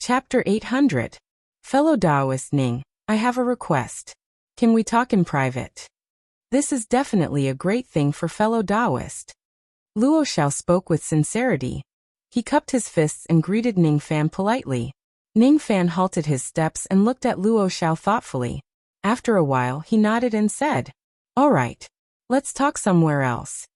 Chapter 800. Fellow Taoist Ning, I have a request. Can we talk in private? This is definitely a great thing for fellow Taoist. Luo Xiao spoke with sincerity. He cupped his fists and greeted Ning Fan politely. Ning Fan halted his steps and looked at Luo Xiao thoughtfully. After a while he nodded and said, "All right. Let's talk somewhere else."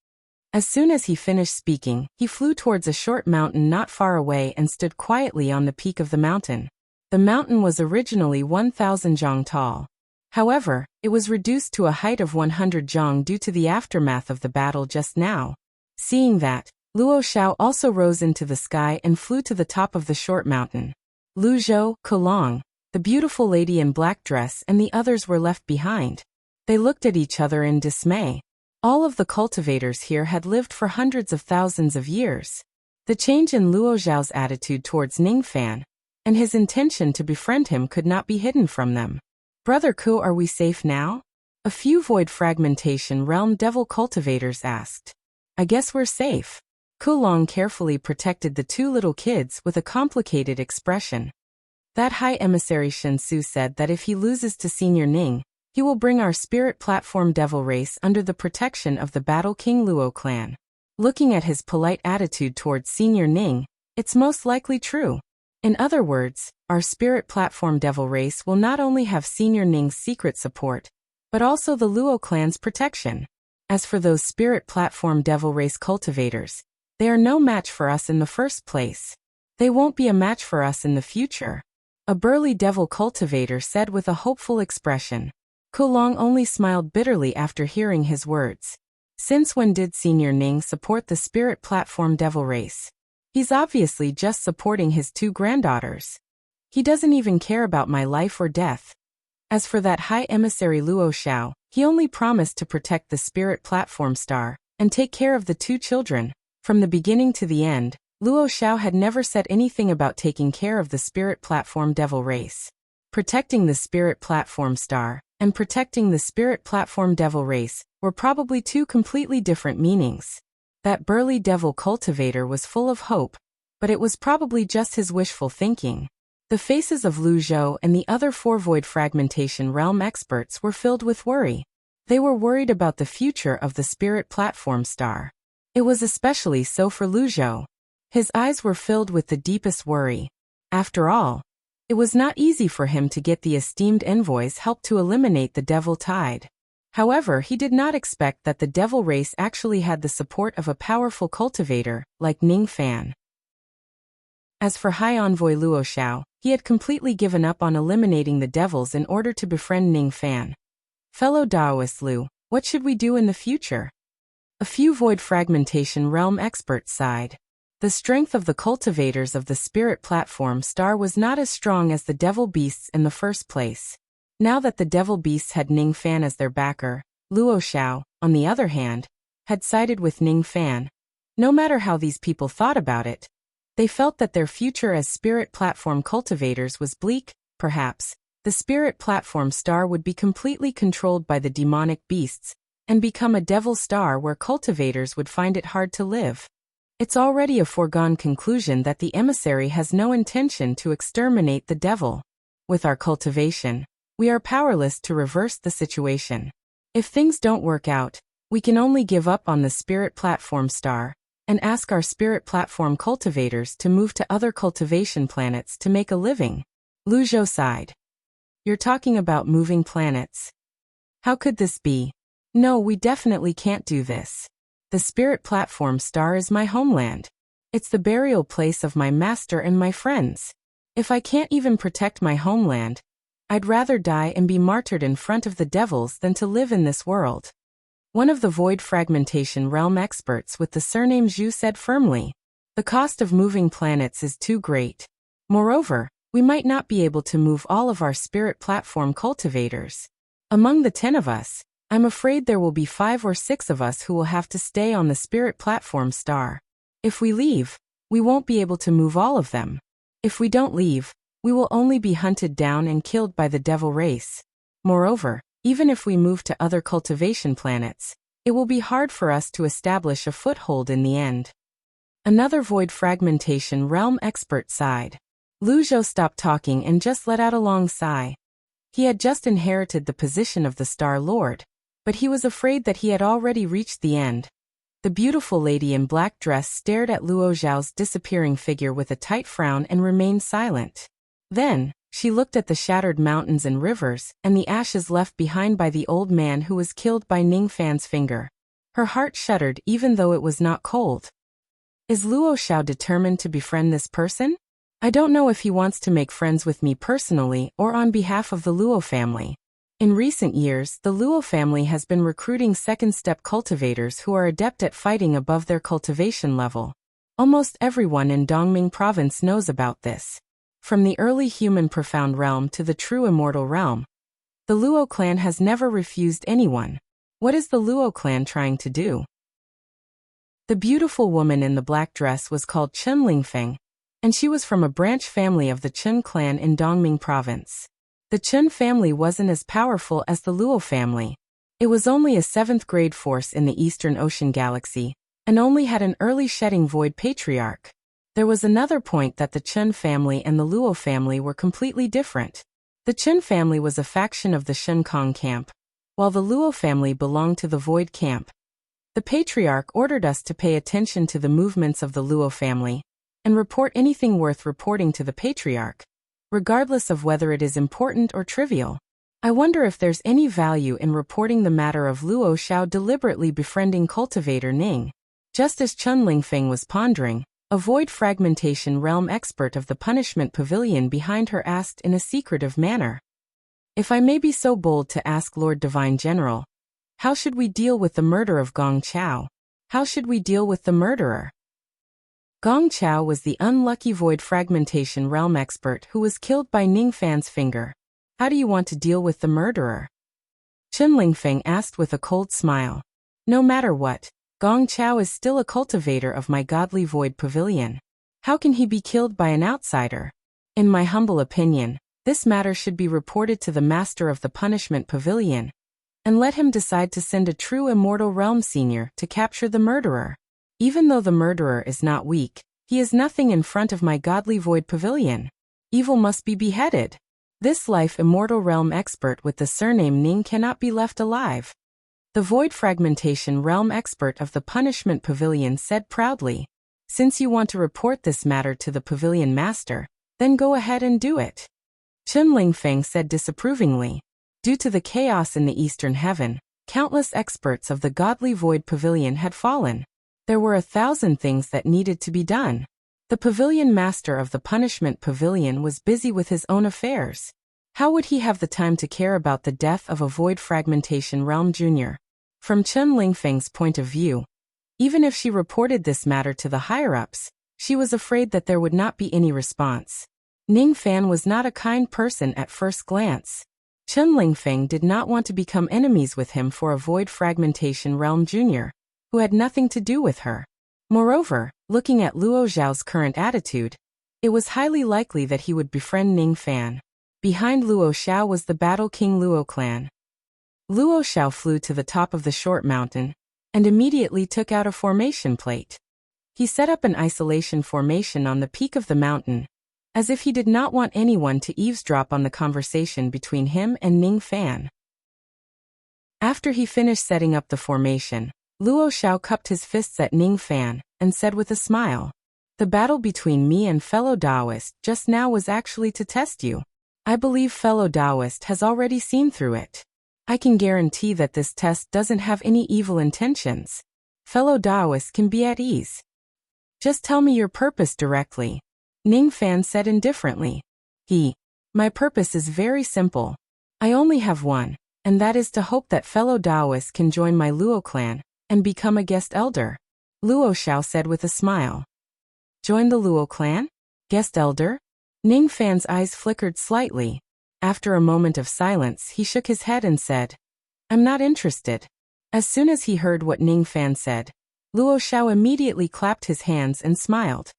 As soon as he finished speaking, he flew towards a short mountain not far away and stood quietly on the peak of the mountain. The mountain was originally 1,000 zhang tall. However, it was reduced to a height of 100 zhang due to the aftermath of the battle just now. Seeing that, Luo Xiao also rose into the sky and flew to the top of the short mountain. Lu Zhou, Kulong, the beautiful lady in black dress, and the others were left behind. They looked at each other in dismay. All of the cultivators here had lived for hundreds of thousands of years. The change in Luo Xiao's attitude towards Ning Fan and his intention to befriend him could not be hidden from them. "Brother Ku, are we safe now?" A few Void Fragmentation Realm Devil cultivators asked. "I guess we're safe." Kulong carefully protected the two little kids with a complicated expression. That High Emissary Shen Su said that if he loses to Senior Ning, he will bring our spirit platform devil race under the protection of the Battle King Luo clan. Looking at his polite attitude towards Senior Ning, it's most likely true. In other words, our spirit platform devil race will not only have Senior Ning's secret support, but also the Luo clan's protection. As for those spirit platform devil race cultivators, they are no match for us in the first place. They won't be a match for us in the future. A burly devil cultivator said with a hopeful expression. Kulong only smiled bitterly after hearing his words. Since when did Senior Ning support the spirit platform devil race? He's obviously just supporting his two granddaughters. He doesn't even care about my life or death. As for that High Emissary Luo Xiao, he only promised to protect the spirit platform star and take care of the two children. From the beginning to the end, Luo Xiao had never said anything about taking care of the spirit platform devil race. Protecting the spirit platform star and protecting the spirit platform devil race were probably two completely different meanings. That burly devil cultivator was full of hope, but it was probably just his wishful thinking. The faces of Lu Zhou and the other four Void Fragmentation Realm experts were filled with worry. They were worried about the future of the spirit platform star. It was especially so for Lu Zhou. His eyes were filled with the deepest worry. After all, it was not easy for him to get the esteemed envoy's help to eliminate the devil tide. However, he did not expect that the devil race actually had the support of a powerful cultivator like Ning Fan. As for High Envoy Luo Xiao, he had completely given up on eliminating the devils in order to befriend Ning Fan. "Fellow Taoist Lu, what should we do in the future?" A few Void Fragmentation Realm experts sighed. The strength of the cultivators of the spirit platform star was not as strong as the devil beasts in the first place. Now that the devil beasts had Ning Fan as their backer, Luo Xiao, on the other hand, had sided with Ning Fan. No matter how these people thought about it, they felt that their future as spirit platform cultivators was bleak. Perhaps the spirit platform star would be completely controlled by the demonic beasts and become a devil star where cultivators would find it hard to live. It's already a foregone conclusion that the emissary has no intention to exterminate the devil. With our cultivation, we are powerless to reverse the situation. If things don't work out, we can only give up on the spirit platform star and ask our spirit platform cultivators to move to other cultivation planets to make a living. Lu Zhou sighed. "You're talking about moving planets. How could this be? No, we definitely can't do this. The spirit platform star is my homeland. It's the burial place of my master and my friends. If I can't even protect my homeland, I'd rather die and be martyred in front of the devils than to live in this world." One of the Void Fragmentation Realm experts with the surname Zhu said firmly. "The cost of moving planets is too great. Moreover, we might not be able to move all of our spirit platform cultivators. Among the 10 of us, I'm afraid there will be 5 or 6 of us who will have to stay on the spirit platform star. If we leave, we won't be able to move all of them. If we don't leave, we will only be hunted down and killed by the devil race. Moreover, even if we move to other cultivation planets, it will be hard for us to establish a foothold in the end." Another Void Fragmentation Realm expert sighed. Lu Zhou stopped talking and just let out a long sigh. He had just inherited the position of the Star Lord, but he was afraid that he had already reached the end. The beautiful lady in black dress stared at Luo Zhao's disappearing figure with a tight frown and remained silent. Then, she looked at the shattered mountains and rivers, and the ashes left behind by the old man who was killed by Ning Fan's finger. Her heart shuddered even though it was not cold. Is Luo Xiao determined to befriend this person? I don't know if he wants to make friends with me personally or on behalf of the Luo family. In recent years, the Luo family has been recruiting second-step cultivators who are adept at fighting above their cultivation level. Almost everyone in Dongming province knows about this. From the early human profound realm to the true immortal realm, the Luo clan has never refused anyone. What is the Luo clan trying to do? The beautiful woman in the black dress was called Chen Lingfeng, and she was from a branch family of the Chen clan in Dongming province. The Chen family wasn't as powerful as the Luo family. It was only a 7th-grade force in the Eastern Ocean Galaxy, and only had an early shedding void patriarch. There was another point that the Chen family and the Luo family were completely different. The Chen family was a faction of the Shenkong camp, while the Luo family belonged to the Void camp. The patriarch ordered us to pay attention to the movements of the Luo family, and report anything worth reporting to the patriarch, regardless of whether it is important or trivial. I wonder if there's any value in reporting the matter of Luo Xiao deliberately befriending cultivator Ning. Just as Chen Lingfeng was pondering, a void fragmentation realm expert of the punishment pavilion behind her asked in a secretive manner. If I may be so bold to ask Lord Divine General, how should we deal with the murder of Gong Chao? How should we deal with the murderer? Gong Chao was the unlucky void fragmentation realm expert who was killed by Ning Fan's finger. How do you want to deal with the murderer? Chen Lingfeng asked with a cold smile. No matter what, Gong Chao is still a cultivator of my godly void pavilion. How can he be killed by an outsider? In my humble opinion, this matter should be reported to the master of the punishment pavilion, and let him decide to send a true immortal realm senior to capture the murderer. Even though the murderer is not weak, he is nothing in front of my godly void pavilion. Evil must be beheaded. This life immortal realm expert with the surname Ning cannot be left alive. The void fragmentation realm expert of the punishment pavilion said proudly. Since you want to report this matter to the pavilion master, then go ahead and do it. Chen Lingfeng said disapprovingly. Due to the chaos in the eastern heaven, countless experts of the godly void pavilion had fallen. There were 1,000 things that needed to be done. The pavilion master of the punishment pavilion was busy with his own affairs. How would he have the time to care about the death of a void fragmentation realm junior? From Chen Lingfeng's point of view, even if she reported this matter to the higher-ups, she was afraid that there would not be any response. Ning Fan was not a kind person at first glance. Chen Lingfeng did not want to become enemies with him for a void fragmentation realm junior, who had nothing to do with her. Moreover, looking at Luo Zhao's current attitude, it was highly likely that he would befriend Ning Fan. Behind Luo Xiao was the Battle King Luo clan. Luo Xiao flew to the top of the short mountain, and immediately took out a formation plate. He set up an isolation formation on the peak of the mountain, as if he did not want anyone to eavesdrop on the conversation between him and Ning Fan. After he finished setting up the formation, Luo Xiao cupped his fists at Ning Fan, and said with a smile, "The battle between me and fellow Taoist just now was actually to test you. I believe fellow Taoist has already seen through it. I can guarantee that this test doesn't have any evil intentions. Fellow Taoist can be at ease. Just tell me your purpose directly," Ning Fan said indifferently. My purpose is very simple. I only have one, and that is to hope that fellow Taoist can join my Luo clan, and become a guest elder," Luo Xiao said with a smile. Join the Luo clan? Guest elder? Ning Fan's eyes flickered slightly. After a moment of silence, he shook his head and said, "I'm not interested." As soon as he heard what Ning Fan said, Luo Xiao immediately clapped his hands and smiled.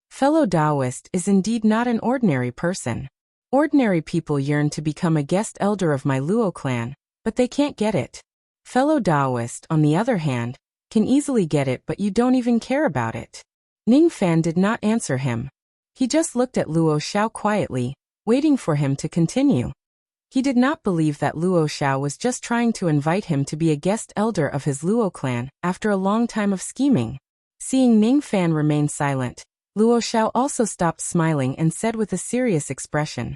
Fellow Taoist is indeed not an ordinary person. Ordinary people yearn to become a guest elder of my Luo clan, but they can't get it. Fellow Taoist, on the other hand, can easily get it, but you don't even care about it. Ning Fan did not answer him. He just looked at Luo Xiao quietly, waiting for him to continue. He did not believe that Luo Xiao was just trying to invite him to be a guest elder of his Luo clan after a long time of scheming. Seeing Ning Fan remain silent, Luo Xiao also stopped smiling and said with a serious expression,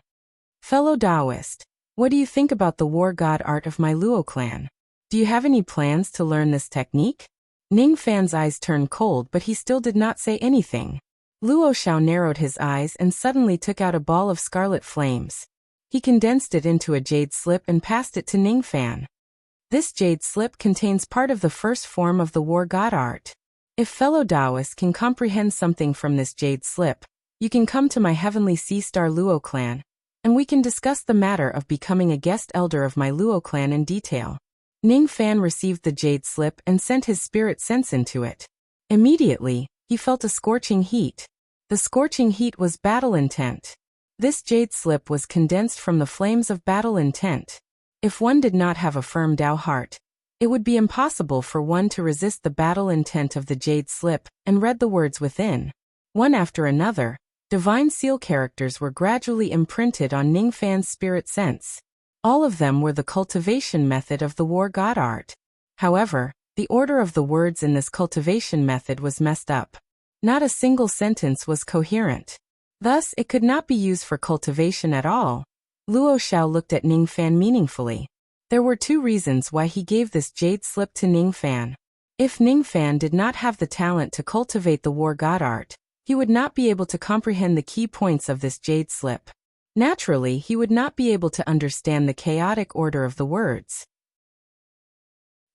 "Fellow Taoist, what do you think about the war god art of my Luo clan? Do you have any plans to learn this technique?" Ning Fan's eyes turned cold, but he still did not say anything. Luo Xiao narrowed his eyes and suddenly took out a ball of scarlet flames. He condensed it into a jade slip and passed it to Ning Fan. This jade slip contains part of the first form of the war god art. If fellow Taoists can comprehend something from this jade slip, you can come to my Heavenly Sea Star Luo clan, and we can discuss the matter of becoming a guest elder of my Luo clan in detail. Ning Fan received the jade slip and sent his spirit sense into it. Immediately, he felt a scorching heat. The scorching heat was battle intent. This jade slip was condensed from the flames of battle intent. If one did not have a firm Tao heart, it would be impossible for one to resist the battle intent of the jade slip and read the words within. One after another, divine seal characters were gradually imprinted on Ning Fan's spirit sense. All of them were the cultivation method of the war god art. However, the order of the words in this cultivation method was messed up. Not a single sentence was coherent. Thus, it could not be used for cultivation at all. Luo Xiao looked at Ning Fan meaningfully. There were two reasons why he gave this jade slip to Ning Fan. If Ning Fan did not have the talent to cultivate the war god art, he would not be able to comprehend the key points of this jade slip. Naturally, he would not be able to understand the chaotic order of the words.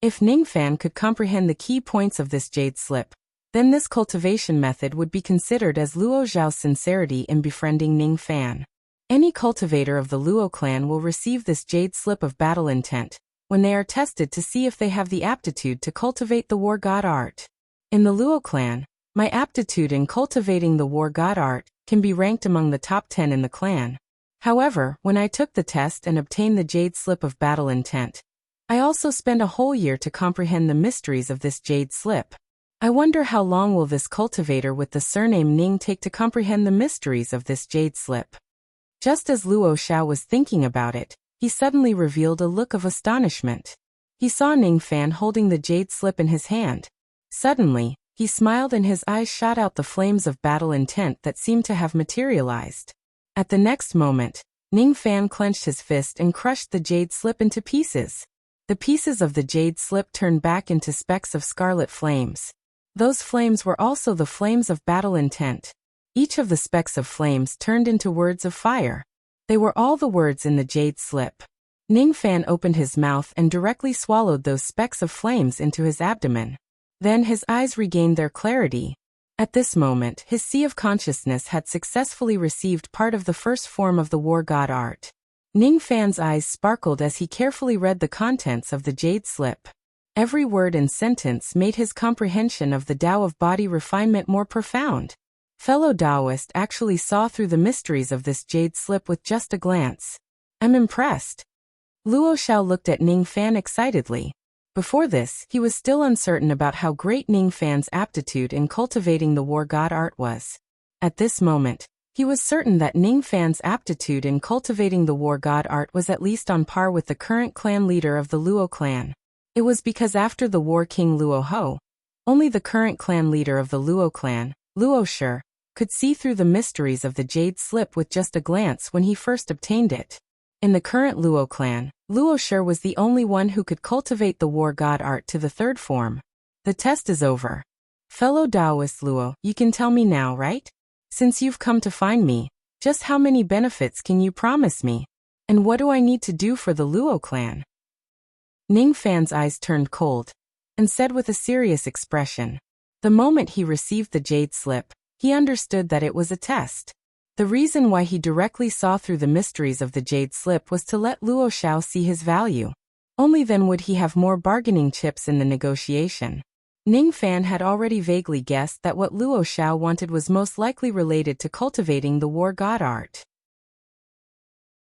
If Ning Fan could comprehend the key points of this jade slip, then this cultivation method would be considered as Luo Xiao's sincerity in befriending Ning Fan. Any cultivator of the Luo clan will receive this jade slip of battle intent when they are tested to see if they have the aptitude to cultivate the war god art. In the Luo clan, my aptitude in cultivating the war god art can be ranked among the top 10 in the clan. However, when I took the test and obtained the jade slip of battle intent, I also spent a whole year to comprehend the mysteries of this jade slip. I wonder how long will this cultivator with the surname Ning take to comprehend the mysteries of this jade slip. Just as Luo Xiao was thinking about it, he suddenly revealed a look of astonishment. He saw Ning Fan holding the jade slip in his hand. Suddenly, he smiled and his eyes shot out the flames of battle intent that seemed to have materialized. At the next moment, Ning Fan clenched his fist and crushed the jade slip into pieces. The pieces of the jade slip turned back into specks of scarlet flames. Those flames were also the flames of battle intent. Each of the specks of flames turned into words of fire. They were all the words in the jade slip. Ning Fan opened his mouth and directly swallowed those specks of flames into his abdomen. Then his eyes regained their clarity. At this moment, his sea of consciousness had successfully received part of the first form of the war god art. Ning Fan's eyes sparkled as he carefully read the contents of the jade slip. Every word and sentence made his comprehension of the Tao of body refinement more profound. Fellow Taoist actually saw through the mysteries of this jade slip with just a glance. I'm impressed. Luo Xiao looked at Ning Fan excitedly. Before this, he was still uncertain about how great Ning Fan's aptitude in cultivating the war god art was. At this moment, he was certain that Ning Fan's aptitude in cultivating the war god art was at least on par with the current clan leader of the Luo clan. It was because after the war king Luo Ho, only the current clan leader of the Luo clan, Luo Shi, could see through the mysteries of the jade slip with just a glance when he first obtained it. In the current Luo clan, Luo Shi was the only one who could cultivate the war god art to the third form. The test is over. Fellow Taoist Luo, you can tell me now, right? Since you've come to find me, just how many benefits can you promise me? And what do I need to do for the Luo clan? Ning Fan's eyes turned cold, and said with a serious expression. The moment he received the jade slip, he understood that it was a test. The reason why he directly saw through the mysteries of the jade slip was to let Luo Xiao see his value. Only then would he have more bargaining chips in the negotiation. Ning Fan had already vaguely guessed that what Luo Xiao wanted was most likely related to cultivating the war god art.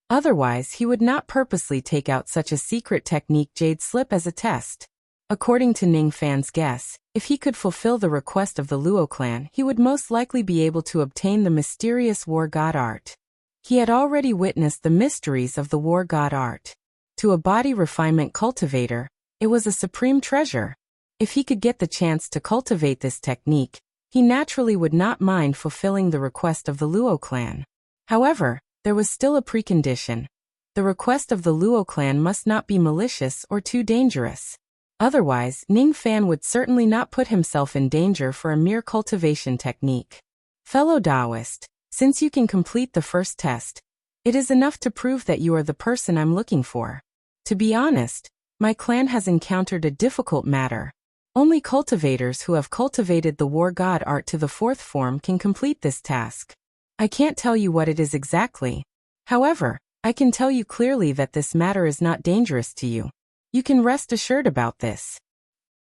Otherwise, he would not purposely take out such a secret technique jade slip as a test. According to Ning Fan's guess, If he could fulfill the request of the Luo clan, he would most likely be able to obtain the mysterious war god art. He had already witnessed the mysteries of the war god art. To a body refinement cultivator, it was a supreme treasure. If he could get the chance to cultivate this technique, he naturally would not mind fulfilling the request of the Luo clan. However, there was still a precondition. The request of the Luo clan must not be malicious or too dangerous. Otherwise, Ning Fan would certainly not put himself in danger for a mere cultivation technique. Fellow Taoist, since you can complete the first test, it is enough to prove that you are the person I'm looking for. To be honest, my clan has encountered a difficult matter. Only cultivators who have cultivated the war god art to the 4th form can complete this task. I can't tell you what it is exactly. However, I can tell you clearly that this matter is not dangerous to you. You can rest assured about this.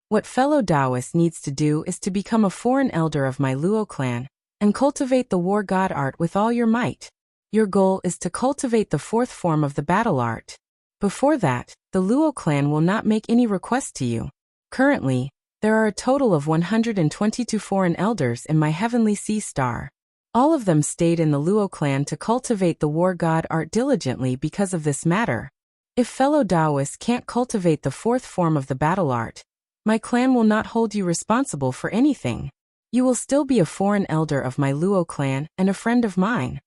What fellow Taoist needs to do is to become a foreign elder of my Luo clan and cultivate the war god art with all your might. Your goal is to cultivate the 4th form of the battle art. Before that, the Luo clan will not make any request to you. Currently, there are a total of 122 foreign elders in my heavenly sea star. All of them stayed in the Luo clan to cultivate the war god art diligently because of this matter. If fellow Taoists can't cultivate the 4th form of the battle art, my clan will not hold you responsible for anything. You will still be a foreign elder of my Luo clan and a friend of mine.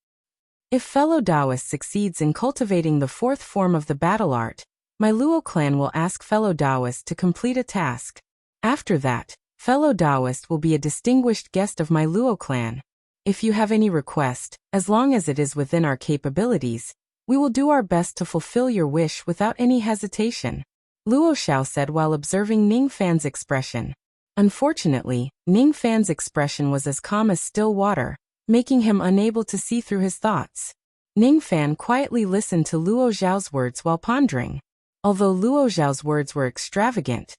If fellow Taoist succeeds in cultivating the 4th form of the battle art, my Luo clan will ask fellow Taoist to complete a task. After that, fellow Taoist will be a distinguished guest of my Luo clan. If you have any request, as long as it is within our capabilities, we will do our best to fulfill your wish without any hesitation, Luo Xiao said while observing Ning Fan's expression. Unfortunately, Ning Fan's expression was as calm as still water, making him unable to see through his thoughts. Ning Fan quietly listened to Luo Xiao's words while pondering. Although Luo Xiao's words were extravagant,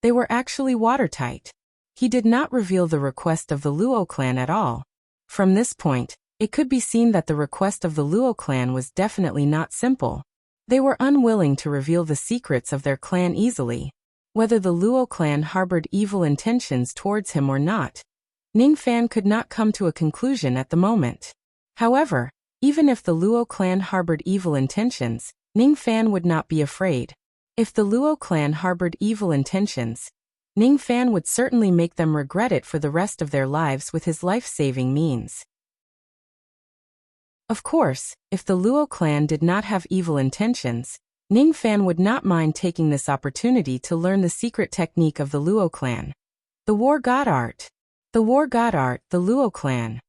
they were actually watertight. He did not reveal the request of the Luo clan at all. From this point, it could be seen that the request of the Luo clan was definitely not simple. They were unwilling to reveal the secrets of their clan easily. Whether the Luo clan harbored evil intentions towards him or not, Ning Fan could not come to a conclusion at the moment. However, even if the Luo clan harbored evil intentions, Ning Fan would not be afraid. If the Luo clan harbored evil intentions, Ning Fan would certainly make them regret it for the rest of their lives with his life-saving means. Of course, if the Luo clan did not have evil intentions, Ning Fan would not mind taking this opportunity to learn the secret technique of the Luo clan. The war god art. The war god art, the Luo clan.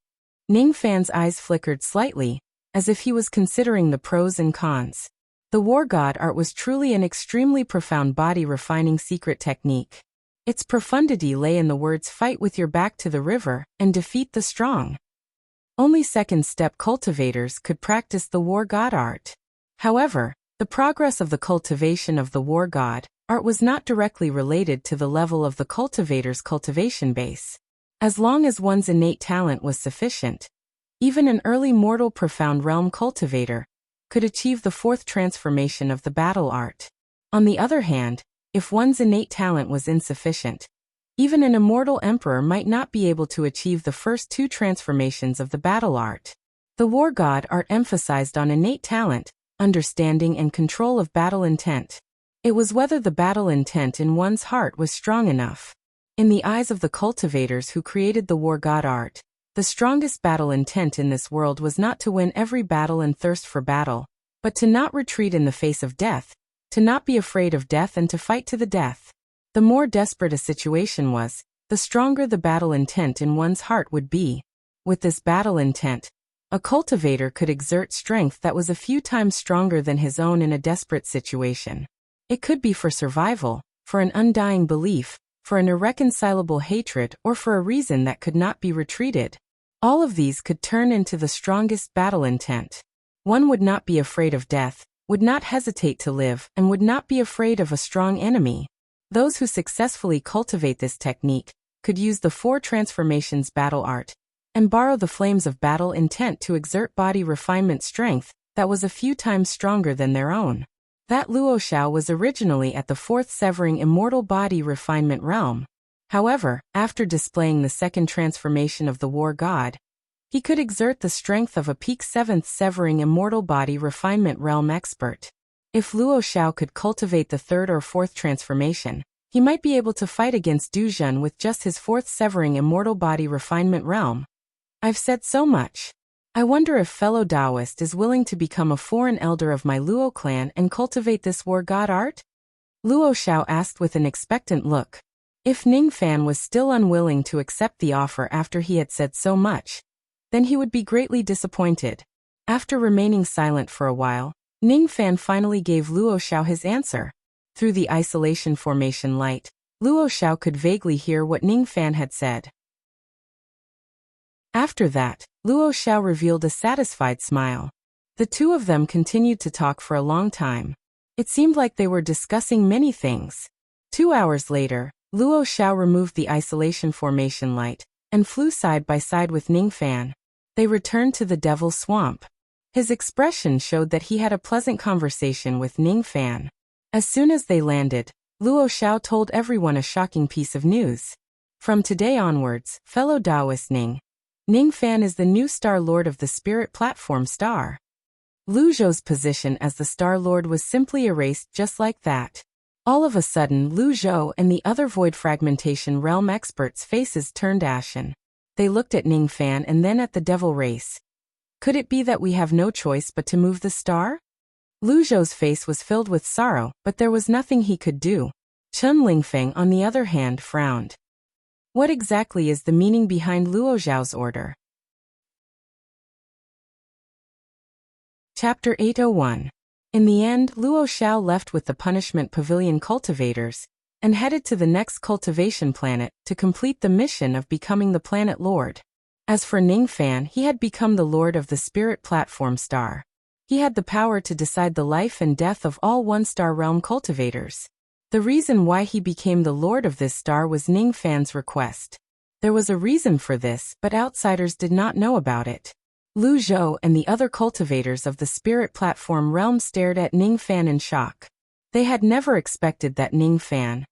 Ning Fan's eyes flickered slightly, as if he was considering the pros and cons. The war god art was truly an extremely profound body-refining secret technique. Its profundity lay in the words "fight with your back to the river and defeat the strong." Only second-step cultivators could practice the war god art. However, the progress of the cultivation of the war god art was not directly related to the level of the cultivator's cultivation base. As long as one's innate talent was sufficient, even an early mortal profound realm cultivator could achieve the 4th transformation of the battle art. On the other hand, if one's innate talent was insufficient, even an immortal emperor might not be able to achieve the first 2 transformations of the battle art. The war god art emphasized on innate talent, understanding and control of battle intent. It was whether the battle intent in one's heart was strong enough. In the eyes of the cultivators who created the war god art, the strongest battle intent in this world was not to win every battle and thirst for battle, but to not retreat in the face of death, to not be afraid of death and to fight to the death. The more desperate a situation was, the stronger the battle intent in one's heart would be. With this battle intent, a cultivator could exert strength that was a few times stronger than his own in a desperate situation. It could be for survival, for an undying belief, for an irreconcilable hatred, or for a reason that could not be retreated. All of these could turn into the strongest battle intent. One would not be afraid of death, would not hesitate to live, and would not be afraid of a strong enemy. Those who successfully cultivate this technique could use the 4 transformations battle art and borrow the flames of battle intent to exert body refinement strength that was a few times stronger than their own. That Luo Xiao was originally at the 4th severing immortal body refinement realm. However, after displaying the second transformation of the war god, he could exert the strength of a peak 7th severing immortal body refinement realm expert. If Luo Xiao could cultivate the 3rd or 4th transformation, he might be able to fight against Du Jun with just his 4th severing immortal body refinement realm. I've said so much. I wonder if fellow Taoist is willing to become a foreign elder of my Luo clan and cultivate this war god art? Luo Xiao asked with an expectant look. If Ning Fan was still unwilling to accept the offer after he had said so much, then he would be greatly disappointed. After remaining silent for a while, Ning Fan finally gave Luo Xiao his answer. Through the isolation formation light, Luo Xiao could vaguely hear what Ning Fan had said. After that, Luo Xiao revealed a satisfied smile. The two of them continued to talk for a long time. It seemed like they were discussing many things. 2 hours later, Luo Xiao removed the isolation formation light and flew side by side with Ning Fan. They returned to the Devil's Swamp. His expression showed that he had a pleasant conversation with Ning Fan. As soon as they landed, Luo Xiao told everyone a shocking piece of news. From today onwards, fellow Taoist Ning Fan is the new Star Lord of the Spirit Platform Star. Lu Zhou's position as the Star Lord was simply erased just like that. All of a sudden, Lu Zhou and the other Void Fragmentation Realm experts' faces turned ashen. They looked at Ning Fan and then at the Devil Race. Could it be that we have no choice but to move the star? Lu Zhou's face was filled with sorrow, but there was nothing he could do. Chen Lingfeng, on the other hand, frowned. What exactly is the meaning behind Luo Zhao's order? Chapter 801. In the end, Luo Xiao left with the Punishment Pavilion cultivators and headed to the next cultivation planet to complete the mission of becoming the Planet Lord. As for Ning Fan, he had become the Lord of the Spirit Platform Star. He had the power to decide the life and death of all one-star realm cultivators. The reason why he became the Lord of this star was Ning Fan's request. There was a reason for this, but outsiders did not know about it. Lu Zhou and the other cultivators of the Spirit Platform realm stared at Ning Fan in shock. They had never expected that Ning Fan,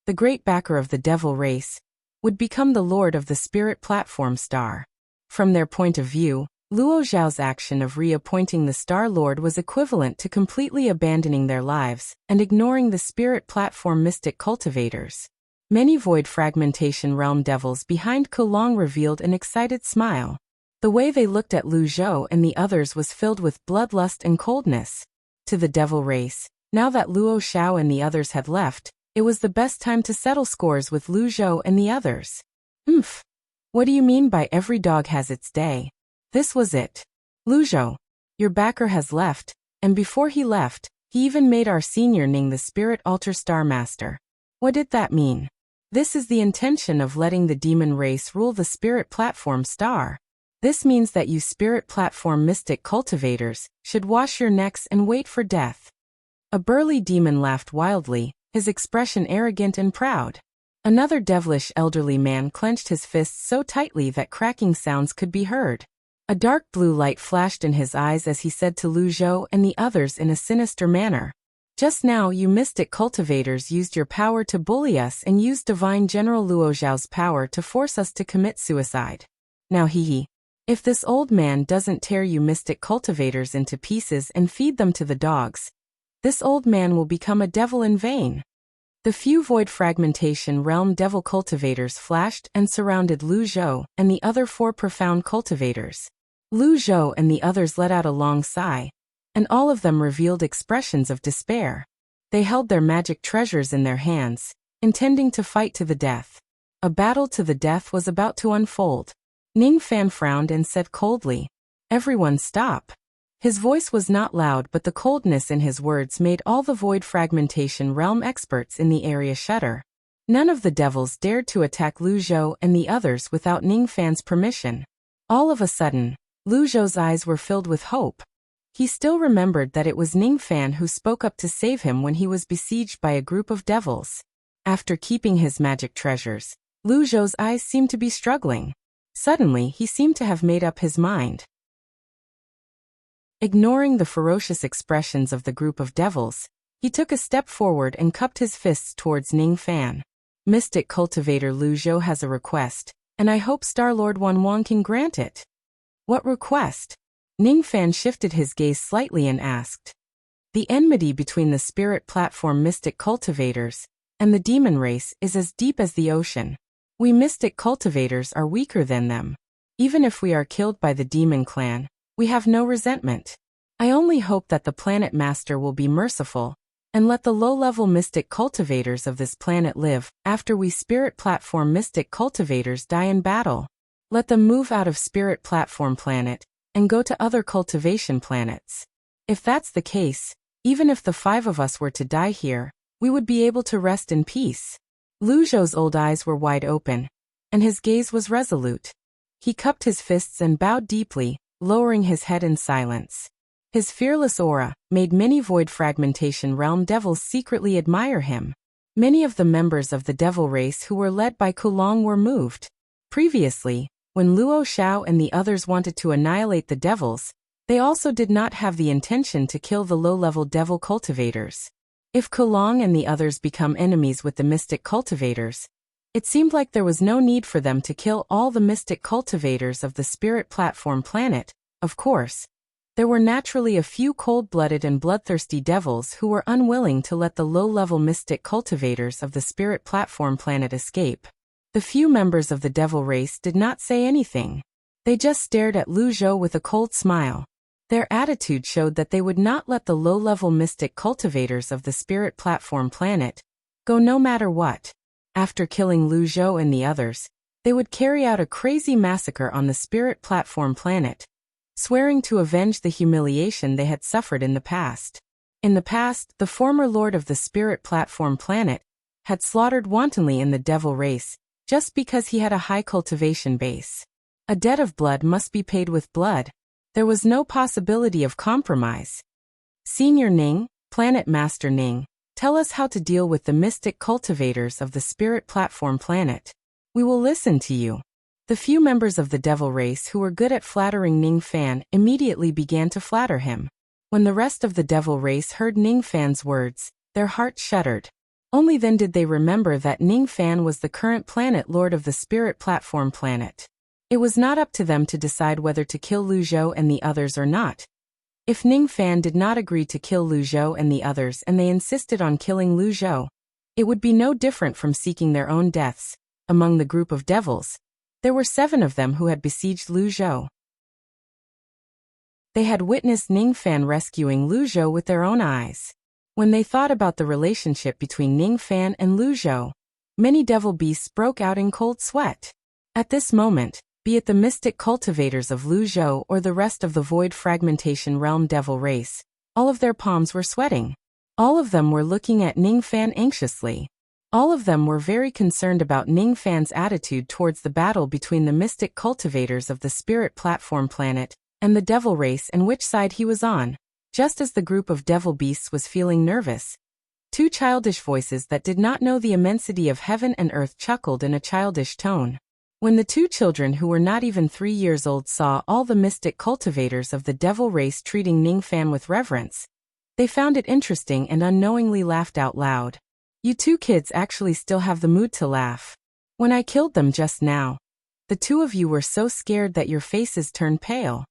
the great backer of the Devil Race, would become the Lord of the Spirit Platform Star. From their point of view, Luo Zhao's action of reappointing the Star Lord was equivalent to completely abandoning their lives and ignoring the Spirit Platform mystic cultivators. Many Void Fragmentation Realm devils behind Kulong revealed an excited smile. The way they looked at Lu Zhou and the others was filled with bloodlust and coldness. To the Devil Race, now that Luo Xiao and the others had left, it was the best time to settle scores with Lu Zhou and the others. What do you mean by every dog has its day? This was it. Lu Zhou, your backer has left, and before he left, he even made our senior Ning the Spirit Altar Star Master. What did that mean? This is the intention of letting the demon race rule the Spirit Platform Star. This means that you Spirit Platform mystic cultivators should wash your necks and wait for death. A burly demon laughed wildly, his expression arrogant and proud. Another devilish elderly man clenched his fists so tightly that cracking sounds could be heard. A dark blue light flashed in his eyes as he said to Lu Zhou and the others in a sinister manner. Just now you mystic cultivators used your power to bully us and used Divine General Luo Zhao's power to force us to commit suicide. Now if this old man doesn't tear you mystic cultivators into pieces and feed them to the dogs, this old man will become a devil in vain. The few Void Fragmentation Realm devil cultivators flashed and surrounded Lu Zhou and the other 4 profound cultivators. Lu Zhou and the others let out a long sigh, and all of them revealed expressions of despair. They held their magic treasures in their hands, intending to fight to the death. A battle to the death was about to unfold. Ning Fan frowned and said coldly, "Everyone stop." His voice was not loud, but the coldness in his words made all the Void Fragmentation Realm experts in the area shudder. None of the devils dared to attack Lu Zhou and the others without Ning Fan's permission. All of a sudden, Lu Zhou's eyes were filled with hope. He still remembered that it was Ning Fan who spoke up to save him when he was besieged by a group of devils. After keeping his magic treasures, Lu Zhou's eyes seemed to be struggling. Suddenly, he seemed to have made up his mind. Ignoring the ferocious expressions of the group of devils, he took a step forward and cupped his fists towards Ning Fan. Mystic cultivator Lu Zhou has a request, and I hope Star-Lord Wanwang can grant it. What request? Ning Fan shifted his gaze slightly and asked. The enmity between the spirit platform mystic cultivators and the demon race is as deep as the ocean. We mystic cultivators are weaker than them. Even if we are killed by the demon clan, we have no resentment. I only hope that the planet master will be merciful and let the low-level mystic cultivators of this planet live after we spirit platform mystic cultivators die in battle. Let them move out of spirit platform planet and go to other cultivation planets. If that's the case, even if the 5 of us were to die here, we would be able to rest in peace. Lu Zhou's old eyes were wide open, and his gaze was resolute. He cupped his fists and bowed deeply, lowering his head in silence. His fearless aura made many Void Fragmentation Realm devils secretly admire him. Many of the members of the devil race who were led by Kulong were moved. Previously, when Luo Xiao and the others wanted to annihilate the devils, they also did not have the intention to kill the low-level devil cultivators. If Kulong and the others become enemies with the mystic cultivators, it seemed like there was no need for them to kill all the mystic cultivators of the spirit platform planet. Of course, there were naturally a few cold-blooded and bloodthirsty devils who were unwilling to let the low-level mystic cultivators of the spirit platform planet escape. The few members of the devil race did not say anything. They just stared at Lu Zhou with a cold smile. Their attitude showed that they would not let the low-level mystic cultivators of the spirit platform planet go no matter what. After killing Lu Zhou and the others, they would carry out a crazy massacre on the spirit platform planet, swearing to avenge the humiliation they had suffered in the past. In the past, the former lord of the spirit platform planet had slaughtered wantonly in the devil race, just because he had a high cultivation base. A debt of blood must be paid with blood. There was no possibility of compromise. Senior Ning, Planet Master Ning, tell us how to deal with the mystic cultivators of the spirit platform planet. We will listen to you. The few members of the devil race who were good at flattering Ning Fan immediately began to flatter him. When the rest of the devil race heard Ning Fan's words, their hearts shuddered. Only then did they remember that Ning Fan was the current planet lord of the spirit platform planet. It was not up to them to decide whether to kill Lu Zhou and the others or not. If Ning Fan did not agree to kill Lu Zhou and the others and they insisted on killing Lu Zhou, it would be no different from seeking their own deaths. Among the group of devils, there were 7 of them who had besieged Lu Zhou. They had witnessed Ning Fan rescuing Lu Zhou with their own eyes. When they thought about the relationship between Ning Fan and Lu Zhou, many devil beasts broke out in cold sweat. At this moment, be it the mystic cultivators of Lu Zhou or the rest of the Void Fragmentation Realm devil race, all of their palms were sweating. All of them were looking at Ning Fan anxiously. All of them were very concerned about Ning Fan's attitude towards the battle between the mystic cultivators of the spirit platform planet and the devil race and which side he was on. Just as the group of devil beasts was feeling nervous, 2 childish voices that did not know the immensity of heaven and earth chuckled in a childish tone. When the 2 children who were not even 3 years old saw all the mystic cultivators of the devil race treating Ning Fan with reverence, they found it interesting and unknowingly laughed out loud. You 2 kids actually still have the mood to laugh. When I killed them just now, the 2 of you were so scared that your faces turned pale.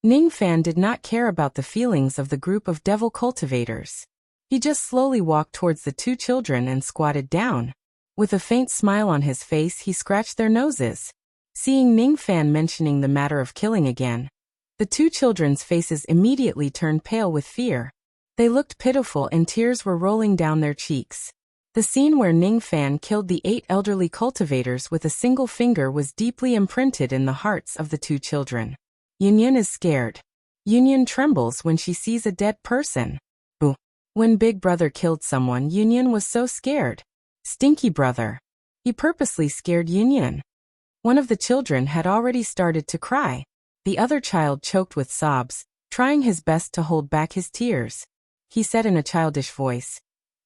Ning Fan did not care about the feelings of the group of devil cultivators. He just slowly walked towards the 2 children and squatted down. With a faint smile on his face, he scratched their noses. Seeing Ning Fan mentioning the matter of killing again, the 2 children's faces immediately turned pale with fear. They looked pitiful and tears were rolling down their cheeks. The scene where Ning Fan killed the 8 elderly cultivators with a single finger was deeply imprinted in the hearts of the 2 children. Yunyan is scared. Yunyan trembles when she sees a dead person. Boo. When Big Brother killed someone, Yunyan was so scared. Stinky brother. He purposely scared Yunyan. One of the children had already started to cry. The other child choked with sobs, trying his best to hold back his tears. He said in a childish voice,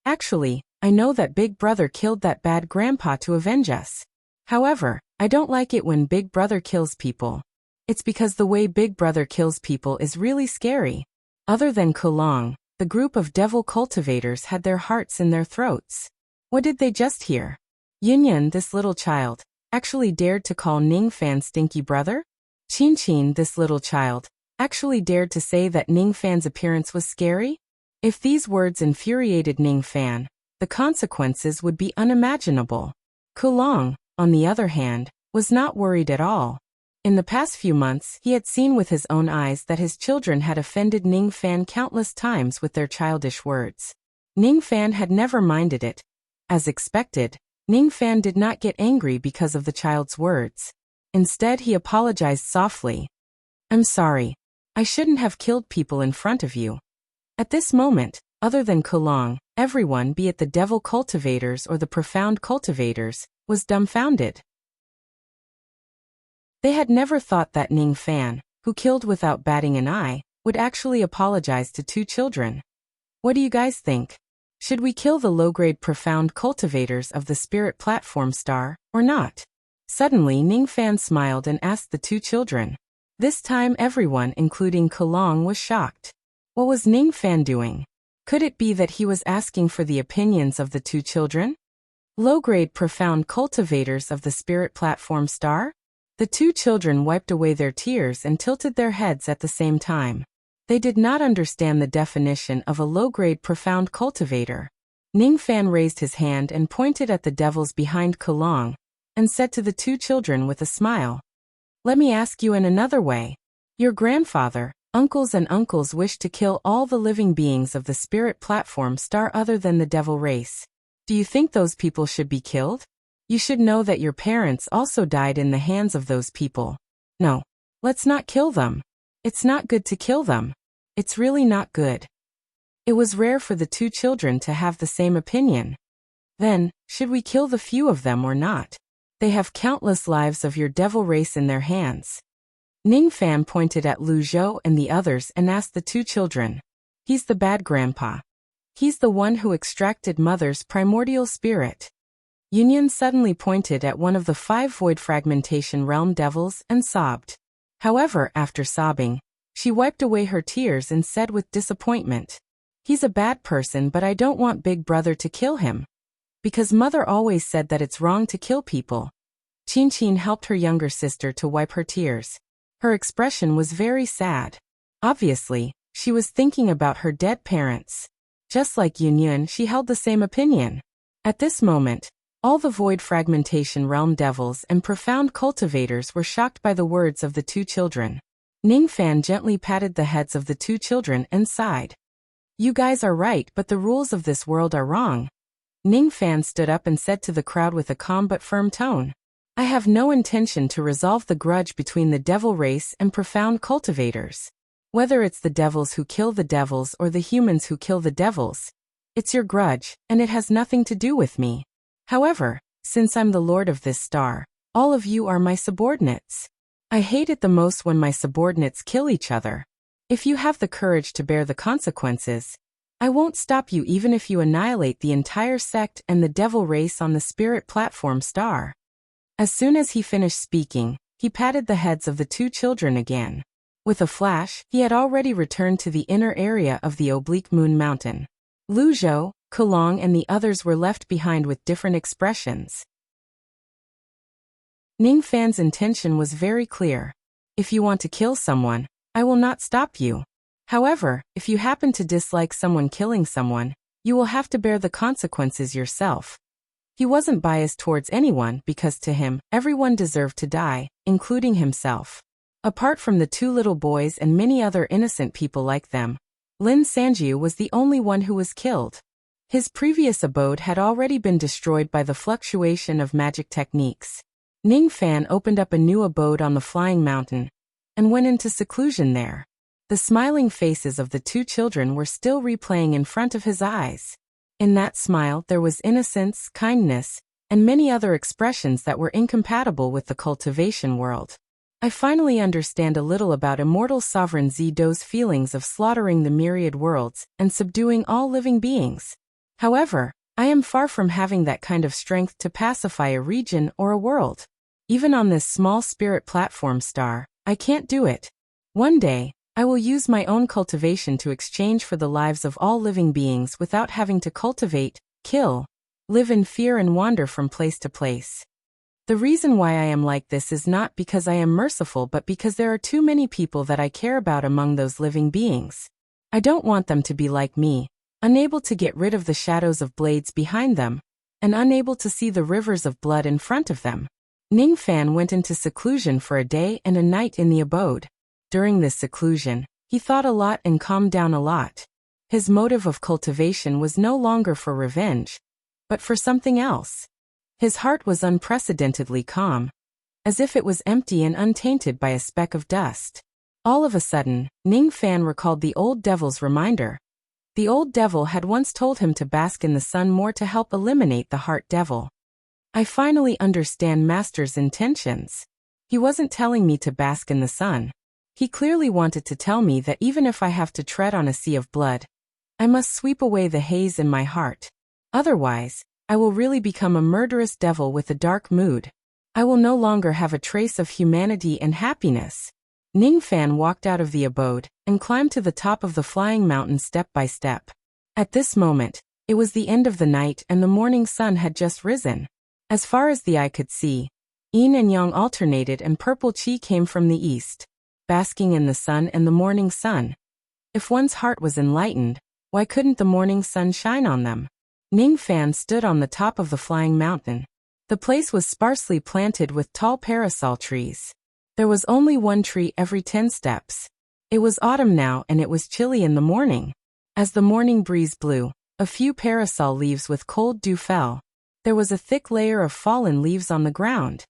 "Actually, I know that Big Brother killed that bad grandpa to avenge us. However, I don't like it when Big Brother kills people. It's because the way Big Brother kills people is really scary." Other than Kulong, the group of devil cultivators had their hearts in their throats. What did they just hear? Yunyan, this little child, actually dared to call Ningfan stinky brother? Qin, this little child, actually dared to say that Ningfan's appearance was scary? If these words infuriated Ningfan, the consequences would be unimaginable. Kulong, on the other hand, was not worried at all. In the past few months, he had seen with his own eyes that his children had offended Ningfan countless times with their childish words. Ningfan had never minded it. As expected, Ningfan did not get angry because of the child's words. Instead, he apologized softly. "I'm sorry. I shouldn't have killed people in front of you." At this moment, other than Kulong, everyone, be it the devil cultivators or the profound cultivators, was dumbfounded. They had never thought that Ningfan, who killed without batting an eye, would actually apologize to two children. What do you guys think? Should we kill the low-grade profound cultivators of the spirit platform star, or not? Suddenly Ningfan smiled and asked the two children. This time everyone, including Kulong, was shocked. What was Ningfan doing? Could it be that he was asking for the opinions of the two children? Low-grade profound cultivators of the spirit platform star? The two children wiped away their tears and tilted their heads at the same time. They did not understand the definition of a low-grade profound cultivator. Ningfan raised his hand and pointed at the devils behind Kulong, and said to the two children with a smile, "Let me ask you in another way. Your grandfather, uncles and uncles wished to kill all the living beings of the spirit platform star other than the devil race. Do you think those people should be killed? You should know that your parents also died in the hands of those people. No, let's not kill them. It's not good to kill them. It's really not good." It was rare for the two children to have the same opinion. Then, should we kill the few of them or not? They have countless lives of your devil race in their hands. Ningfan pointed at Lu Zhou and the others and asked the two children. "He's the bad grandpa. He's the one who extracted Mother's primordial spirit." Yunyan suddenly pointed at one of the 5 void fragmentation realm devils and sobbed. However, after sobbing, she wiped away her tears and said with disappointment, "He's a bad person, but I don't want Big Brother to kill him. Because Mother always said that it's wrong to kill people." Qin helped her younger sister to wipe her tears. Her expression was very sad. Obviously, she was thinking about her dead parents. Just like Yunyan, she held the same opinion. At this moment, all the void fragmentation realm devils and profound cultivators were shocked by the words of the two children. Ningfan gently patted the heads of the two children and sighed. "You guys are right, but the rules of this world are wrong." Ningfan stood up and said to the crowd with a calm but firm tone, "I have no intention to resolve the grudge between the devil race and profound cultivators. Whether it's the devils who kill the devils or the humans who kill the devils, it's your grudge, and it has nothing to do with me. However, since I'm the lord of this star, all of you are my subordinates. I hate it the most when my subordinates kill each other. If you have the courage to bear the consequences, I won't stop you even if you annihilate the entire sect and the devil race on the spirit platform star." As soon as he finished speaking, he patted the heads of the two children again. With a flash, he had already returned to the inner area of the oblique moon mountain. Lu Zhou, Kulong and the others were left behind with different expressions. Ningfan's intention was very clear. If you want to kill someone, I will not stop you. However, if you happen to dislike someone killing someone, you will have to bear the consequences yourself. He wasn't biased towards anyone because to him, everyone deserved to die, including himself. Apart from the two little boys and many other innocent people like them, Lin Sanjiu was the only one who was killed. His previous abode had already been destroyed by the fluctuation of magic techniques. Ningfan opened up a new abode on the flying mountain and went into seclusion there. The smiling faces of the two children were still replaying in front of his eyes. In that smile there was innocence, kindness, and many other expressions that were incompatible with the cultivation world. I finally understand a little about immortal sovereign Zido's feelings of slaughtering the myriad worlds and subduing all living beings. However, I am far from having that kind of strength to pacify a region or a world. Even on this small spirit platform star, I can't do it. One day, I will use my own cultivation to exchange for the lives of all living beings without having to cultivate, kill, live in fear and wander from place to place. The reason why I am like this is not because I am merciful but because there are too many people that I care about among those living beings. I don't want them to be like me, unable to get rid of the shadows of blades behind them, and unable to see the rivers of blood in front of them. Ning Fan went into seclusion for a day and a night in the abode. During this seclusion, he thought a lot and calmed down a lot. His motive of cultivation was no longer for revenge, but for something else. His heart was unprecedentedly calm, as if it was empty and untainted by a speck of dust. All of a sudden, Ning Fan recalled the old devil's reminder. The old devil had once told him to bask in the sun more to help eliminate the heart devil. I finally understand Master's intentions. He wasn't telling me to bask in the sun. He clearly wanted to tell me that even if I have to tread on a sea of blood, I must sweep away the haze in my heart. Otherwise, I will really become a murderous devil with a dark mood. I will no longer have a trace of humanity and happiness. Ning Fan walked out of the abode and climbed to the top of the flying mountain step by step. At this moment, it was the end of the night and the morning sun had just risen. As far as the eye could see, yin and yang alternated and purple qi came from the east, basking in the sun and the morning sun. If one's heart was enlightened, why couldn't the morning sun shine on them? Ning Fan stood on the top of the flying mountain. The place was sparsely planted with tall parasol trees. There was only one tree every 10 steps. It was autumn now and it was chilly in the morning. As the morning breeze blew, a few parasol leaves with cold dew fell. There was a thick layer of fallen leaves on the ground.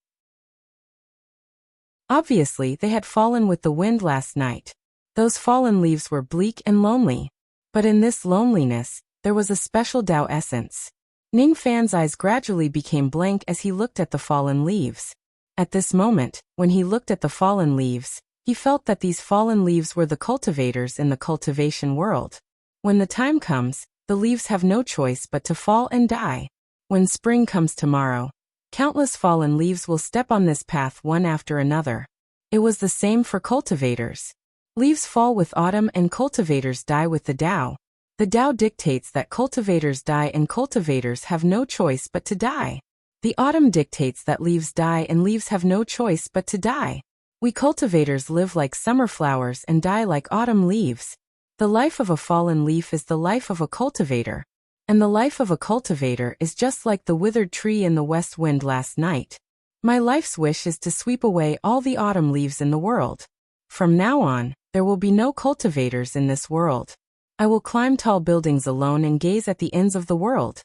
Obviously, they had fallen with the wind last night. Those fallen leaves were bleak and lonely. But in this loneliness, there was a special Tao essence. Ning Fan's eyes gradually became blank as he looked at the fallen leaves. At this moment, when he looked at the fallen leaves, he felt that these fallen leaves were the cultivators in the cultivation world. When the time comes, the leaves have no choice but to fall and die. When spring comes tomorrow, countless fallen leaves will step on this path one after another. It was the same for cultivators. Leaves fall with autumn and cultivators die with the Tao. The Tao dictates that cultivators die and cultivators have no choice but to die. The autumn dictates that leaves die and leaves have no choice but to die. We cultivators live like summer flowers and die like autumn leaves. The life of a fallen leaf is the life of a cultivator. And the life of a cultivator is just like the withered tree in the west wind last night. My life's wish is to sweep away all the autumn leaves in the world. From now on, there will be no cultivators in this world. I will climb tall buildings alone and gaze at the ends of the world.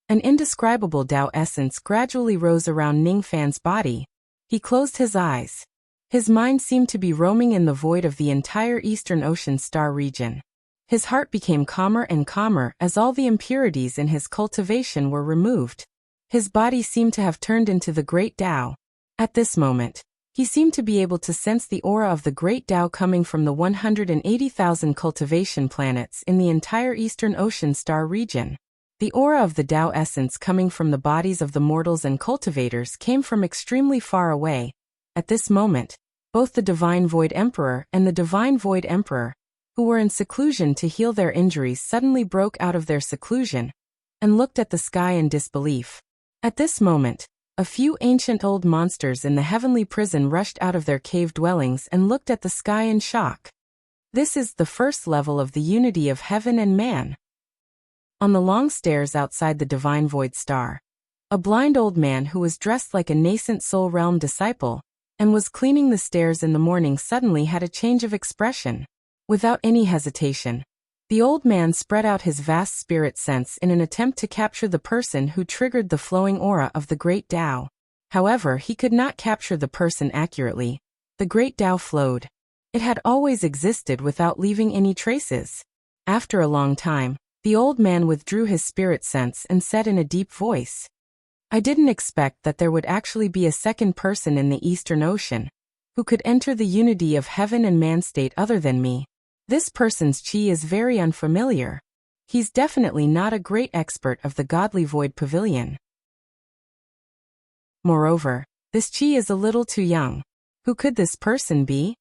An indescribable Tao essence gradually rose around Ning Fan's body. He closed his eyes. His mind seemed to be roaming in the void of the entire Eastern Ocean star region. His heart became calmer and calmer as all the impurities in his cultivation were removed. His body seemed to have turned into the great Tao. At this moment, he seemed to be able to sense the aura of the great Tao coming from the 180,000 cultivation planets in the entire Eastern Ocean star region. The aura of the Tao essence coming from the bodies of the mortals and cultivators came from extremely far away. At this moment, both the Divine Void Emperor and the Divine Void Emperor, who were in seclusion to heal their injuries, suddenly broke out of their seclusion and looked at the sky in disbelief. At this moment, a few ancient old monsters in the heavenly prison rushed out of their cave dwellings and looked at the sky in shock. This is the first level of the unity of heaven and man. On the long stairs outside the Divine Void Star, a blind old man who was dressed like a nascent Soul Realm disciple and was cleaning the stairs in the morning suddenly had a change of expression. Without any hesitation, the old man spread out his vast spirit sense in an attempt to capture the person who triggered the flowing aura of the great Tao. However, he could not capture the person accurately. The great Tao flowed. It had always existed without leaving any traces. After a long time, the old man withdrew his spirit sense and said in a deep voice, "I didn't expect that there would actually be a second person in the Eastern Ocean who could enter the unity of heaven and man state other than me. This person's chi is very unfamiliar. He's definitely not a great expert of the Godly Void Pavilion. Moreover, this chi is a little too young. Who could this person be?"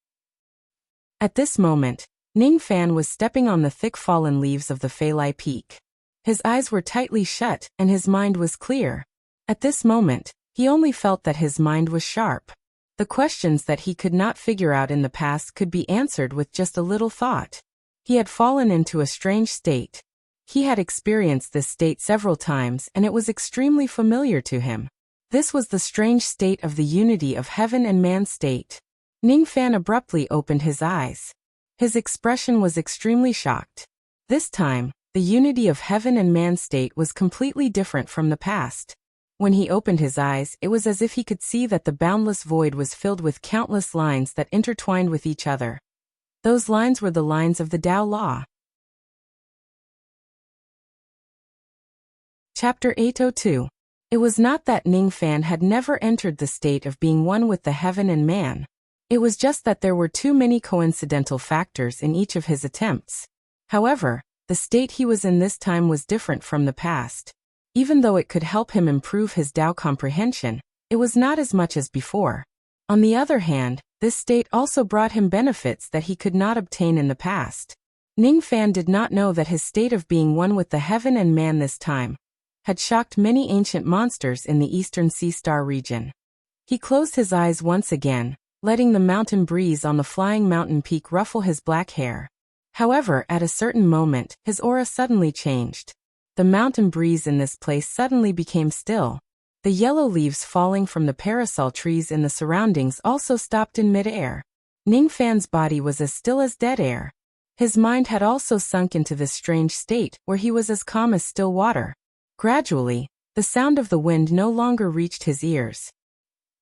At this moment, Ning Fan was stepping on the thick fallen leaves of the Feilai Peak. His eyes were tightly shut, and his mind was clear. At this moment, he only felt that his mind was sharp. The questions that he could not figure out in the past could be answered with just a little thought. He had fallen into a strange state. He had experienced this state several times, and it was extremely familiar to him. This was the strange state of the unity of heaven and man state. Ning Fan abruptly opened his eyes. His expression was extremely shocked. This time, the unity of heaven and man state was completely different from the past. When he opened his eyes, it was as if he could see that the boundless void was filled with countless lines that intertwined with each other. Those lines were the lines of the Tao Law. Chapter 802. It was not that Ning Fan had never entered the state of being one with the heaven and man. It was just that there were too many coincidental factors in each of his attempts. However, the state he was in this time was different from the past. Even though it could help him improve his Tao comprehension, it was not as much as before. On the other hand, this state also brought him benefits that he could not obtain in the past. Ning Fan did not know that his state of being one with the heaven and man this time had shocked many ancient monsters in the eastern sea star region. He closed his eyes once again, letting the mountain breeze on the flying mountain peak ruffle his black hair. However, at a certain moment, his aura suddenly changed. The mountain breeze in this place suddenly became still. The yellow leaves falling from the parasol trees in the surroundings also stopped in mid-air. Ning Fan's body was as still as dead air. His mind had also sunk into this strange state where he was as calm as still water. Gradually, the sound of the wind no longer reached his ears.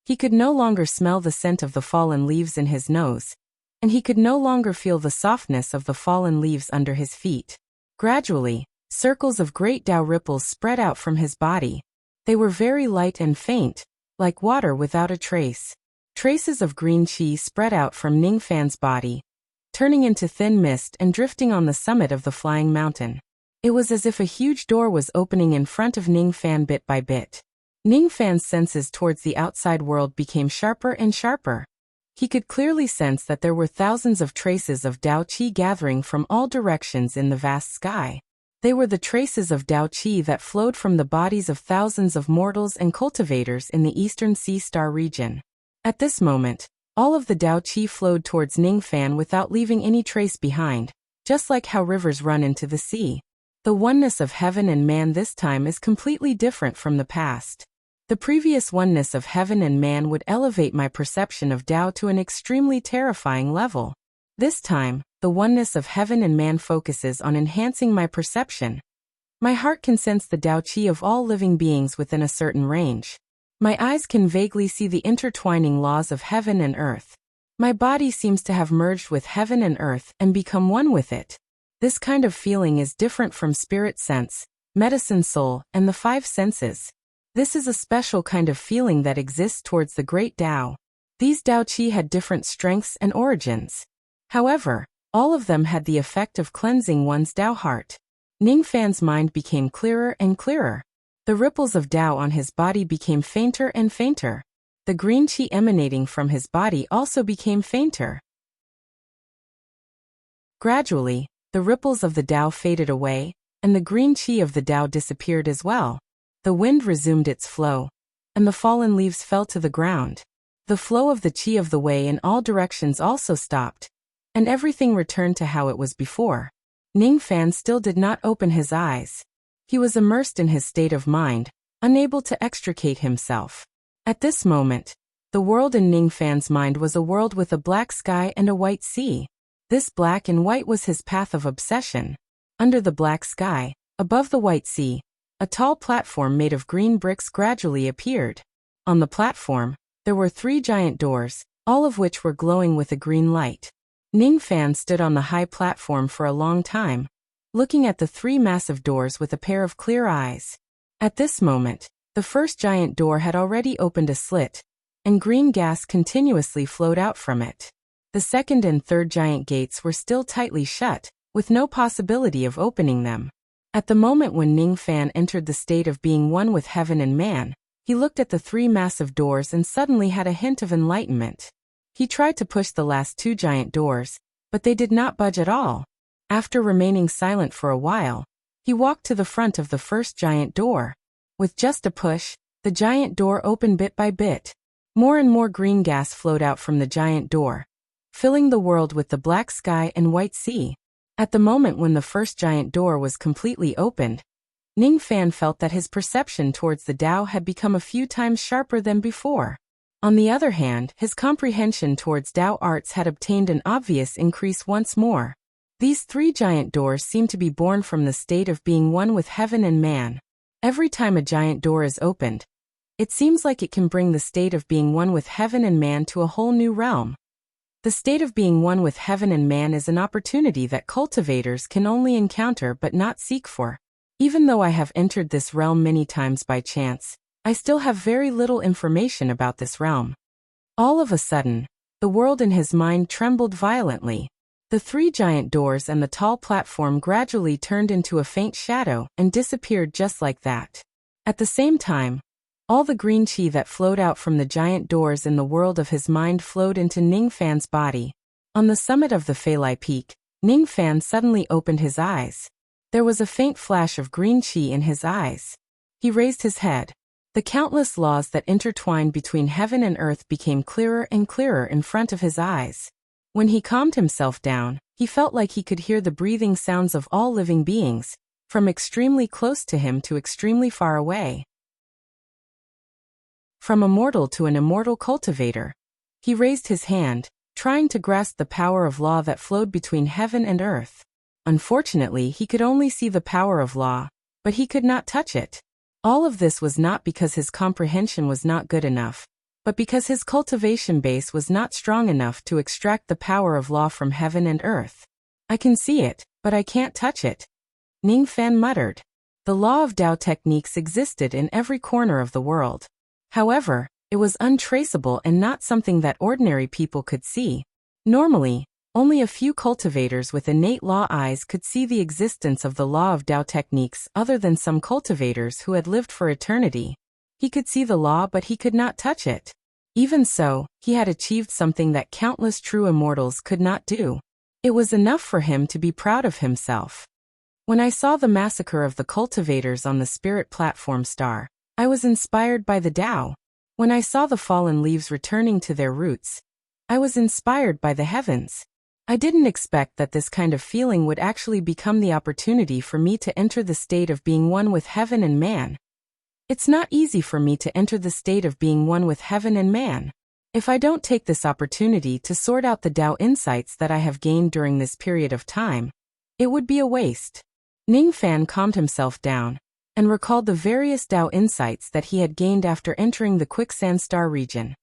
He could no longer smell the scent of the fallen leaves in his nose, and he could no longer feel the softness of the fallen leaves under his feet. Gradually, circles of great Tao ripples spread out from his body. They were very light and faint, like water without a trace. Traces of green qi spread out from Ning Fan's body, turning into thin mist and drifting on the summit of the flying mountain. It was as if a huge door was opening in front of Ning Fan bit by bit. Ning Fan's senses towards the outside world became sharper and sharper. He could clearly sense that there were thousands of traces of Tao Qi gathering from all directions in the vast sky. They were the traces of Tao Qi that flowed from the bodies of thousands of mortals and cultivators in the eastern sea star region. At this moment, all of the Tao Qi flowed towards Ning Fan without leaving any trace behind, just like how rivers run into the sea. The oneness of heaven and man this time is completely different from the past. The previous oneness of heaven and man would elevate my perception of Tao to an extremely terrifying level. This time, the oneness of heaven and man focuses on enhancing my perception. My heart can sense the Tao Qi of all living beings within a certain range. My eyes can vaguely see the intertwining laws of heaven and earth. My body seems to have merged with heaven and earth and become one with it. This kind of feeling is different from spirit sense, medicine soul, and the five senses. This is a special kind of feeling that exists towards the great Tao. These Tao Qi had different strengths and origins. However, all of them had the effect of cleansing one's Tao heart. Ning Fan's mind became clearer and clearer. The ripples of Tao on his body became fainter and fainter. The green qi emanating from his body also became fainter. Gradually, the ripples of the Tao faded away, and the green qi of the Tao disappeared as well. The wind resumed its flow, and the fallen leaves fell to the ground. The flow of the qi of the Wei in all directions also stopped, and everything returned to how it was before. Ning Fan still did not open his eyes. He was immersed in his state of mind, unable to extricate himself. At this moment, the world in Ning Fan's mind was a world with a black sky and a white sea. This black and white was his path of obsession. Under the black sky, above the white sea, a tall platform made of green bricks gradually appeared. On the platform, there were 3 giant doors, all of which were glowing with a green light. Ning Fan stood on the high platform for a long time, looking at the 3 massive doors with a pair of clear eyes. At this moment, the first giant door had already opened a slit, and green gas continuously flowed out from it. The second and third giant gates were still tightly shut, with no possibility of opening them. At the moment when Ning Fan entered the state of being one with heaven and man, he looked at the 3 massive doors and suddenly had a hint of enlightenment. He tried to push the last 2 giant doors, but they did not budge at all. After remaining silent for a while, He walked to the front of the first giant door. With just a push, the giant door opened bit by bit. More and more green gas flowed out from the giant door, filling the world with the black sky and white sea. At the moment when the first giant door was completely opened, Ning Fan felt that his perception towards the Tao had become a few times sharper than before. On the other hand, his comprehension towards Tao arts had obtained an obvious increase once more. These three giant doors seem to be born from the state of being one with heaven and man. Every time a giant door is opened, it seems like it can bring the state of being one with heaven and man to a whole new realm. The state of being one with heaven and man is an opportunity that cultivators can only encounter but not seek for. Even though I have entered this realm many times by chance, I still have very little information about this realm. All of a sudden, the world in his mind trembled violently. The three giant doors and the tall platform gradually turned into a faint shadow and disappeared just like that. At the same time, all the green chi that flowed out from the giant doors in the world of his mind flowed into Ning Fan's body. On the summit of the Feilai Peak, Ning Fan suddenly opened his eyes. There was a faint flash of green chi in his eyes. He raised his head. The countless laws that intertwined between heaven and earth became clearer and clearer in front of his eyes. When he calmed himself down, he felt like he could hear the breathing sounds of all living beings, from extremely close to him to extremely far away. From a mortal to an immortal cultivator. He raised his hand, trying to grasp the power of law that flowed between heaven and earth. Unfortunately, he could only see the power of law, but he could not touch it. All of this was not because his comprehension was not good enough, but because his cultivation base was not strong enough to extract the power of law from heaven and earth. I can see it, but I can't touch it. Ning Fan muttered. The law of Tao techniques existed in every corner of the world. However, it was untraceable and not something that ordinary people could see. Normally, only a few cultivators with innate law eyes could see the existence of the law of Tao techniques other than some cultivators who had lived for eternity. He could see the law but he could not touch it. Even so, he had achieved something that countless true immortals could not do. It was enough for him to be proud of himself. When I saw the massacre of the cultivators on the spirit platform star, I was inspired by the Tao. When I saw the fallen leaves returning to their roots, I was inspired by the heavens. I didn't expect that this kind of feeling would actually become the opportunity for me to enter the state of being one with heaven and man. It's not easy for me to enter the state of being one with heaven and man. If I don't take this opportunity to sort out the Tao insights that I have gained during this period of time, it would be a waste. Ning Fan calmed himself down and recalled the various Tao insights that he had gained after entering the quicksand star region.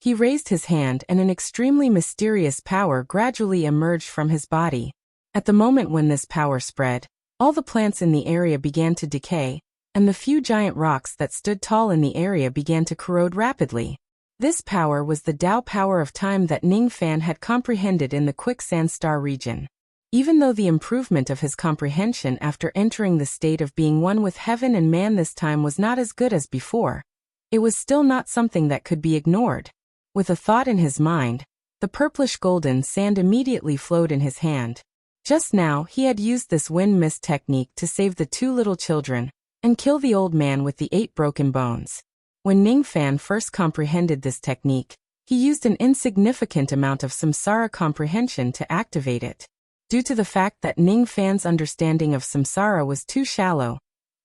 He raised his hand and an extremely mysterious power gradually emerged from his body. At the moment when this power spread, all the plants in the area began to decay, and the few giant rocks that stood tall in the area began to corrode rapidly. This power was the Tao power of time that Ning Fan had comprehended in the quicksand star region. Even though the improvement of his comprehension after entering the state of being one with heaven and man this time was not as good as before, it was still not something that could be ignored. With a thought in his mind, the purplish-golden sand immediately flowed in his hand. Just now, he had used this wind mist technique to save the two little children and kill the old man with the 8 broken bones. When Ning Fan first comprehended this technique, he used an insignificant amount of samsara comprehension to activate it. Due to the fact that Ning Fan's understanding of samsara was too shallow,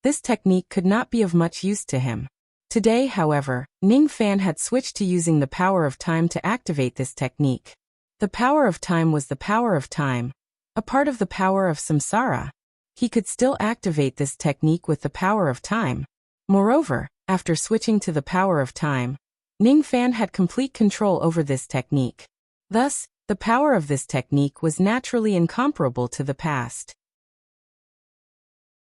this technique could not be of much use to him. Today, however, Ning Fan had switched to using the power of time to activate this technique. The power of time was the power of time, a part of the power of samsara. He could still activate this technique with the power of time. Moreover, after switching to the power of time, Ning Fan had complete control over this technique. Thus, the power of this technique was naturally incomparable to the past.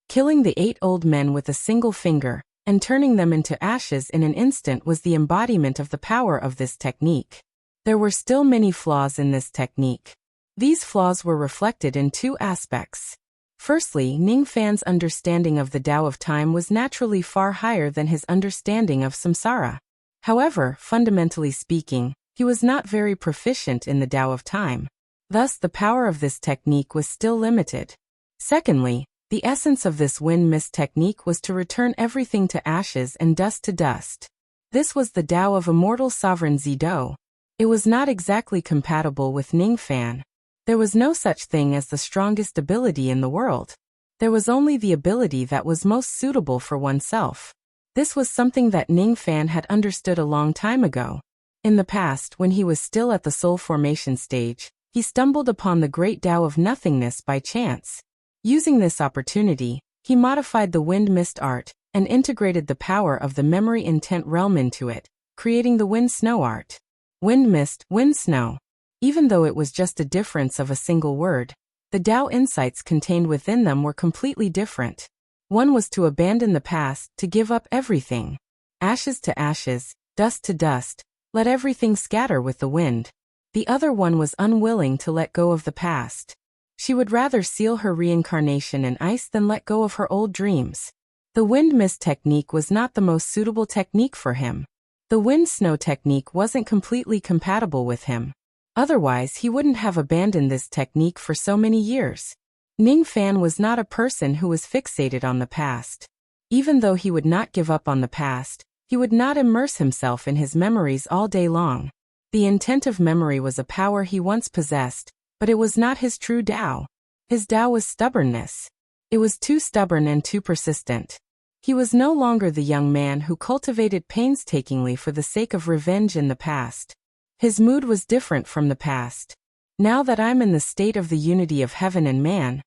Killing the 8 old men with a single finger and turning them into ashes in an instant was the embodiment of the power of this technique. There were still many flaws in this technique. These flaws were reflected in 2 aspects. Firstly, Ning Fan's understanding of the Tao of time was naturally far higher than his understanding of samsara. However, fundamentally speaking, he was not very proficient in the Tao of time. Thus, the power of this technique was still limited. Secondly, The essence of this wind mist technique was to return everything to ashes and dust to dust. This was the Tao of immortal sovereign Zido. It was not exactly compatible with Ningfan. There was no such thing as the strongest ability in the world. There was only the ability that was most suitable for oneself. This was something that Ningfan had understood a long time ago. In the past, when he was still at the soul formation stage, he stumbled upon the great Tao of nothingness by chance. Using this opportunity, he modified the wind mist art and integrated the power of the memory intent realm into it, creating the wind snow art. Wind mist, wind snow. Even though it was just a difference of a single word, the Tao insights contained within them were completely different. One was to abandon the past, to give up everything. Ashes to ashes, dust to dust, let everything scatter with the wind. The other one was unwilling to let go of the past. She would rather seal her reincarnation in ice than let go of her old dreams. The wind mist technique was not the most suitable technique for him. The wind snow technique wasn't completely compatible with him. Otherwise, he wouldn't have abandoned this technique for so many years. Ningfan was not a person who was fixated on the past. Even though he would not give up on the past, he would not immerse himself in his memories all day long. The intent of memory was a power he once possessed, but it was not his true Tao. His Tao was stubbornness. It was too stubborn and too persistent. He was no longer the young man who cultivated painstakingly for the sake of revenge in the past. His mood was different from the past. Now that I'm in the state of the unity of heaven and man,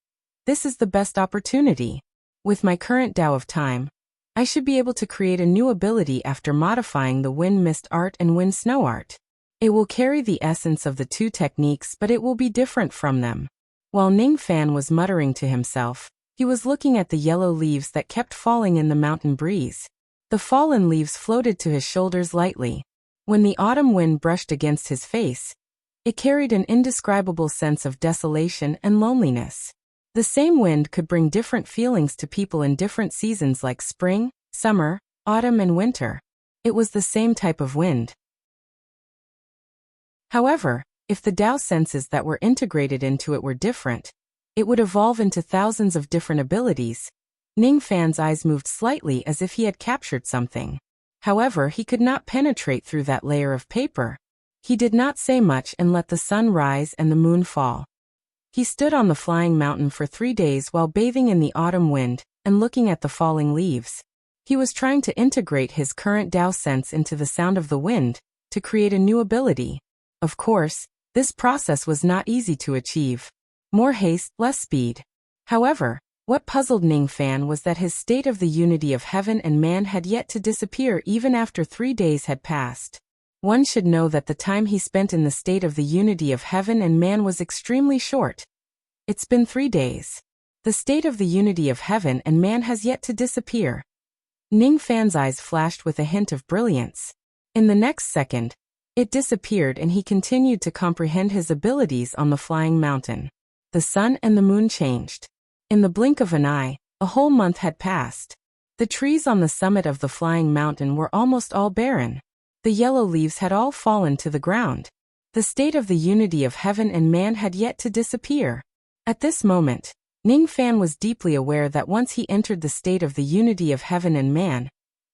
this is the best opportunity. With my current Tao of time, I should be able to create a new ability after modifying the wind mist art and wind snow art. It will carry the essence of the two techniques, but it will be different from them. While Ningfan was muttering to himself, he was looking at the yellow leaves that kept falling in the mountain breeze. The fallen leaves floated to his shoulders lightly. When the autumn wind brushed against his face, it carried an indescribable sense of desolation and loneliness. The same wind could bring different feelings to people in different seasons like spring, summer, autumn, and winter. It was the same type of wind. However, if the Tao senses that were integrated into it were different, it would evolve into thousands of different abilities. Ningfan's eyes moved slightly as if he had captured something. However, he could not penetrate through that layer of paper. He did not say much and let the sun rise and the moon fall. He stood on the flying mountain for 3 days while bathing in the autumn wind and looking at the falling leaves. He was trying to integrate his current Tao sense into the sound of the wind to create a new ability. Of course, this process was not easy to achieve. More haste, less speed. However, what puzzled Ningfan was that his state of the unity of heaven and man had yet to disappear even after 3 days had passed. One should know that the time he spent in the state of the unity of heaven and man was extremely short. It's been 3 days. The state of the unity of heaven and man has yet to disappear. Ningfan's eyes flashed with a hint of brilliance. In the next second, it disappeared and he continued to comprehend his abilities on the flying mountain. The sun and the moon changed. In the blink of an eye, a whole month had passed. The trees on the summit of the flying mountain were almost all barren. The yellow leaves had all fallen to the ground. The state of the unity of heaven and man had yet to disappear. At this moment, Ningfan was deeply aware that once he entered the state of the unity of heaven and man,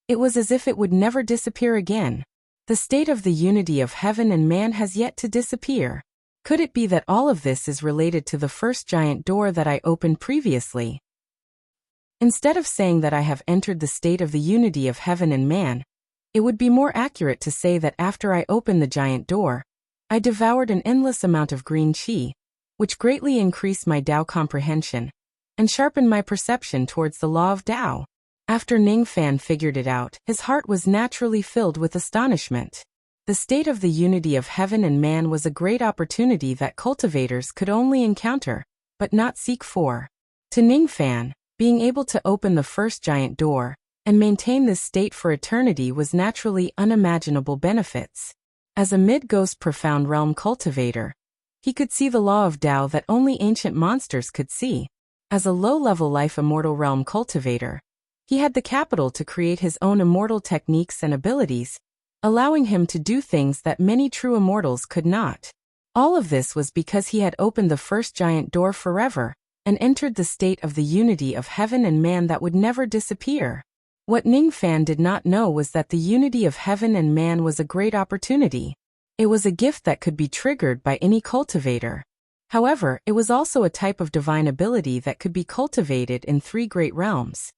it was as if it would never disappear again. The state of the unity of heaven and man has yet to disappear. Could it be that all of this is related to the first giant door that I opened previously? Instead of saying that I have entered the state of the unity of heaven and man, it would be more accurate to say that after I opened the giant door, I devoured an endless amount of green qi, which greatly increased my Tao comprehension and sharpened my perception towards the law of Tao. After Ningfan figured it out, his heart was naturally filled with astonishment. The state of the unity of heaven and man was a great opportunity that cultivators could only encounter, but not seek for. To Ningfan, being able to open the first giant door and maintain this state for eternity was naturally unimaginable benefits. As a mid-ghost profound realm cultivator, he could see the law of Tao that only ancient monsters could see. As a low-level life immortal realm cultivator, he had the capital to create his own immortal techniques and abilities, allowing him to do things that many true immortals could not. All of this was because he had opened the first giant door forever, and entered the state of the unity of heaven and man that would never disappear. What Ningfan did not know was that the unity of heaven and man was a great opportunity. It was a gift that could be triggered by any cultivator. However, it was also a type of divine ability that could be cultivated in 3 great realms.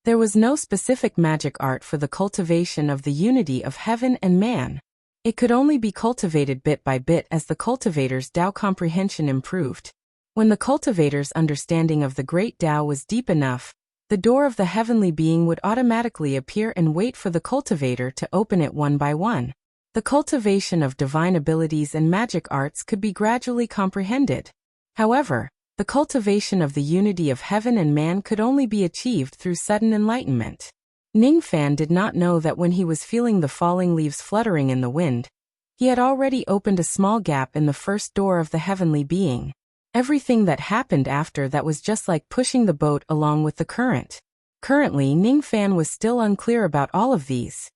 There was no specific magic art for the cultivation of the unity of heaven and man. It could only be cultivated bit by bit as the cultivator's Tao comprehension improved. When the cultivator's understanding of the great Tao was deep enough, the door of the heavenly being would automatically appear and wait for the cultivator to open it one by one. The cultivation of divine abilities and magic arts could be gradually comprehended. However, the cultivation of the unity of heaven and man could only be achieved through sudden enlightenment. Ningfan did not know that when he was feeling the falling leaves fluttering in the wind, he had already opened a small gap in the first door of the heavenly being. Everything that happened after that was just like pushing the boat along with the current. Currently, Ningfan was still unclear about all of these.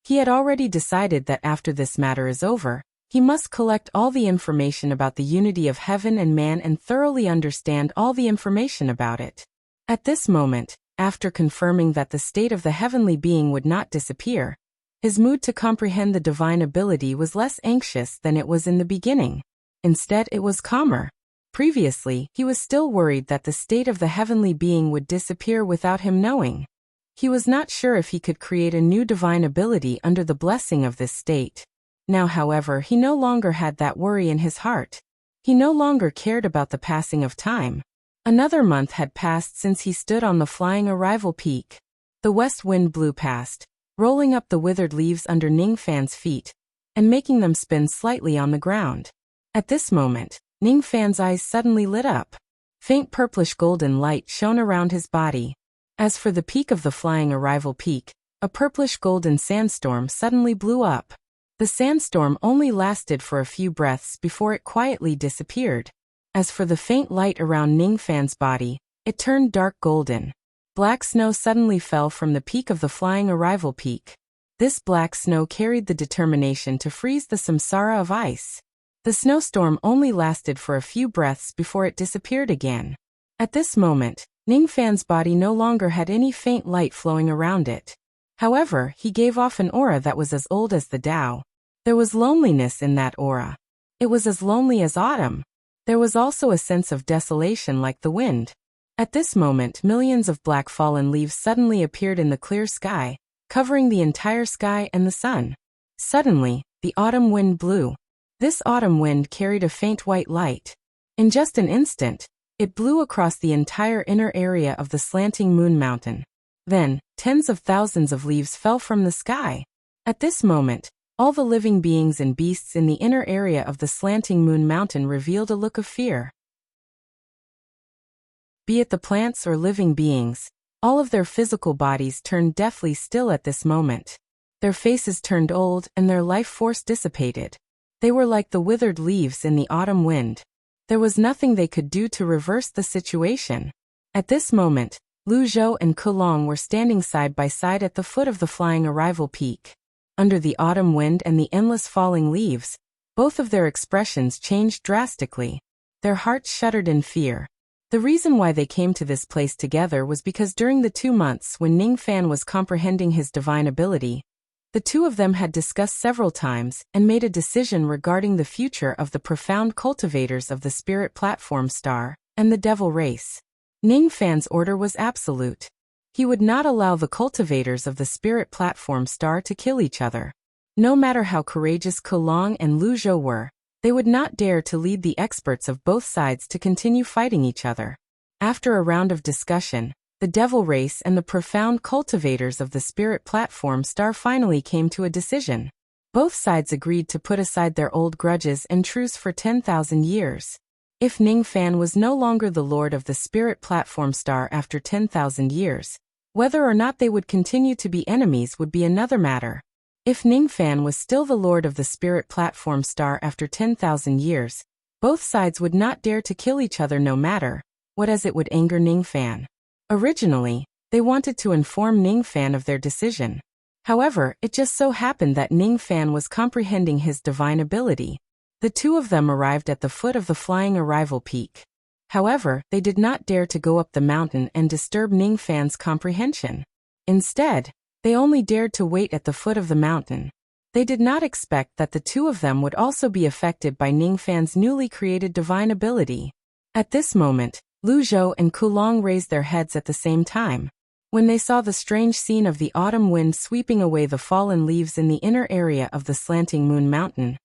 He had already decided that after this matter is over, he must collect all the information about the unity of heaven and man and thoroughly understand all the information about it. At this moment, after confirming that the state of the heavenly being would not disappear, his mood to comprehend the divine ability was less anxious than it was in the beginning. Instead, it was calmer. Previously, he was still worried that the state of the heavenly being would disappear without him knowing. He was not sure if he could create a new divine ability under the blessing of this state. Now, however, he no longer had that worry in his heart. He no longer cared about the passing of time. Another month had passed since he stood on the flying arrival peak. The west wind blew past, rolling up the withered leaves under Ningfan's feet, and making them spin slightly on the ground. At this moment, Ningfan's eyes suddenly lit up. Faint purplish golden light shone around his body. As for the peak of the flying arrival peak, a purplish golden sandstorm suddenly blew up. The sandstorm only lasted for a few breaths before it quietly disappeared. As for the faint light around Ningfan's body, it turned dark golden. Black snow suddenly fell from the peak of the flying arrival peak. This black snow carried the determination to freeze the samsara of ice. The snowstorm only lasted for a few breaths before it disappeared again. At this moment, Ningfan's body no longer had any faint light flowing around it. However, he gave off an aura that was as old as the Tao. There was loneliness in that aura. It was as lonely as autumn. There was also a sense of desolation like the wind. At this moment, millions of black fallen leaves suddenly appeared in the clear sky, covering the entire sky and the sun. Suddenly, the autumn wind blew. This autumn wind carried a faint white light. In just an instant, it blew across the entire inner area of the slanting moon mountain. Then, tens of thousands of leaves fell from the sky. At this moment, all the living beings and beasts in the inner area of the slanting moon mountain revealed a look of fear. Be it the plants or living beings, all of their physical bodies turned deathly still at this moment. Their faces turned old and their life force dissipated. They were like the withered leaves in the autumn wind. There was nothing they could do to reverse the situation. At this moment, Lu Zhou and Kulong were standing side by side at the foot of the flying arrival peak. Under the autumn wind and the endless falling leaves, both of their expressions changed drastically. Their hearts shuddered in fear. The reason why they came to this place together was because during the 2 months when Ningfan was comprehending his divine ability, the two of them had discussed several times and made a decision regarding the future of the profound cultivators of the spirit platform star and the devil race. Ningfan's order was absolute. He would not allow the cultivators of the spirit platform star to kill each other. No matter how courageous Kulong and Lu Zhou were, they would not dare to lead the experts of both sides to continue fighting each other. After a round of discussion, the devil race and the profound cultivators of the spirit platform star finally came to a decision. Both sides agreed to put aside their old grudges and truce for 10,000 years. If Ningfan was no longer the lord of the spirit platform star after 10,000 years, whether or not they would continue to be enemies would be another matter. If Ningfan was still the lord of the spirit platform star after 10,000 years, both sides would not dare to kill each other no matter what, as it would anger Ningfan. Originally, they wanted to inform Ningfan of their decision. However, it just so happened that Ningfan was comprehending his divine ability. The two of them arrived at the foot of the flying arrival peak. However, they did not dare to go up the mountain and disturb Ningfan's comprehension. Instead, they only dared to wait at the foot of the mountain. They did not expect that the two of them would also be affected by Ningfan's newly created divine ability. At this moment, Lu Zhou and Kulong raised their heads at the same time. When they saw the strange scene of the autumn wind sweeping away the fallen leaves in the inner area of the slanting moon mountain,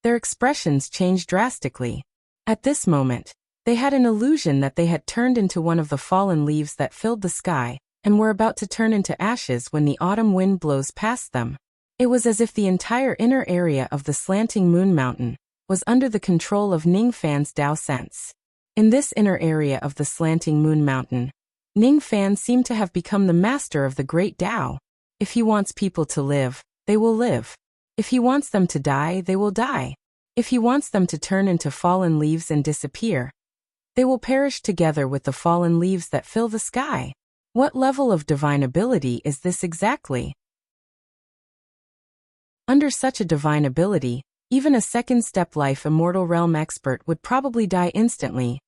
their expressions changed drastically. At this moment, they had an illusion that they had turned into one of the fallen leaves that filled the sky, and were about to turn into ashes when the autumn wind blows past them. It was as if the entire inner area of the slanting moon mountain was under the control of Ningfan's Tao sense. In this inner area of the slanting moon mountain, Ningfan seemed to have become the master of the great Tao. If he wants people to live, they will live. If he wants them to die, they will die. If he wants them to turn into fallen leaves and disappear, they will perish together with the fallen leaves that fill the sky. What level of divine ability is this exactly? Under such a divine ability, even a second-step life immortal realm expert would probably die instantly,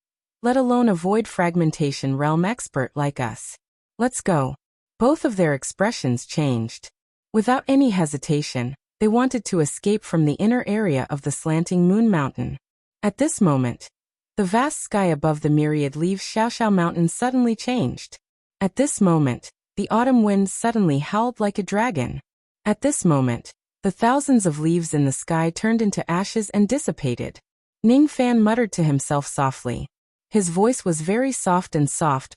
let alone a void fragmentation realm expert like us. Let's go. Both of their expressions changed. Without any hesitation, they wanted to escape from the inner area of the slanting moon mountain. At this moment, the vast sky above the myriad leaves Xiaoxiao Mountain suddenly changed. At this moment, the autumn wind suddenly howled like a dragon. At this moment, the thousands of leaves in the sky turned into ashes and dissipated. Ningfan muttered to himself softly. His voice was very soft,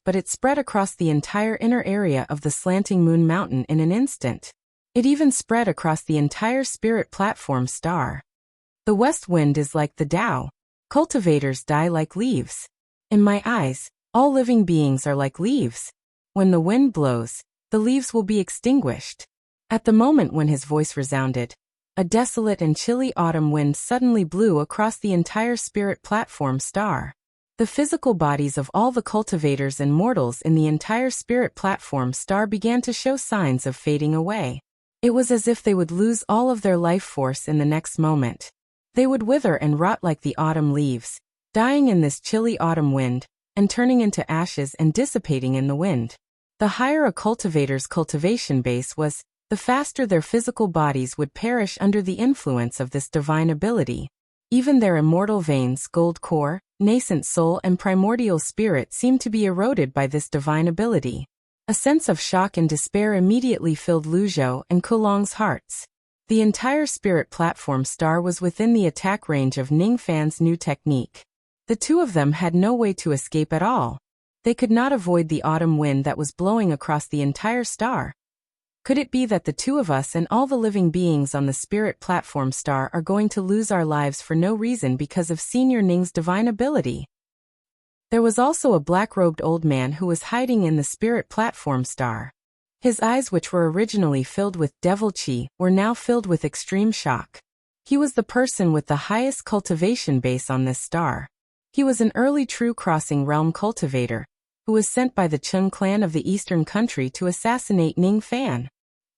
but it spread across the entire inner area of the slanting moon mountain in an instant. It even spread across the entire spirit platform star. The west wind is like the Tao. Cultivators die like leaves. In my eyes, all living beings are like leaves. When the wind blows, the leaves will be extinguished. At the moment when his voice resounded, a desolate and chilly autumn wind suddenly blew across the entire spirit platform star. The physical bodies of all the cultivators and mortals in the entire spirit platform star began to show signs of fading away. It was as if they would lose all of their life force in the next moment. They would wither and rot like the autumn leaves, dying in this chilly autumn wind, and turning into ashes and dissipating in the wind. The higher a cultivator's cultivation base was, the faster their physical bodies would perish under the influence of this divine ability. Even their immortal veins, gold core, nascent soul and primordial spirit seemed to be eroded by this divine ability. A sense of shock and despair immediately filled Lu Zhou and Kulong's hearts. The entire spirit platform star was within the attack range of Ningfan's new technique. The two of them had no way to escape at all. They could not avoid the autumn wind that was blowing across the entire star. Could it be that the two of us and all the living beings on the spirit platform star are going to lose our lives for no reason because of Senior Ning's divine ability? There was also a black-robed old man who was hiding in the spirit platform star. His eyes, which were originally filled with devil chi, were now filled with extreme shock. He was the person with the highest cultivation base on this star. He was an early true crossing realm cultivator, who was sent by the Chung clan of the eastern country to assassinate Ningfan.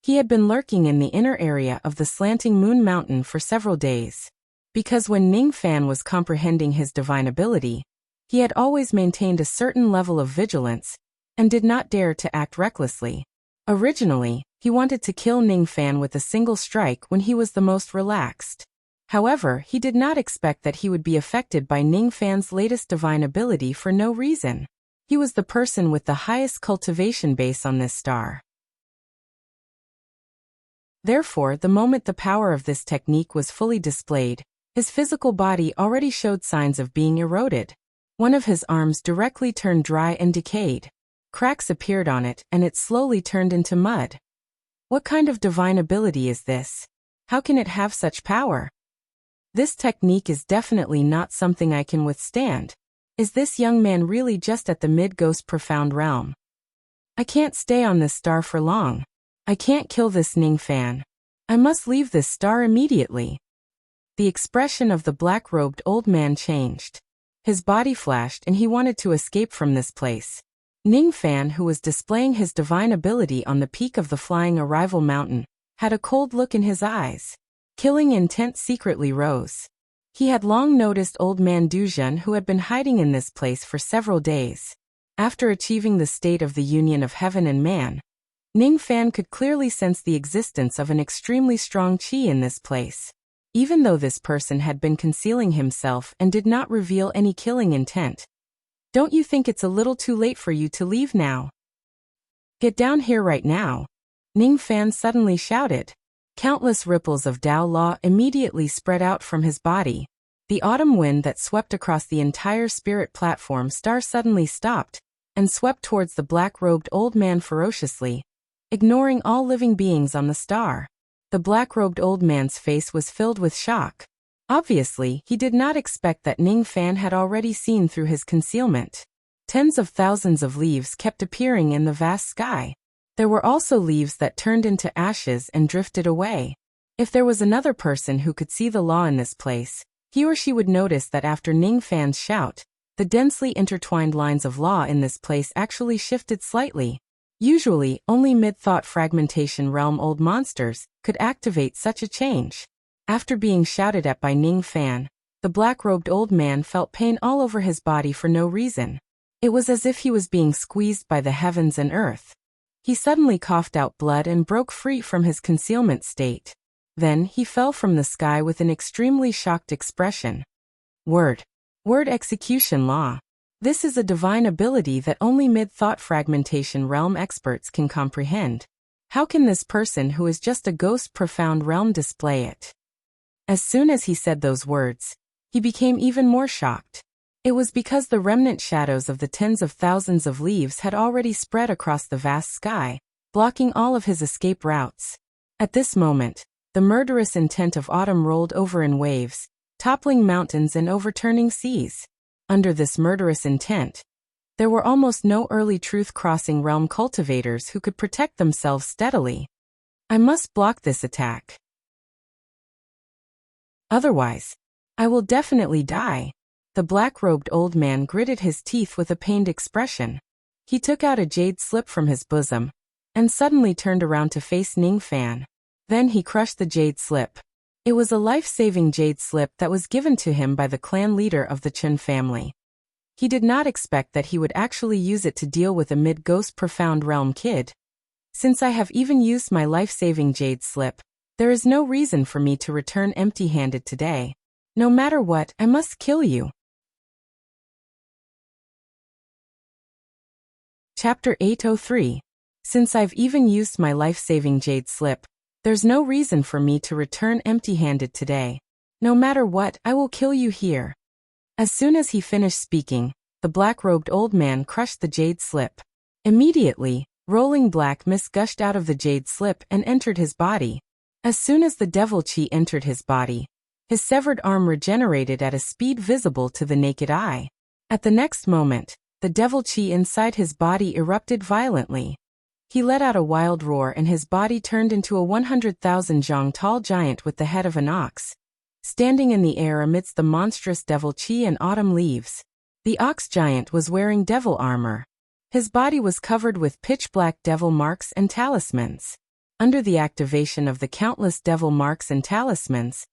He had been lurking in the inner area of the slanting moon mountain for several days. Because when Ningfan was comprehending his divine ability, he had always maintained a certain level of vigilance, and did not dare to act recklessly. Originally, he wanted to kill Ningfan with a single strike when he was the most relaxed. However, he did not expect that he would be affected by Ningfan's latest divine ability for no reason. He was the person with the highest cultivation base on this star. Therefore, the moment the power of this technique was fully displayed, his physical body already showed signs of being eroded. One of his arms directly turned dry and decayed. Cracks appeared on it, and it slowly turned into mud. What kind of divine ability is this? How can it have such power? This technique is definitely not something I can withstand. Is this young man really just at the mid-ghost profound realm? I can't stay on this star for long. I can't kill this Ningfan. I must leave this star immediately. The expression of the black-robed old man changed. His body flashed and he wanted to escape from this place. Ningfan, who was displaying his divine ability on the peak of the flying arrival mountain, had a cold look in his eyes. Killing intent secretly rose. He had long noticed old man Duzhen, who had been hiding in this place for several days. After achieving the state of the union of heaven and man, Ning Fan could clearly sense the existence of an extremely strong qi in this place. Even though this person had been concealing himself and did not reveal any killing intent. Don't you think it's a little too late for you to leave now? Get down here right now, Ning Fan suddenly shouted. Countless ripples of Dao Law immediately spread out from his body. The autumn wind that swept across the entire spirit platform star suddenly stopped and swept towards the black-robed old man ferociously, ignoring all living beings on the star. The black-robed old man's face was filled with shock. Obviously, he did not expect that Ning Fan had already seen through his concealment. Tens of thousands of leaves kept appearing in the vast sky. There were also leaves that turned into ashes and drifted away. If there was another person who could see the law in this place, he or she would notice that after Ning Fan's shout, the densely intertwined lines of law in this place actually shifted slightly. Usually, only mid-thought fragmentation realm old monsters could activate such a change. After being shouted at by Ning Fan, the black-robed old man felt pain all over his body for no reason. It was as if he was being squeezed by the heavens and earth. He suddenly coughed out blood and broke free from his concealment state. Then he fell from the sky with an extremely shocked expression. Word execution law. This is a divine ability that only mid-thought fragmentation realm experts can comprehend. How can this person who is just a ghost profound realm display it? As soon as he said those words, he became even more shocked. It was because the remnant shadows of the tens of thousands of leaves had already spread across the vast sky, blocking all of his escape routes. At this moment, the murderous intent of autumn rolled over in waves, toppling mountains and overturning seas. Under this murderous intent, there were almost no early truth-crossing realm cultivators who could protect themselves steadily. I must block this attack. Otherwise, I will definitely die. The black-robed old man gritted his teeth with a pained expression. He took out a jade slip from his bosom, and suddenly turned around to face Ning Fan. Then he crushed the jade slip. It was a life-saving jade slip that was given to him by the clan leader of the Chen family. He did not expect that he would actually use it to deal with a mid-ghost profound realm kid. Since I have even used my life-saving jade slip, there is no reason for me to return empty-handed today. No matter what, I must kill you. Chapter 803. Since I've even used my life-saving jade slip, there's no reason for me to return empty-handed today. No matter what, I will kill you here. As soon as he finished speaking, the black-robed old man crushed the jade slip. Immediately, rolling black mist gushed out of the jade slip and entered his body. As soon as the devil chi entered his body, his severed arm regenerated at a speed visible to the naked eye. At the next moment, the devil chi inside his body erupted violently. He let out a wild roar and his body turned into a 100,000 zhang tall giant with the head of an ox, standing in the air amidst the monstrous devil chi and autumn leaves. The ox giant was wearing devil armor. His body was covered with pitch-black devil marks and talismans. Under the activation of the countless devil marks and talismans,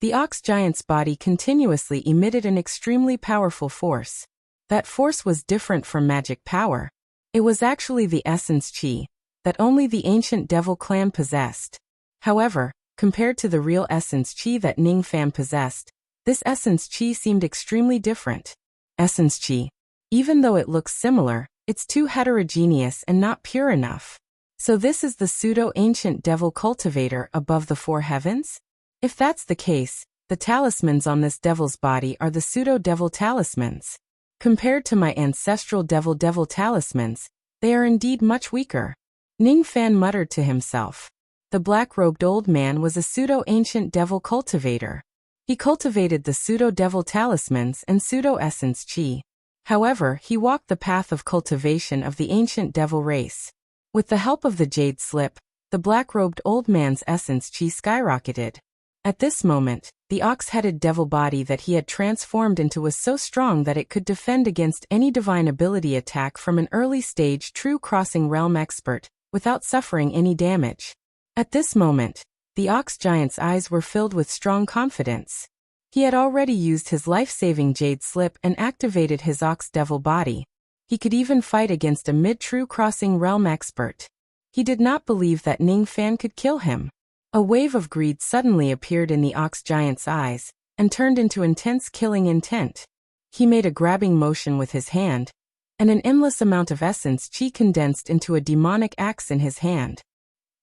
the ox giant's body continuously emitted an extremely powerful force. That force was different from magic power. It was actually the essence chi that only the ancient devil clan possessed. However, compared to the real essence chi that Ning Fan possessed, this essence chi seemed extremely different. Essence chi. Even though it looks similar, it's too heterogeneous and not pure enough. So this is the pseudo-ancient devil cultivator above the four heavens? If that's the case, the talismans on this devil's body are the pseudo-devil talismans. Compared to my ancestral devil talismans, they are indeed much weaker. Ning Fan muttered to himself. The black-robed old man was a pseudo-ancient devil cultivator. He cultivated the pseudo-devil talismans and pseudo-essence chi. However, he walked the path of cultivation of the ancient devil race. With the help of the jade slip, the black-robed old man's essence chi skyrocketed. At this moment, the ox-headed devil body that he had transformed into was so strong that it could defend against any divine ability attack from an early-stage true crossing realm expert, without suffering any damage. At this moment, the ox giant's eyes were filled with strong confidence. He had already used his life-saving Jade Slip and activated his Ox Devil body. He could even fight against a mid-true crossing realm expert. He did not believe that Ning Fan could kill him. A wave of greed suddenly appeared in the ox giant's eyes, and turned into intense killing intent. He made a grabbing motion with his hand, and an endless amount of essence chi condensed into a demonic axe in his hand.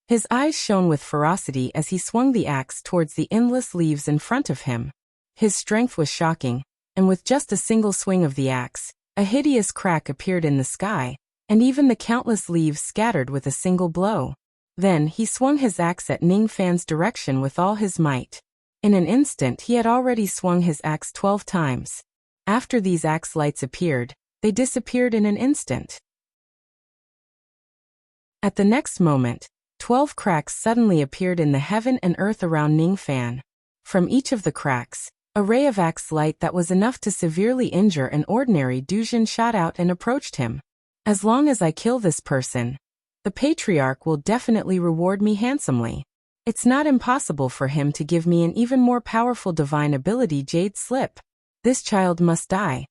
His eyes shone with ferocity as he swung the axe towards the endless leaves in front of him. His strength was shocking, and with just a single swing of the axe, a hideous crack appeared in the sky, and even the countless leaves scattered with a single blow. Then he swung his axe at Ning Fan's direction with all his might. In an instant he had already swung his axe 12 times. After these axe lights appeared, they disappeared in an instant. At the next moment, 12 cracks suddenly appeared in the heaven and earth around Ning Fan. From each of the cracks, a ray of axe light that was enough to severely injure an ordinary Dujin shot out and approached him. As long as I kill this person, the patriarch will definitely reward me handsomely. It's not impossible for him to give me an even more powerful divine ability, Jade Slip. This child must die.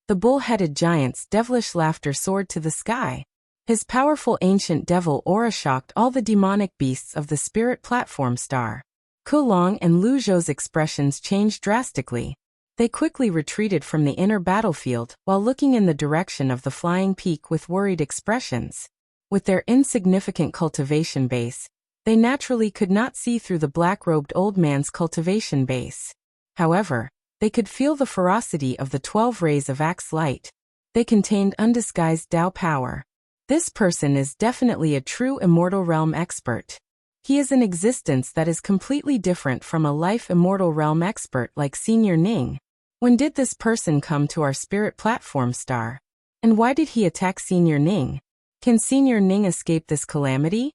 The bull-headed giant's devilish laughter soared to the sky. His powerful ancient devil aura shocked all the demonic beasts of the spirit platform star. Kulong and Lu Zhou's expressions changed drastically. They quickly retreated from the inner battlefield while looking in the direction of the flying peak with worried expressions. With their insignificant cultivation base, they naturally could not see through the black-robed old man's cultivation base. However, they could feel the ferocity of the 12 rays of axe light. They contained undisguised Dao power. This person is definitely a true immortal realm expert. He is an existence that is completely different from a life immortal realm expert like Senior Ning. When did this person come to our spirit platform star? And why did he attack Senior Ning? Can Senior Ning escape this calamity?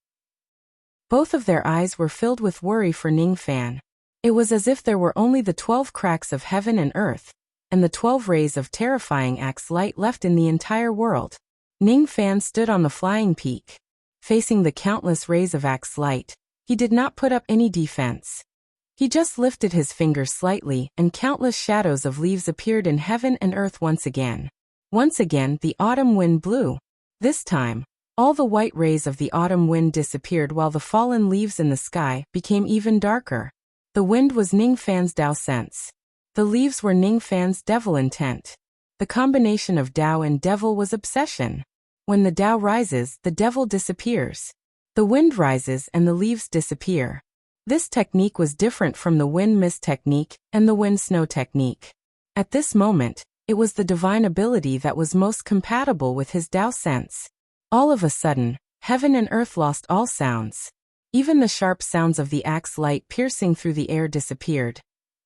Both of their eyes were filled with worry for Ning Fan. It was as if there were only the 12 cracks of heaven and earth, and the 12 rays of terrifying axe light left in the entire world. Ning Fan stood on the flying peak. Facing the countless rays of axe light, he did not put up any defense. He just lifted his fingers slightly and countless shadows of leaves appeared in heaven and earth once again. Once again the autumn wind blew. This time, all the white rays of the autumn wind disappeared while the fallen leaves in the sky became even darker. The wind was Ning Fan's Dao sense. The leaves were Ning Fan's devil intent. The combination of Dao and devil was obsession. When the Dao rises, the devil disappears. The wind rises and the leaves disappear. This technique was different from the wind mist technique and the wind snow technique. At this moment, it was the divine ability that was most compatible with his Dao sense. All of a sudden, heaven and earth lost all sounds. Even the sharp sounds of the axe light piercing through the air disappeared,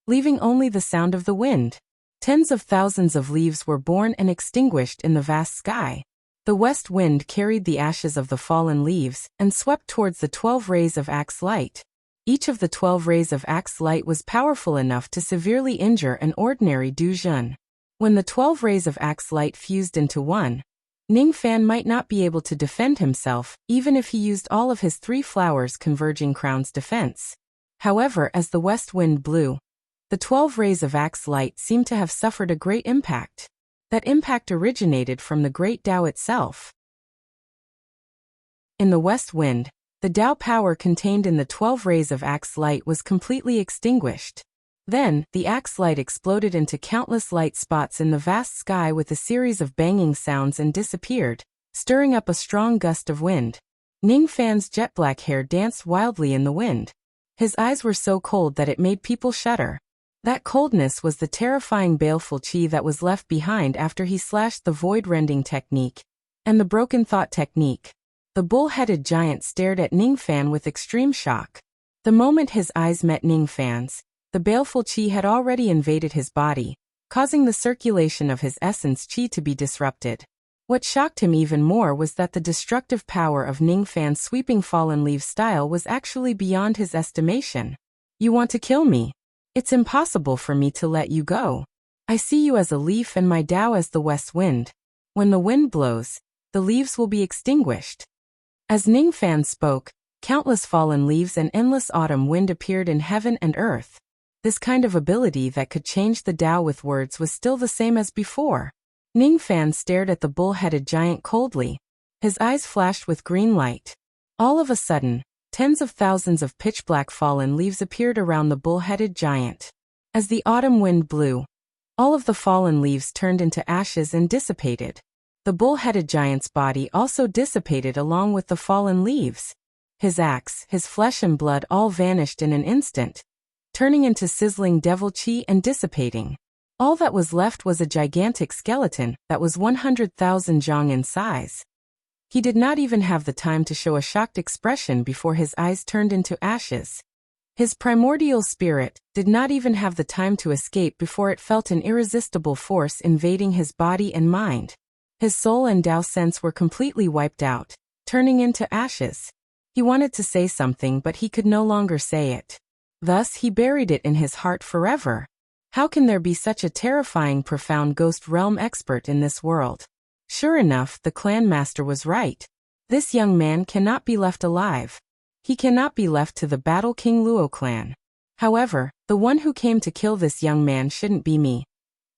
leaving only the sound of the wind. Tens of thousands of leaves were born and extinguished in the vast sky. The west wind carried the ashes of the fallen leaves and swept towards the 12 rays of axe light. Each of the 12 rays of axe light was powerful enough to severely injure an ordinary Dujin. When the 12 rays of axe light fused into one, Ning Fan might not be able to defend himself even if he used all of his 3 flowers converging crown's defense. However, as the west wind blew, the 12 rays of axe light seemed to have suffered a great impact. That impact originated from the great Dao itself. In the west wind, the Dao power contained in the 12 rays of axe light was completely extinguished. Then, the axe light exploded into countless light spots in the vast sky with a series of banging sounds and disappeared, stirring up a strong gust of wind. Ning Fan's jet black hair danced wildly in the wind. His eyes were so cold that it made people shudder. That coldness was the terrifying baleful chi that was left behind after he slashed the void-rending technique and the broken thought technique. The bull-headed giant stared at Ning Fan with extreme shock. The moment his eyes met Ning Fan's, the baleful chi had already invaded his body, causing the circulation of his essence chi to be disrupted. What shocked him even more was that the destructive power of Ning Fan's sweeping fallen leaf style was actually beyond his estimation. You want to kill me? It's impossible for me to let you go. I see you as a leaf and my Dao as the west wind. When the wind blows, the leaves will be extinguished. As Ning Fan spoke, countless fallen leaves and endless autumn wind appeared in heaven and earth. This kind of ability that could change the Tao with words was still the same as before. Ning Fan stared at the bull-headed giant coldly. His eyes flashed with green light. All of a sudden, tens of thousands of pitch-black fallen leaves appeared around the bull-headed giant. As the autumn wind blew, all of the fallen leaves turned into ashes and dissipated. The bull-headed giant's body also dissipated along with the fallen leaves. His axe, his flesh and blood all vanished in an instant, turning into sizzling devil chi and dissipating. All that was left was a gigantic skeleton that was 100,000 zhang in size. He did not even have the time to show a shocked expression before his eyes turned into ashes. His primordial spirit did not even have the time to escape before it felt an irresistible force invading his body and mind. His soul and Tao sense were completely wiped out, turning into ashes. He wanted to say something, but he could no longer say it. Thus he buried it in his heart forever. How can there be such a terrifying, profound ghost realm expert in this world? Sure enough, the clan master was right. This young man cannot be left alive. He cannot be left to the Battle King Luo clan. However, the one who came to kill this young man shouldn't be me.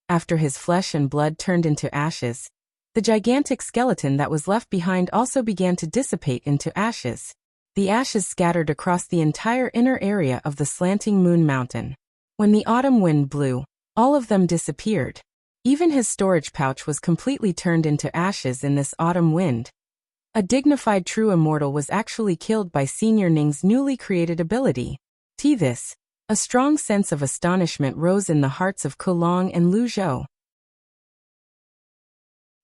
After his flesh and blood turned into ashes, the gigantic skeleton that was left behind also began to dissipate into ashes. The ashes scattered across the entire inner area of the slanting moon mountain. When the autumn wind blew, all of them disappeared. Even his storage pouch was completely turned into ashes in this autumn wind. A dignified true immortal was actually killed by Senior Ning's newly created ability. This, a strong sense of astonishment rose in the hearts of Kulong and Lu Zhou.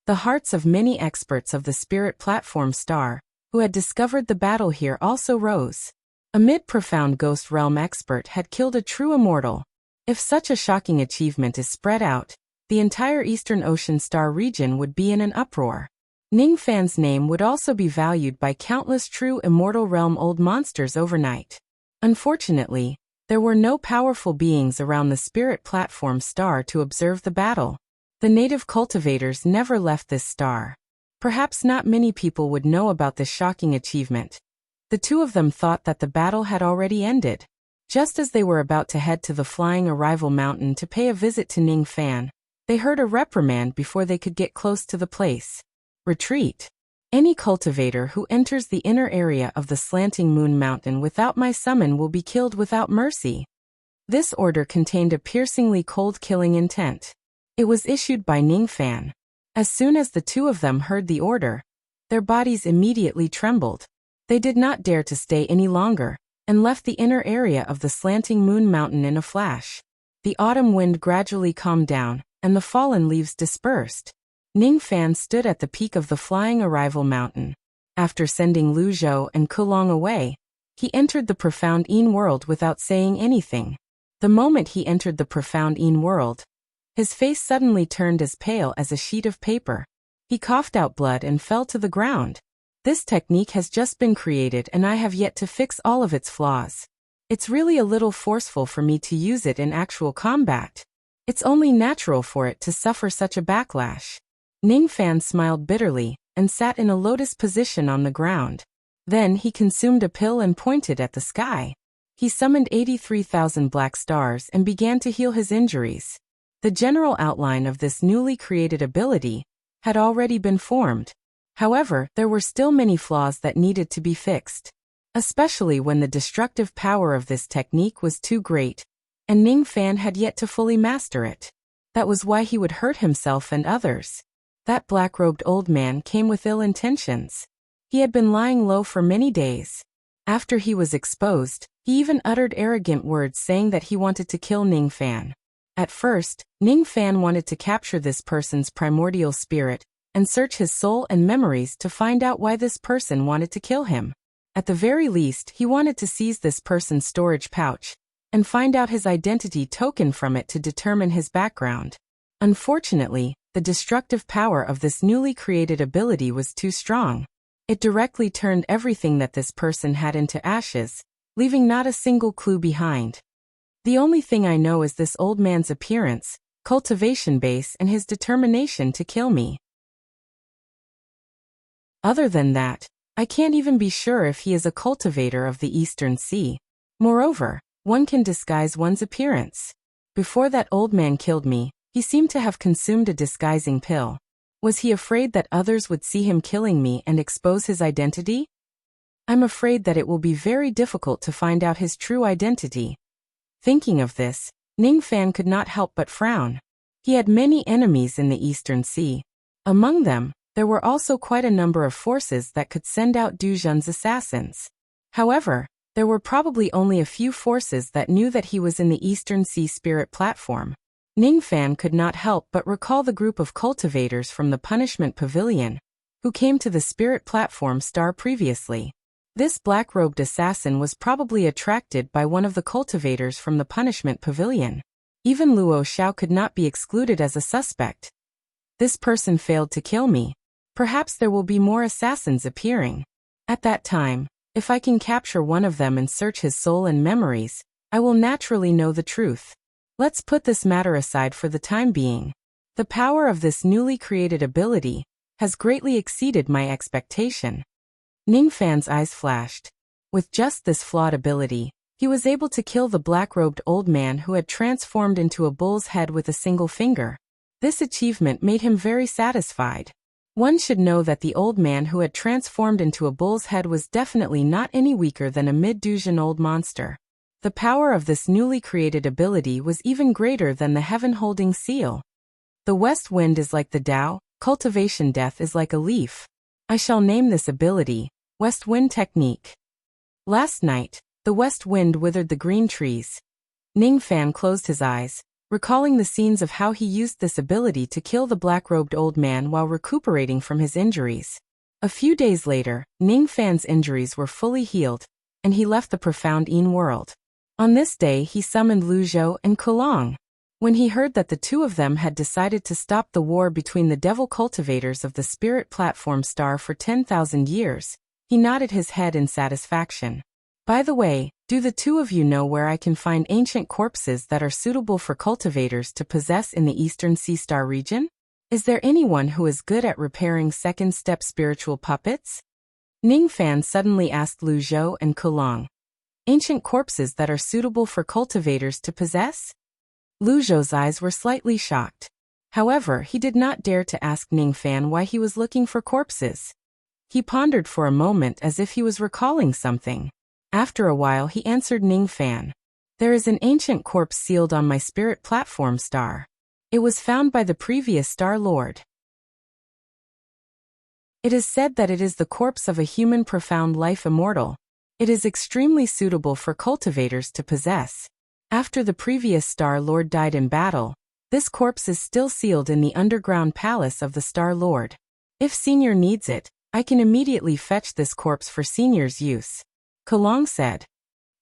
The hearts of many experts of the Spirit Platform Star, who had discovered the battle here, also rose. A mid-profound ghost realm expert had killed a true immortal. If such a shocking achievement is spread out, the entire Eastern Ocean Star region would be in an uproar. Ning Fan's name would also be valued by countless true immortal realm old monsters overnight. Unfortunately, there were no powerful beings around the Spirit Platform Star to observe the battle. The native cultivators never left this star. Perhaps not many people would know about this shocking achievement. The two of them thought that the battle had already ended. Just as they were about to head to the Flying Arrival Mountain to pay a visit to Ning Fan, they heard a reprimand before they could get close to the place. Retreat. Any cultivator who enters the inner area of the Slanting Moon Mountain without my summon will be killed without mercy. This order contained a piercingly cold killing intent. It was issued by Ning Fan. As soon as the two of them heard the order, their bodies immediately trembled. They did not dare to stay any longer, and left the inner area of the Slanting Moon Mountain in a flash. The autumn wind gradually calmed down, and the fallen leaves dispersed. Ning Fan stood at the peak of the Flying Arrival Mountain. After sending Lu Zhou and Kulong away, he entered the profound Yin world without saying anything. The moment he entered the profound Yin world, his face suddenly turned as pale as a sheet of paper. He coughed out blood and fell to the ground. This technique has just been created and I have yet to fix all of its flaws. It's really a little forceful for me to use it in actual combat. It's only natural for it to suffer such a backlash. Ning Fan smiled bitterly and sat in a lotus position on the ground. Then he consumed a pill and pointed at the sky. He summoned 83,000 black stars and began to heal his injuries. The general outline of this newly created ability had already been formed. However, there were still many flaws that needed to be fixed, especially when the destructive power of this technique was too great, and Ning Fan had yet to fully master it. That was why he would hurt himself and others. That black-robed old man came with ill intentions. He had been lying low for many days. After he was exposed, he even uttered arrogant words saying that he wanted to kill Ning Fan. At first, Ning Fan wanted to capture this person's primordial spirit and search his soul and memories to find out why this person wanted to kill him. At the very least, he wanted to seize this person's storage pouch and find out his identity token from it to determine his background. Unfortunately, the destructive power of this newly created ability was too strong. It directly turned everything that this person had into ashes, leaving not a single clue behind. The only thing I know is this old man's appearance, cultivation base, and his determination to kill me. Other than that, I can't even be sure if he is a cultivator of the Eastern Sea. Moreover, one can disguise one's appearance. Before that old man killed me, he seemed to have consumed a disguising pill. Was he afraid that others would see him killing me and expose his identity? I'm afraid that it will be very difficult to find out his true identity. Thinking of this, Ning Fan could not help but frown. He had many enemies in the Eastern Sea. Among them, there were also quite a number of forces that could send out Du Jun's assassins. However, there were probably only a few forces that knew that he was in the Eastern Sea Spirit platform. Ning Fan could not help but recall the group of cultivators from the Punishment Pavilion, who came to the Spirit platform star previously. This black-robed assassin was probably attracted by one of the cultivators from the Punishment Pavilion. Even Luo Xiao could not be excluded as a suspect. This person failed to kill me. Perhaps there will be more assassins appearing. At that time, if I can capture one of them and search his soul and memories, I will naturally know the truth. Let's put this matter aside for the time being. The power of this newly created ability has greatly exceeded my expectation. Ning Fan's eyes flashed. With just this flawed ability, he was able to kill the black-robed old man who had transformed into a bull's head with a single finger. This achievement made him very satisfied. One should know that the old man who had transformed into a bull's head was definitely not any weaker than a mid-Duzhen old monster. The power of this newly created ability was even greater than the heaven-holding seal. The west wind is like the Tao, cultivation death is like a leaf. I shall name this ability, West Wind Technique. Last night, the west wind withered the green trees. Ning Fan closed his eyes, recalling the scenes of how he used this ability to kill the black-robed old man while recuperating from his injuries. A few days later, Ning Fan's injuries were fully healed, and he left the profound Yin world. On this day he summoned Lu Zhou and Kulong. When he heard that the two of them had decided to stop the war between the devil cultivators of the Spirit Platform Star for 10,000 years, he nodded his head in satisfaction. By the way, do the two of you know where I can find ancient corpses that are suitable for cultivators to possess in the Eastern Sea Star region? Is there anyone who is good at repairing second-step spiritual puppets? Ning Fan suddenly asked Lu Zhou and Kulong. Ancient corpses that are suitable for cultivators to possess? Lu Zhou's eyes were slightly shocked. However, he did not dare to ask Ning Fan why he was looking for corpses. He pondered for a moment as if he was recalling something. After a while he answered Ning Fan. There is an ancient corpse sealed on my Spirit Platform Star. It was found by the previous Star Lord. It is said that it is the corpse of a human profound life immortal. It is extremely suitable for cultivators to possess. After the previous Star Lord died in battle, this corpse is still sealed in the underground palace of the Star Lord. If Senior needs it, I can immediately fetch this corpse for Senior's use. Kulong said.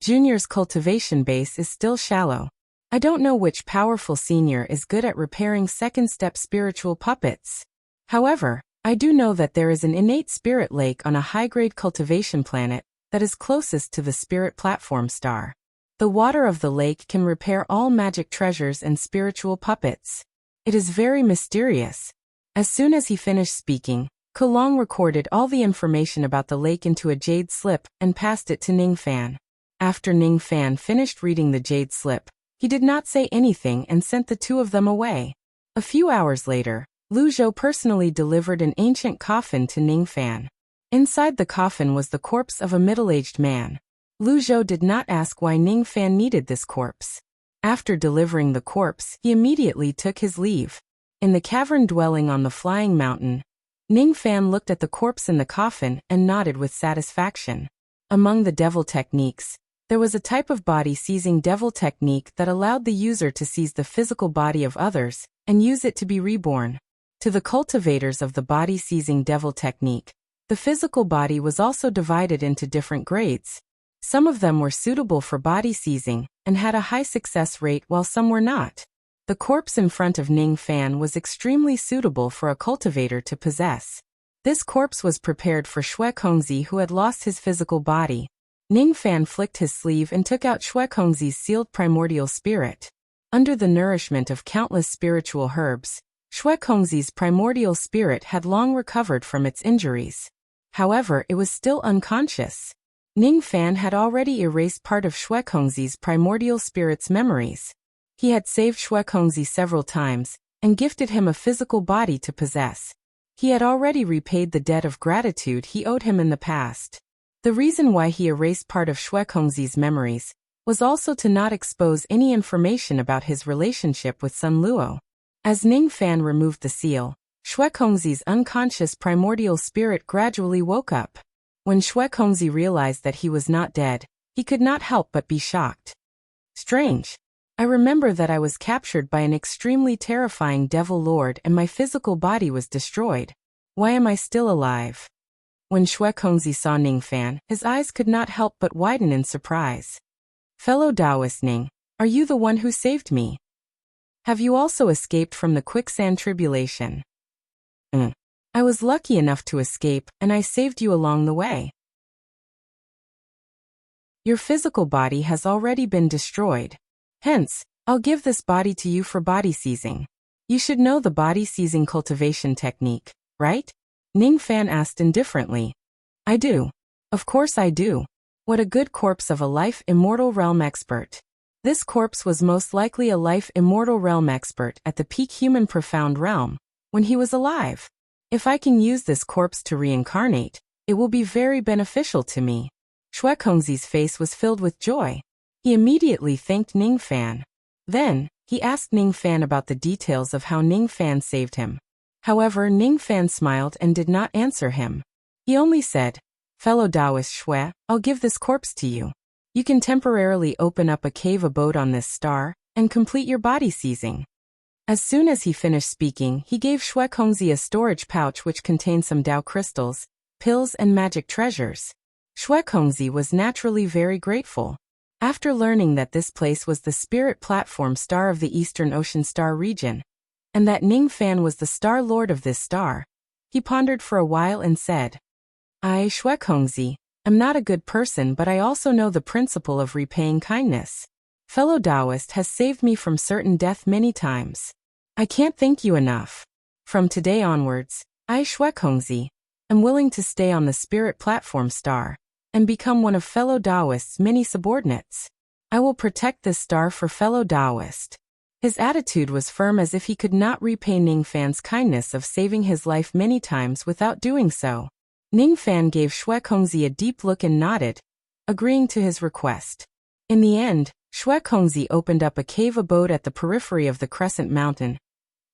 Junior's cultivation base is still shallow. I don't know which powerful Senior is good at repairing second-step spiritual puppets. However, I do know that there is an innate spirit lake on a high-grade cultivation planet that is closest to the Spirit Platform Star. The water of the lake can repair all magic treasures and spiritual puppets. It is very mysterious. As soon as he finished speaking, Kulong recorded all the information about the lake into a jade slip and passed it to Ning Fan. After Ning Fan finished reading the jade slip, he did not say anything and sent the two of them away. A few hours later, Lu Zhou personally delivered an ancient coffin to Ning Fan. Inside the coffin was the corpse of a middle-aged man. Lu Zhou did not ask why Ning Fan needed this corpse. After delivering the corpse, he immediately took his leave. In the cavern dwelling on the flying mountain, Ning Fan looked at the corpse in the coffin and nodded with satisfaction. Among the devil techniques, there was a type of body-seizing devil technique that allowed the user to seize the physical body of others and use it to be reborn. To the cultivators of the body-seizing devil technique, the physical body was also divided into different grades. Some of them were suitable for body seizing and had a high success rate while some were not. The corpse in front of Ning Fan was extremely suitable for a cultivator to possess. This corpse was prepared for Xue Kongzi, who had lost his physical body. Ning Fan flicked his sleeve and took out Xue Kongzi's sealed primordial spirit. Under the nourishment of countless spiritual herbs, Xue Kongzi's primordial spirit had long recovered from its injuries. However, it was still unconscious. Ning Fan had already erased part of Xue Kongzi's primordial spirit's memories. He had saved Xue Kongzi several times, and gifted him a physical body to possess. He had already repaid the debt of gratitude he owed him in the past. The reason why he erased part of Xue Kongzi's memories was also to not expose any information about his relationship with Sun Luo. As Ning Fan removed the seal, Xue Kongzi's unconscious primordial spirit gradually woke up. When Xue Kongzi realized that he was not dead, he could not help but be shocked. Strange. I remember that I was captured by an extremely terrifying devil lord and my physical body was destroyed. Why am I still alive? When Xue Kongzi saw Ning Fan, his eyes could not help but widen in surprise. Fellow Taoist Ning, are you the one who saved me? Have you also escaped from the quicksand tribulation? I was lucky enough to escape, and I saved you along the way. Your physical body has already been destroyed. Hence, I'll give this body to you for body seizing. You should know the body seizing cultivation technique, right? Ning Fan asked indifferently. I do. Of course I do. What a good corpse of a life immortal realm expert. This corpse was most likely a life immortal realm expert at the peak human profound realm, when he was alive. If I can use this corpse to reincarnate, it will be very beneficial to me. Xue Kongzi's face was filled with joy. He immediately thanked Ning Fan. Then, he asked Ning Fan about the details of how Ning Fan saved him. However, Ning Fan smiled and did not answer him. He only said, Fellow Taoist Xue, I'll give this corpse to you. You can temporarily open up a cave abode on this star, and complete your body seizing. As soon as he finished speaking, he gave Xue Kongzi a storage pouch which contained some Dao crystals, pills and magic treasures. Xue Kongzi was naturally very grateful. After learning that this place was the spirit platform star of the Eastern Ocean Star region, and that Ning Fan was the star lord of this star, he pondered for a while and said, I, Xue Kongzi, am not a good person, but I also know the principle of repaying kindness. Fellow Taoist has saved me from certain death many times. I can't thank you enough. From today onwards, I, Xue Kongzi, am willing to stay on the spirit platform star, and become one of fellow Taoist's many subordinates. I will protect this star for fellow Taoist. His attitude was firm as if he could not repay Ning Fan's kindness of saving his life many times without doing so. Ning Fan gave Xue Kongzi a deep look and nodded, agreeing to his request. In the end, Xue Kongzi opened up a cave abode at the periphery of the Crescent Mountain,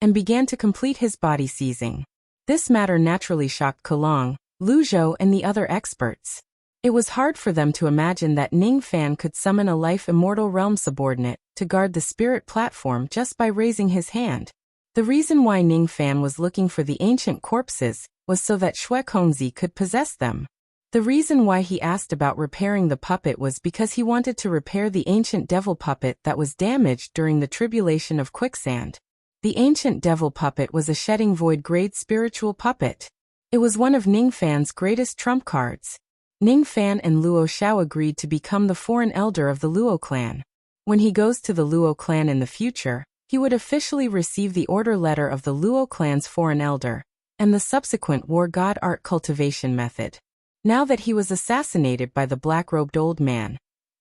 and began to complete his body seizing. This matter naturally shocked Kelong, Lu Zhou and the other experts. It was hard for them to imagine that Ning Fan could summon a life immortal realm subordinate to guard the spirit platform just by raising his hand. The reason why Ning Fan was looking for the ancient corpses was so that Xue Kongzi could possess them. The reason why he asked about repairing the puppet was because he wanted to repair the ancient devil puppet that was damaged during the tribulation of quicksand. The ancient devil puppet was a shedding void grade spiritual puppet. It was one of Ning Fan's greatest trump cards. Ning Fan and Luo Xiao agreed to become the foreign elder of the Luo clan. When he goes to the Luo clan in the future, he would officially receive the order letter of the Luo clan's foreign elder, and the subsequent war god art cultivation method. Now that he was assassinated by the black-robed old man,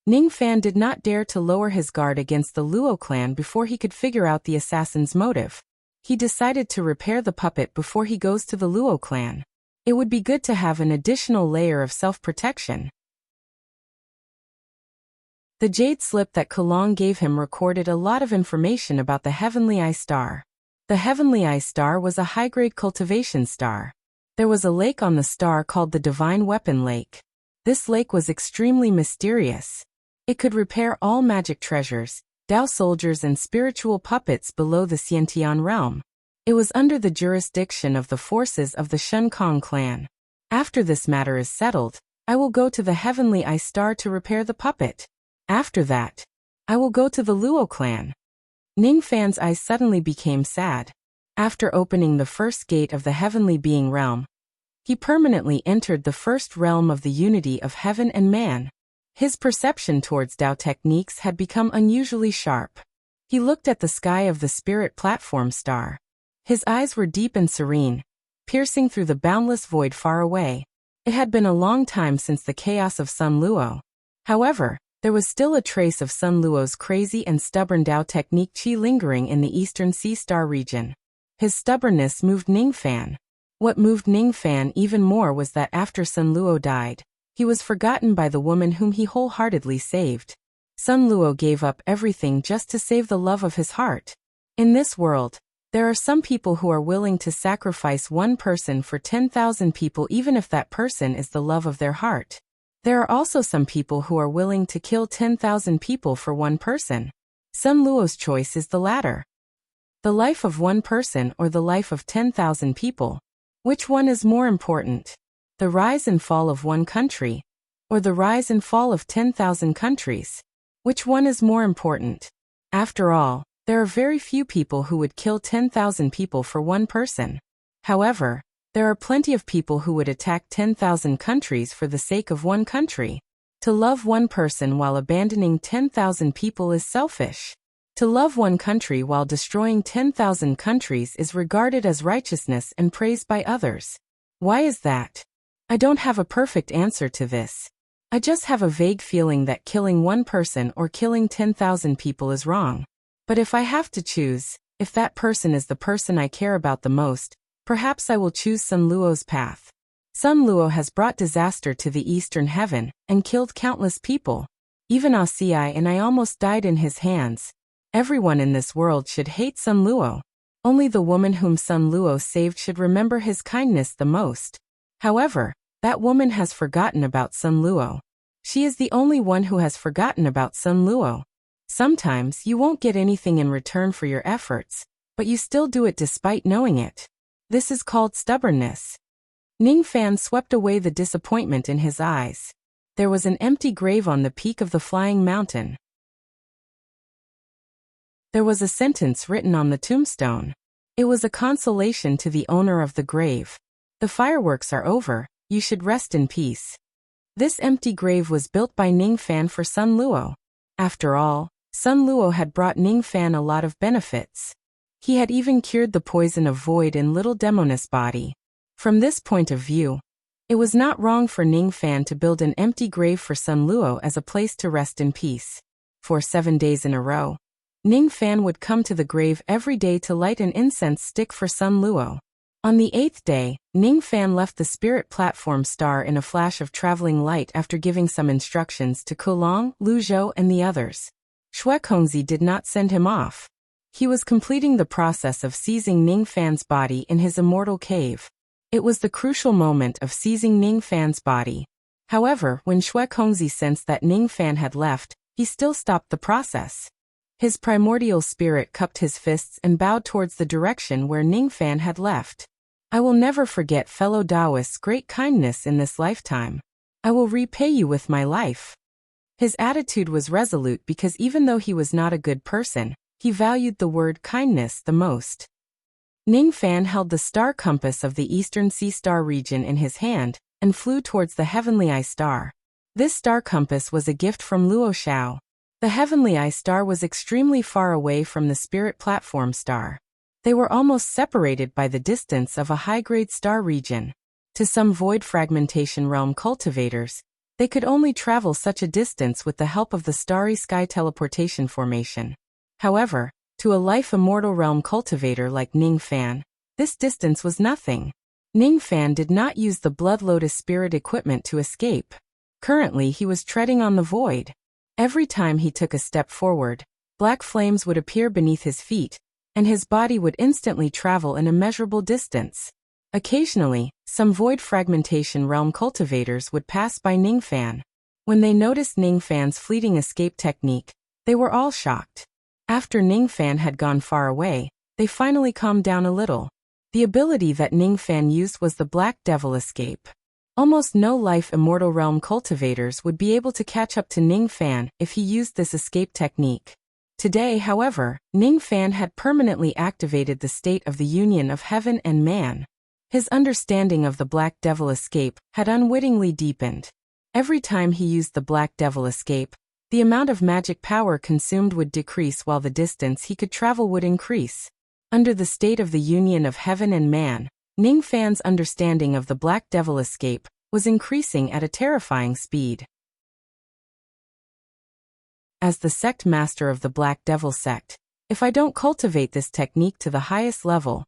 Ning Fan did not dare to lower his guard against the Luo clan before he could figure out the assassin's motive. He decided to repair the puppet before he goes to the Luo clan. It would be good to have an additional layer of self-protection. The jade slip that Kelong gave him recorded a lot of information about the Heavenly Eye Star. The Heavenly Eye Star was a high-grade cultivation star. There was a lake on the star called the Divine Weapon Lake. This lake was extremely mysterious. It could repair all magic treasures, Dao soldiers and spiritual puppets below the Xiantian realm. It was under the jurisdiction of the forces of the Shen Kong clan. After this matter is settled, I will go to the Heavenly Eye Star to repair the puppet. After that, I will go to the Luo clan. Ning Fan's eyes suddenly became sad. After opening the first gate of the heavenly being realm, he permanently entered the first realm of the unity of heaven and man. His perception towards Dao techniques had become unusually sharp. He looked at the sky of the spirit platform star. His eyes were deep and serene, piercing through the boundless void far away. It had been a long time since the chaos of Sun Luo. However, there was still a trace of Sun Luo's crazy and stubborn Dao technique qi lingering in the eastern sea star region. His stubbornness moved Ningfan. What moved Ningfan even more was that after Sun Luo died, he was forgotten by the woman whom he wholeheartedly saved. Sun Luo gave up everything just to save the love of his heart. In this world, there are some people who are willing to sacrifice one person for 10,000 people even if that person is the love of their heart. There are also some people who are willing to kill 10,000 people for one person. Sun Luo's choice is the latter. The life of one person or the life of 10,000 people. Which one is more important? The rise and fall of one country, or the rise and fall of 10,000 countries? Which one is more important? After all, there are very few people who would kill 10,000 people for one person. However, there are plenty of people who would attack 10,000 countries for the sake of one country. To love one person while abandoning 10,000 people is selfish. To love one country while destroying 10,000 countries is regarded as righteousness and praised by others. Why is that? I don't have a perfect answer to this. I just have a vague feeling that killing one person or killing 10,000 people is wrong. But if I have to choose, if that person is the person I care about the most, perhaps I will choose Sun Luo's path. Sun Luo has brought disaster to the eastern heaven and killed countless people. Even Wuxia and I almost died in his hands. Everyone in this world should hate Sun Luo. Only the woman whom Sun Luo saved should remember his kindness the most. However, that woman has forgotten about Sun Luo. She is the only one who has forgotten about Sun Luo. Sometimes you won't get anything in return for your efforts, but you still do it despite knowing it. This is called stubbornness. Ningfan swept away the disappointment in his eyes. There was an empty grave on the peak of the flying mountain. There was a sentence written on the tombstone. It was a consolation to the owner of the grave. The fireworks are over, you should rest in peace. This empty grave was built by Ningfan for Sun Luo. After all, Sun Luo had brought Ningfan a lot of benefits. He had even cured the poison of void in little Demoness body. From this point of view, it was not wrong for Ningfan to build an empty grave for Sun Luo as a place to rest in peace. For 7 days in a row, Ningfan would come to the grave every day to light an incense stick for Sun Luo. On the 8th day, Ningfan left the spirit platform star in a flash of traveling light after giving some instructions to Kulong, Luzhou and the others. Shuekongzi did not send him off. He was completing the process of seizing Ningfan's body in his immortal cave. It was the crucial moment of seizing Ningfan's body. However, when Shuekongzi sensed that Ningfan had left, he still stopped the process. His primordial spirit cupped his fists and bowed towards the direction where Ningfan had left. I will never forget fellow Taoist's great kindness in this lifetime. I will repay you with my life. His attitude was resolute because even though he was not a good person, he valued the word kindness the most. Ningfan held the star compass of the eastern sea star region in his hand and flew towards the heavenly eye star. This star compass was a gift from Luo Shao. The heavenly eye star was extremely far away from the spirit platform star. They were almost separated by the distance of a high-grade star region. To some void fragmentation realm cultivators, they could only travel such a distance with the help of the starry sky teleportation formation. However, to a life immortal realm cultivator like Ningfan, this distance was nothing. Ningfan did not use the Blood Lotus spirit equipment to escape. Currently he was treading on the void. Every time he took a step forward, black flames would appear beneath his feet, and his body would instantly travel an immeasurable distance. Occasionally, some void fragmentation realm cultivators would pass by Ningfan. When they noticed Ningfan's fleeting escape technique, they were all shocked. After Ningfan had gone far away, they finally calmed down a little. The ability that Ningfan used was the Black Devil Escape. Almost no life immortal realm cultivators would be able to catch up to Ningfan if he used this escape technique. Today, however, Ningfan had permanently activated the state of the union of heaven and man. His understanding of the Black Devil Escape had unwittingly deepened. Every time he used the Black Devil Escape, the amount of magic power consumed would decrease while the distance he could travel would increase. Under the state of the union of heaven and man, Ningfan's understanding of the Black Devil Escape was increasing at a terrifying speed. As the sect master of the Black Devil sect, if I don't cultivate this technique to the highest level,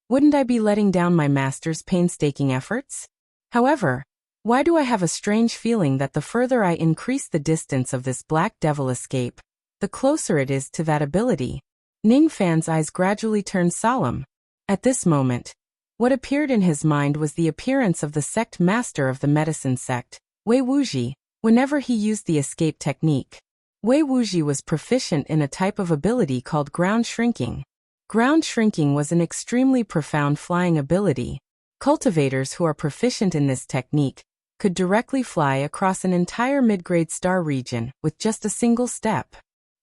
wouldn't I be letting down my master's painstaking efforts? However, why do I have a strange feeling that the further I increase the distance of this Black Devil escape, the closer it is to that ability? Ning Fan's eyes gradually turned solemn. At this moment, what appeared in his mind was the appearance of the sect master of the medicine sect, Wei Wuxia, whenever he used the escape technique. Wei Wuxia was proficient in a type of ability called ground shrinking. Ground shrinking was an extremely profound flying ability. Cultivators who are proficient in this technique could directly fly across an entire mid-grade star region with just a single step.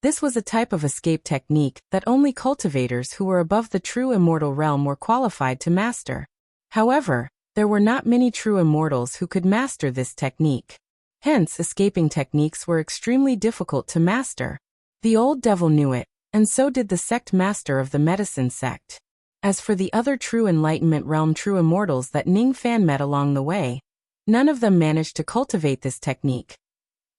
This was a type of escape technique that only cultivators who were above the true immortal realm were qualified to master. However, there were not many true immortals who could master this technique. Hence, escaping techniques were extremely difficult to master. The old devil knew it, and so did the sect master of the medicine sect. As for the other true enlightenment realm true immortals that Ning Fan met along the way, none of them managed to cultivate this technique.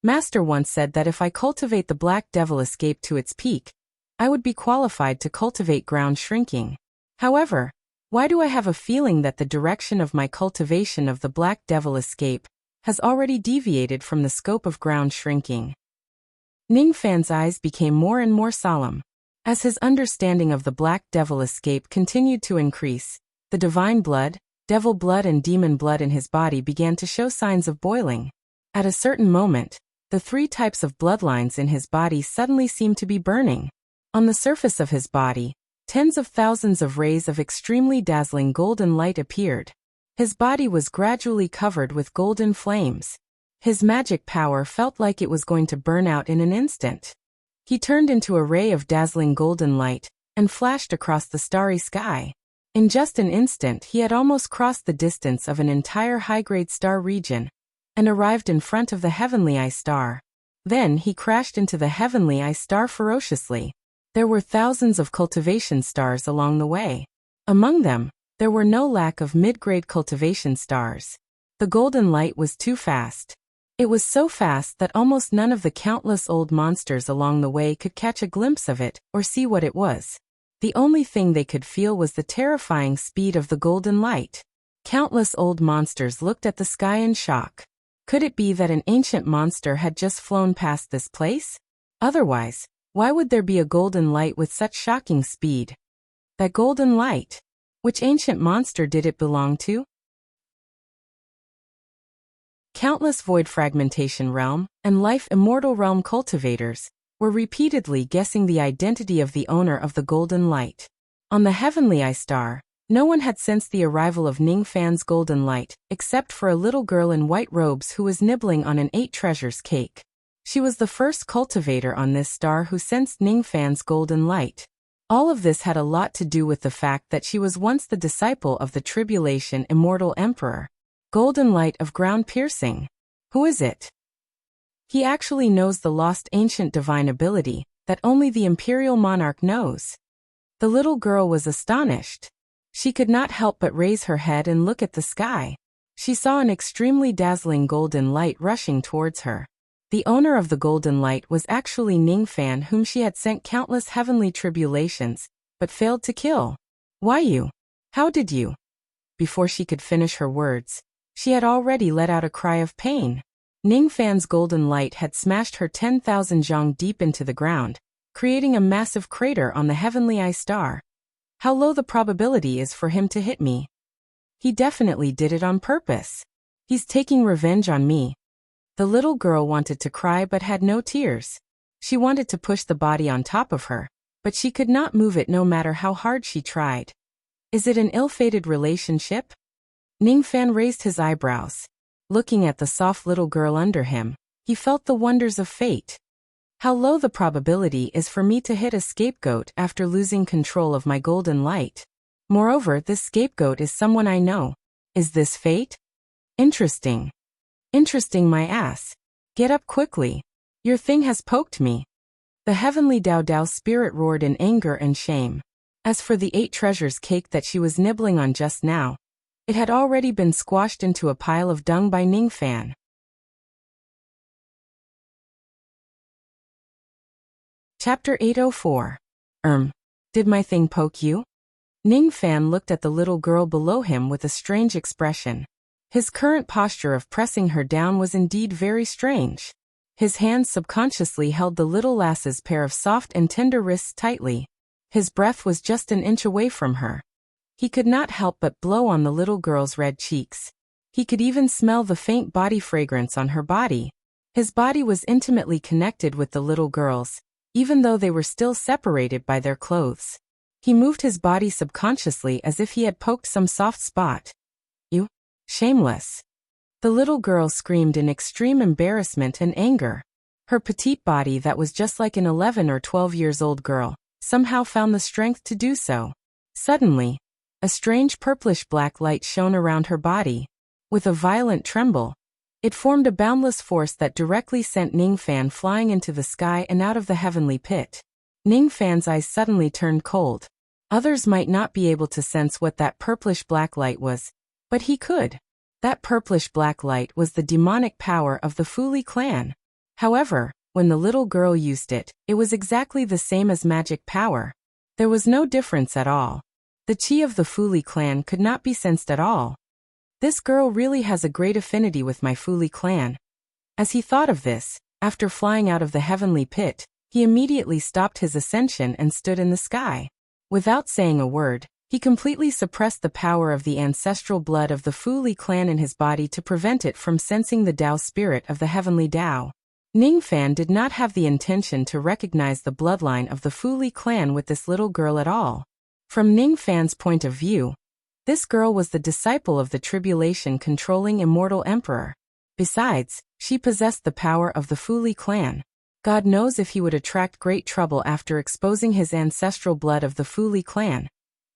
Master once said that if I cultivate the Black Devil escape to its peak, I would be qualified to cultivate ground shrinking. However, why do I have a feeling that the direction of my cultivation of the Black Devil escape has already deviated from the scope of ground shrinking? Ning Fan's eyes became more and more solemn. As his understanding of the Black Devil escape continued to increase, the divine blood, devil blood and demon blood in his body began to show signs of boiling. At a certain moment, the three types of bloodlines in his body suddenly seemed to be burning. On the surface of his body, tens of thousands of rays of extremely dazzling golden light appeared. His body was gradually covered with golden flames. His magic power felt like it was going to burn out in an instant. He turned into a ray of dazzling golden light and flashed across the starry sky. In just an instant, he had almost crossed the distance of an entire high-grade star region and arrived in front of the Heavenly Eye Star. Then he crashed into the Heavenly Eye Star ferociously. There were thousands of cultivation stars along the way. Among them, there were no lack of mid-grade cultivation stars. The golden light was too fast. It was so fast that almost none of the countless old monsters along the way could catch a glimpse of it or see what it was. The only thing they could feel was the terrifying speed of the golden light. Countless old monsters looked at the sky in shock. Could it be that an ancient monster had just flown past this place? Otherwise, why would there be a golden light with such shocking speed? That golden light. Which ancient monster did it belong to? Countless void fragmentation realm and life immortal realm cultivators were repeatedly guessing the identity of the owner of the golden light. On the Heavenly Eye Star, no one had sensed the arrival of Ning Fan's golden light, except for a little girl in white robes who was nibbling on an 8 treasures cake. She was the first cultivator on this star who sensed Ning Fan's golden light. All of this had a lot to do with the fact that she was once the disciple of the Tribulation Immortal Emperor. Golden light of ground piercing. Who is it? He actually knows the lost ancient divine ability that only the Imperial Monarch knows. The little girl was astonished. She could not help but raise her head and look at the sky. She saw an extremely dazzling golden light rushing towards her. The owner of the golden light was actually Ning Fan, whom she had sent countless heavenly tribulations, but failed to kill. Why you? How did you? Before she could finish her words, she had already let out a cry of pain. Ning Fan's golden light had smashed her 10,000 zhong deep into the ground, creating a massive crater on the Heavenly Eye Star. How low the probability is for him to hit me. He definitely did it on purpose. He's taking revenge on me. The little girl wanted to cry but had no tears. She wanted to push the body on top of her, but she could not move it no matter how hard she tried. Is it an ill-fated relationship? Ning Fan raised his eyebrows. Looking at the soft little girl under him, he felt the wonders of fate. How low the probability is for me to hit a scapegoat after losing control of my golden light. Moreover, this scapegoat is someone I know. Is this fate? Interesting. Interesting my ass. Get up quickly. Your thing has poked me. The heavenly Dao Dao spirit roared in anger and shame. As for the 8 treasures cake that she was nibbling on just now, It had already been squashed into a pile of dung by Ningfan. Chapter 804. Did my thing poke you? Ningfan looked at the little girl below him with a strange expression. His current posture of pressing her down was indeed very strange. His hands subconsciously held the little lass's pair of soft and tender wrists tightly. His breath was just an inch away from her. He could not help but blow on the little girl's red cheeks. He could even smell the faint body fragrance on her body. His body was intimately connected with the little girl's, even though they were still separated by their clothes. He moved his body subconsciously as if he had poked some soft spot. You? Shameless. The little girl screamed in extreme embarrassment and anger. Her petite body that was just like an 11 or 12 years old girl, somehow found the strength to do so. Suddenly, a strange purplish-black light shone around her body. With a violent tremble, it formed a boundless force that directly sent Ningfan flying into the sky and out of the heavenly pit. Ningfan's eyes suddenly turned cold. Others might not be able to sense what that purplish-black light was, but he could. That purplish-black light was the demonic power of the Fuli clan. However, when the little girl used it, it was exactly the same as magic power. There was no difference at all. The chi of the Fuli clan could not be sensed at all. This girl really has a great affinity with my Fuli clan. As he thought of this, after flying out of the heavenly pit, he immediately stopped his ascension and stood in the sky. Without saying a word, he completely suppressed the power of the ancestral blood of the Fuli clan in his body to prevent it from sensing the Tao spirit of the heavenly Tao. Ningfan did not have the intention to recognize the bloodline of the Fuli clan with this little girl at all. From Ningfan's point of view, this girl was the disciple of the tribulation-controlling immortal emperor. Besides, she possessed the power of the Fuli clan. God knows if he would attract great trouble after exposing his ancestral blood of the Fuli clan.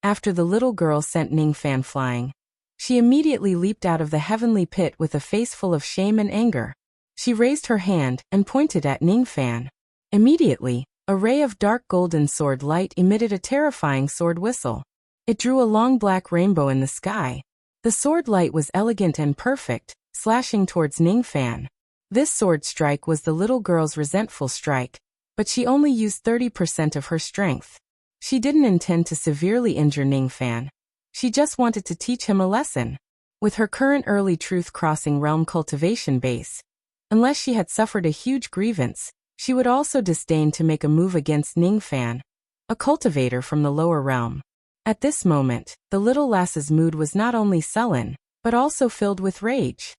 After the little girl sent Ningfan flying, she immediately leaped out of the heavenly pit with a face full of shame and anger. She raised her hand and pointed at Ningfan. Immediately, a ray of dark golden sword light emitted a terrifying sword whistle. It drew a long black rainbow in the sky. The sword light was elegant and perfect, slashing towards Ningfan. This sword strike was the little girl's resentful strike, but she only used 30% of her strength. She didn't intend to severely injure Ningfan. She just wanted to teach him a lesson. With her current early truth-crossing realm cultivation base, unless she had suffered a huge grievance, she would also disdain to make a move against Ningfan, a cultivator from the lower realm. At this moment, the little lass's mood was not only sullen, but also filled with rage.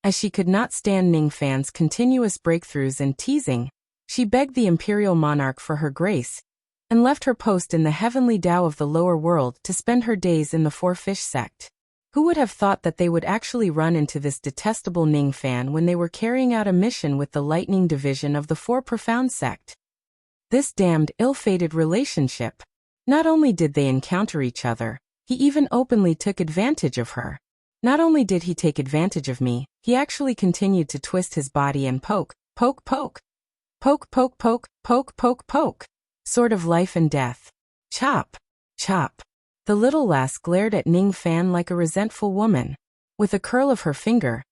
As she could not stand Ningfan's continuous breakthroughs and teasing, she begged the imperial monarch for her grace, and left her post in the heavenly Tao of the lower world to spend her days in the Four-Fish sect. Who would have thought that they would actually run into this detestable Ningfan when they were carrying out a mission with the Lightning Division of the Four Profound sect? This damned ill-fated relationship. Not only did they encounter each other, he even openly took advantage of her. Not only did he take advantage of me, he actually continued to twist his body and poke, poke, poke. Poke, poke, poke, poke, poke, poke. Sort of life and death. Chop, chop. The little lass glared at Ningfan like a resentful woman. With a curl of her finger,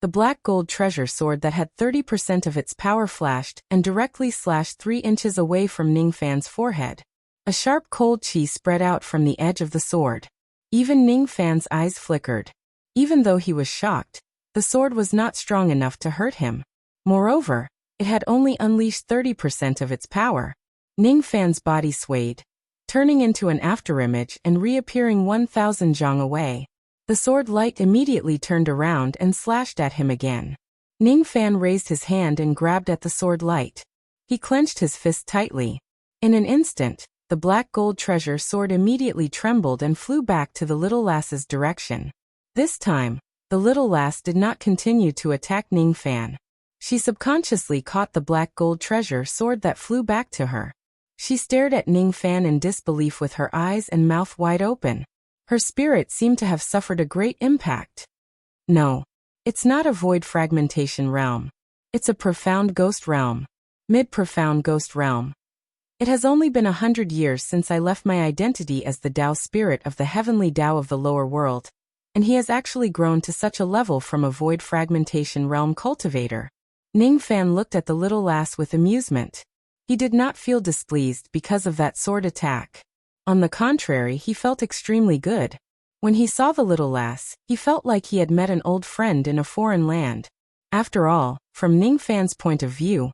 the black gold treasure sword that had 30% of its power flashed and directly slashed 3 inches away from Ningfan's forehead. A sharp cold chi spread out from the edge of the sword. Even Ningfan's eyes flickered. Even though he was shocked, the sword was not strong enough to hurt him. Moreover, it had only unleashed 30% of its power. Ningfan's body swayed, turning into an afterimage and reappearing 1,000 zhang away. The sword light immediately turned around and slashed at him again. Ningfan raised his hand and grabbed at the sword light. He clenched his fist tightly. In an instant, the black gold treasure sword immediately trembled and flew back to the little lass's direction. This time, the little lass did not continue to attack Ningfan. She subconsciously caught the black gold treasure sword that flew back to her. She stared at Ningfan in disbelief with her eyes and mouth wide open. Her spirit seemed to have suffered a great impact. No, it's not a void fragmentation realm. It's a profound ghost realm. Mid-profound ghost realm. It has only been 100 years since I left my identity as the Tao spirit of the heavenly Tao of the lower world, and he has actually grown to such a level from a void fragmentation realm cultivator. Ning Fan looked at the little lass with amusement. He did not feel displeased because of that sword attack. On the contrary, he felt extremely good. When he saw the little lass, he felt like he had met an old friend in a foreign land. After all, from Ning Fan's point of view,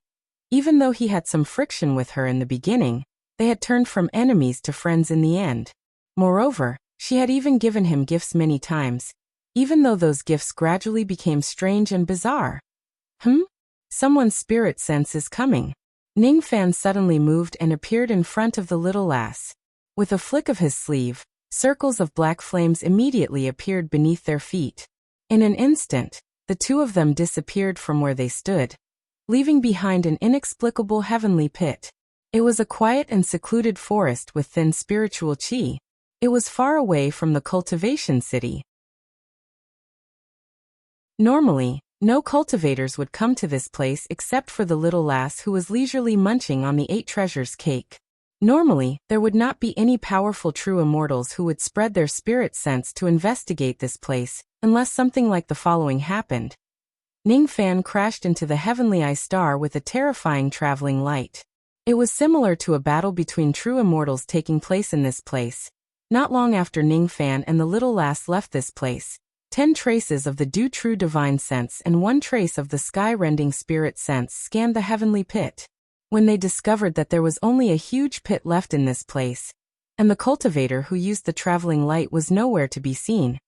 even though he had some friction with her in the beginning, they had turned from enemies to friends in the end. Moreover, she had even given him gifts many times, even though those gifts gradually became strange and bizarre. Someone's spirit sense is coming. Ning Fan suddenly moved and appeared in front of the little lass. With a flick of his sleeve, circles of black flames immediately appeared beneath their feet. In an instant, the two of them disappeared from where they stood, leaving behind an inexplicable heavenly pit. It was a quiet and secluded forest with thin spiritual chi. It was far away from the cultivation city. Normally, no cultivators would come to this place except for the little lass who was leisurely munching on the 8 treasures cake. Normally, there would not be any powerful true immortals who would spread their spirit sense to investigate this place, unless something like the following happened. Ning Fan crashed into the heavenly eye star with a terrifying traveling light. It was similar to a battle between true immortals taking place in this place. Not long after Ning Fan and the little lass left this place, 10 traces of the true divine sense and 1 trace of the sky-rending spirit sense scanned the heavenly pit. When they discovered that there was only a huge pit left in this place, and the cultivator who used the traveling light was nowhere to be seen,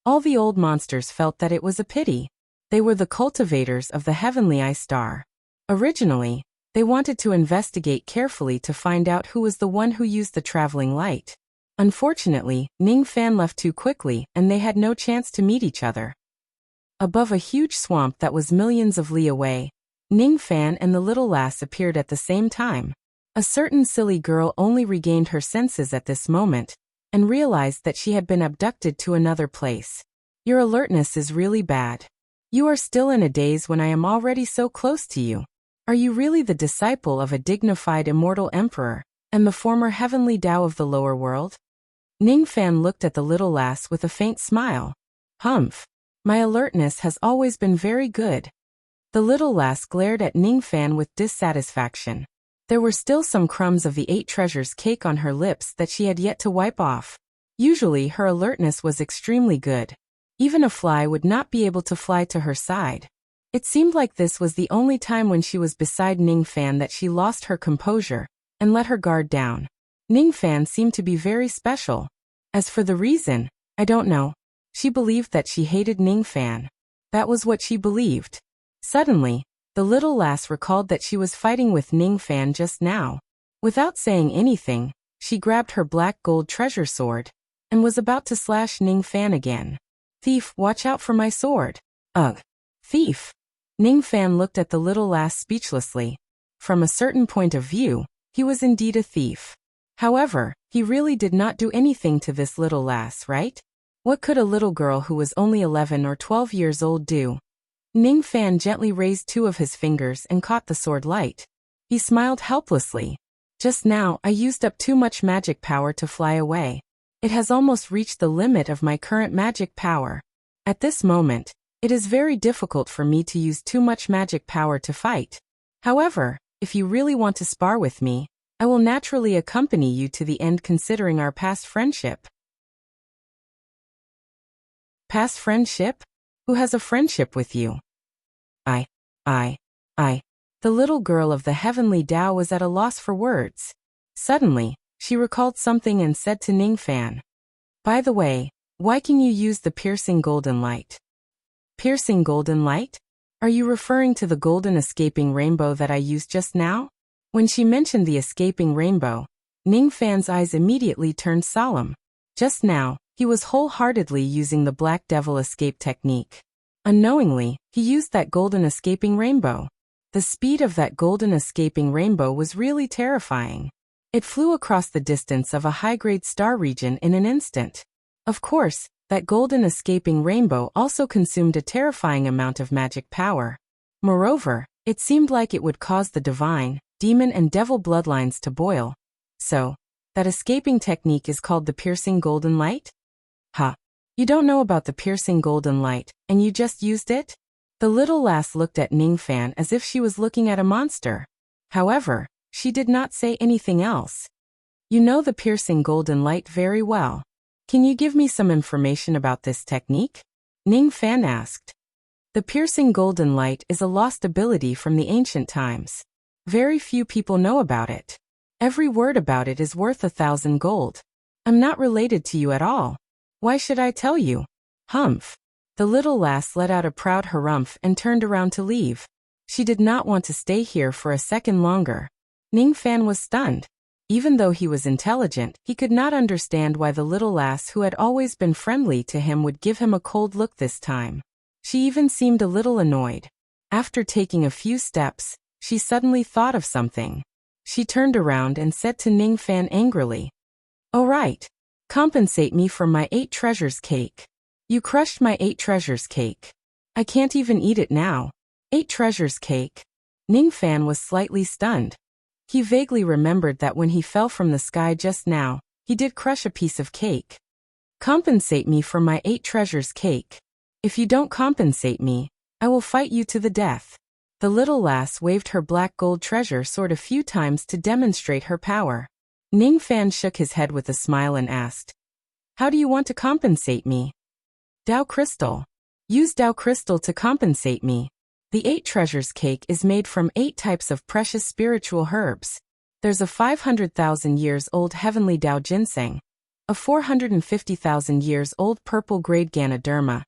all the old monsters felt that it was a pity. They were the cultivators of the heavenly eye star. Originally, they wanted to investigate carefully to find out who was the one who used the traveling light. Unfortunately, Ning Fan left too quickly and they had no chance to meet each other. Above a huge swamp that was millions of li away, Ning Fan and the little lass appeared at the same time. A certain silly girl only regained her senses at this moment and realized that she had been abducted to another place. Your alertness is really bad. You are still in a daze when I am already so close to you. Are you really the disciple of a dignified immortal emperor and the former heavenly Tao of the lower world? Ning Fan looked at the little lass with a faint smile. Humph. My alertness has always been very good. The little lass glared at Ning Fan with dissatisfaction. There were still some crumbs of the 8 treasures cake on her lips that she had yet to wipe off. Usually her alertness was extremely good. Even a fly would not be able to fly to her side. It seemed like this was the only time when she was beside Ning Fan that she lost her composure and let her guard down. Ning Fan seemed to be very special. As for the reason, I don't know. She believed that she hated Ning Fan. That was what she believed. Suddenly, the little lass recalled that she was fighting with Ning Fan just now. Without saying anything, she grabbed her black gold treasure sword and was about to slash Ning Fan again. Thief, watch out for my sword. Ugh. Thief. Ning Fan looked at the little lass speechlessly. From a certain point of view, he was indeed a thief. However, he really did not do anything to this little lass, right? What could a little girl who was only 11 or 12 years old do? Ning Fan gently raised 2 of his fingers and caught the sword light. He smiled helplessly. Just now, I used up too much magic power to fly away. It has almost reached the limit of my current magic power. At this moment, it is very difficult for me to use too much magic power to fight. However, if you really want to spar with me, I will naturally accompany you to the end considering our past friendship. Past friendship? Who has a friendship with you? I. The little girl of the heavenly Tao was at a loss for words. Suddenly, she recalled something and said to Ning Fan, by the way, why can you use the piercing golden light? Piercing golden light? Are you referring to the golden escaping rainbow that I used just now? When she mentioned the escaping rainbow, Ning Fan's eyes immediately turned solemn. Just now, he was wholeheartedly using the Black Devil escape technique. Unknowingly, he used that golden escaping rainbow. The speed of that golden escaping rainbow was really terrifying. It flew across the distance of a high-grade star region in an instant. Of course, that golden escaping rainbow also consumed a terrifying amount of magic power. Moreover, it seemed like it would cause the divine, demon and devil bloodlines to boil. So, that escaping technique is called the piercing golden light? Ha! You don't know about the piercing golden light, and you just used it? The little lass looked at Ningfan as if she was looking at a monster. However, she did not say anything else. You know the piercing golden light very well. Can you give me some information about this technique? Ningfan asked. The piercing golden light is a lost ability from the ancient times. Very few people know about it. Every word about it is worth 1,000 gold. I'm not related to you at all. Why should I tell you? Humph. The little lass let out a proud harumph and turned around to leave. She did not want to stay here for a second longer. Ningfan was stunned. Even though he was intelligent, he could not understand why the little lass who had always been friendly to him would give him a cold look this time. She even seemed a little annoyed. After taking a few steps, she suddenly thought of something. She turned around and said to Ningfan angrily, "All right. Compensate me for my 8 treasures cake. You crushed my 8 treasures cake. I can't even eat it now. 8 treasures cake." Ningfan was slightly stunned. He vaguely remembered that when he fell from the sky just now, he did crush a piece of cake. Compensate me for my 8 treasures cake. If you don't compensate me, I will fight you to the death. The little lass waved her black gold treasure sword a few times to demonstrate her power. Ningfan shook his head with a smile and asked, "How do you want to compensate me?" "Dao crystal. Use Dao crystal to compensate me. The 8 treasures cake is made from 8 types of precious spiritual herbs. There's a 500,000 years old heavenly Dao ginseng, a 450,000 years old purple grade Ganoderma,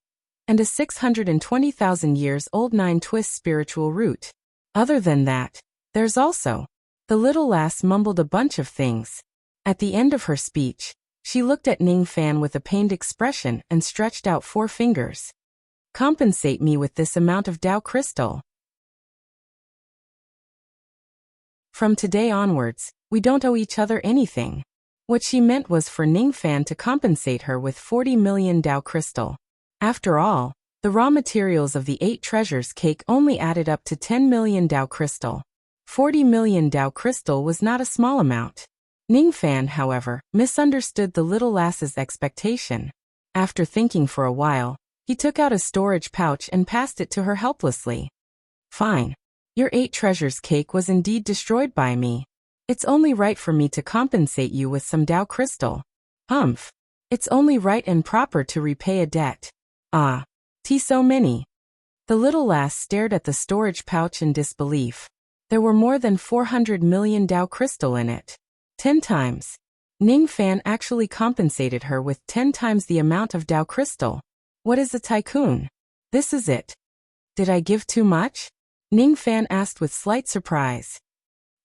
and a 620,000 years old 9-twist spiritual root. Other than that, there's also..." The little lass mumbled a bunch of things. At the end of her speech, she looked at Ningfan with a pained expression and stretched out 4 fingers. "Compensate me with this amount of Dao crystal. From today onwards, we don't owe each other anything." What she meant was for Ningfan to compensate her with 40 million Dao crystal. After all, the raw materials of the 8 treasures cake only added up to 10 million Dao crystal. 40 million Dao crystal was not a small amount. Ningfan, however, misunderstood the little lass's expectation. After thinking for a while, he took out a storage pouch and passed it to her helplessly. "Fine. Your 8 treasures cake was indeed destroyed by me. It's only right for me to compensate you with some Dao crystal. Humph. It's only right and proper to repay a debt. Ah. So many." The little lass stared at the storage pouch in disbelief. There were more than 400 million Dao crystal in it. 10 times. Ningfan actually compensated her with 10 times the amount of Dao crystal. What is a tycoon? This is it. Did I give too much? Ningfan asked with slight surprise.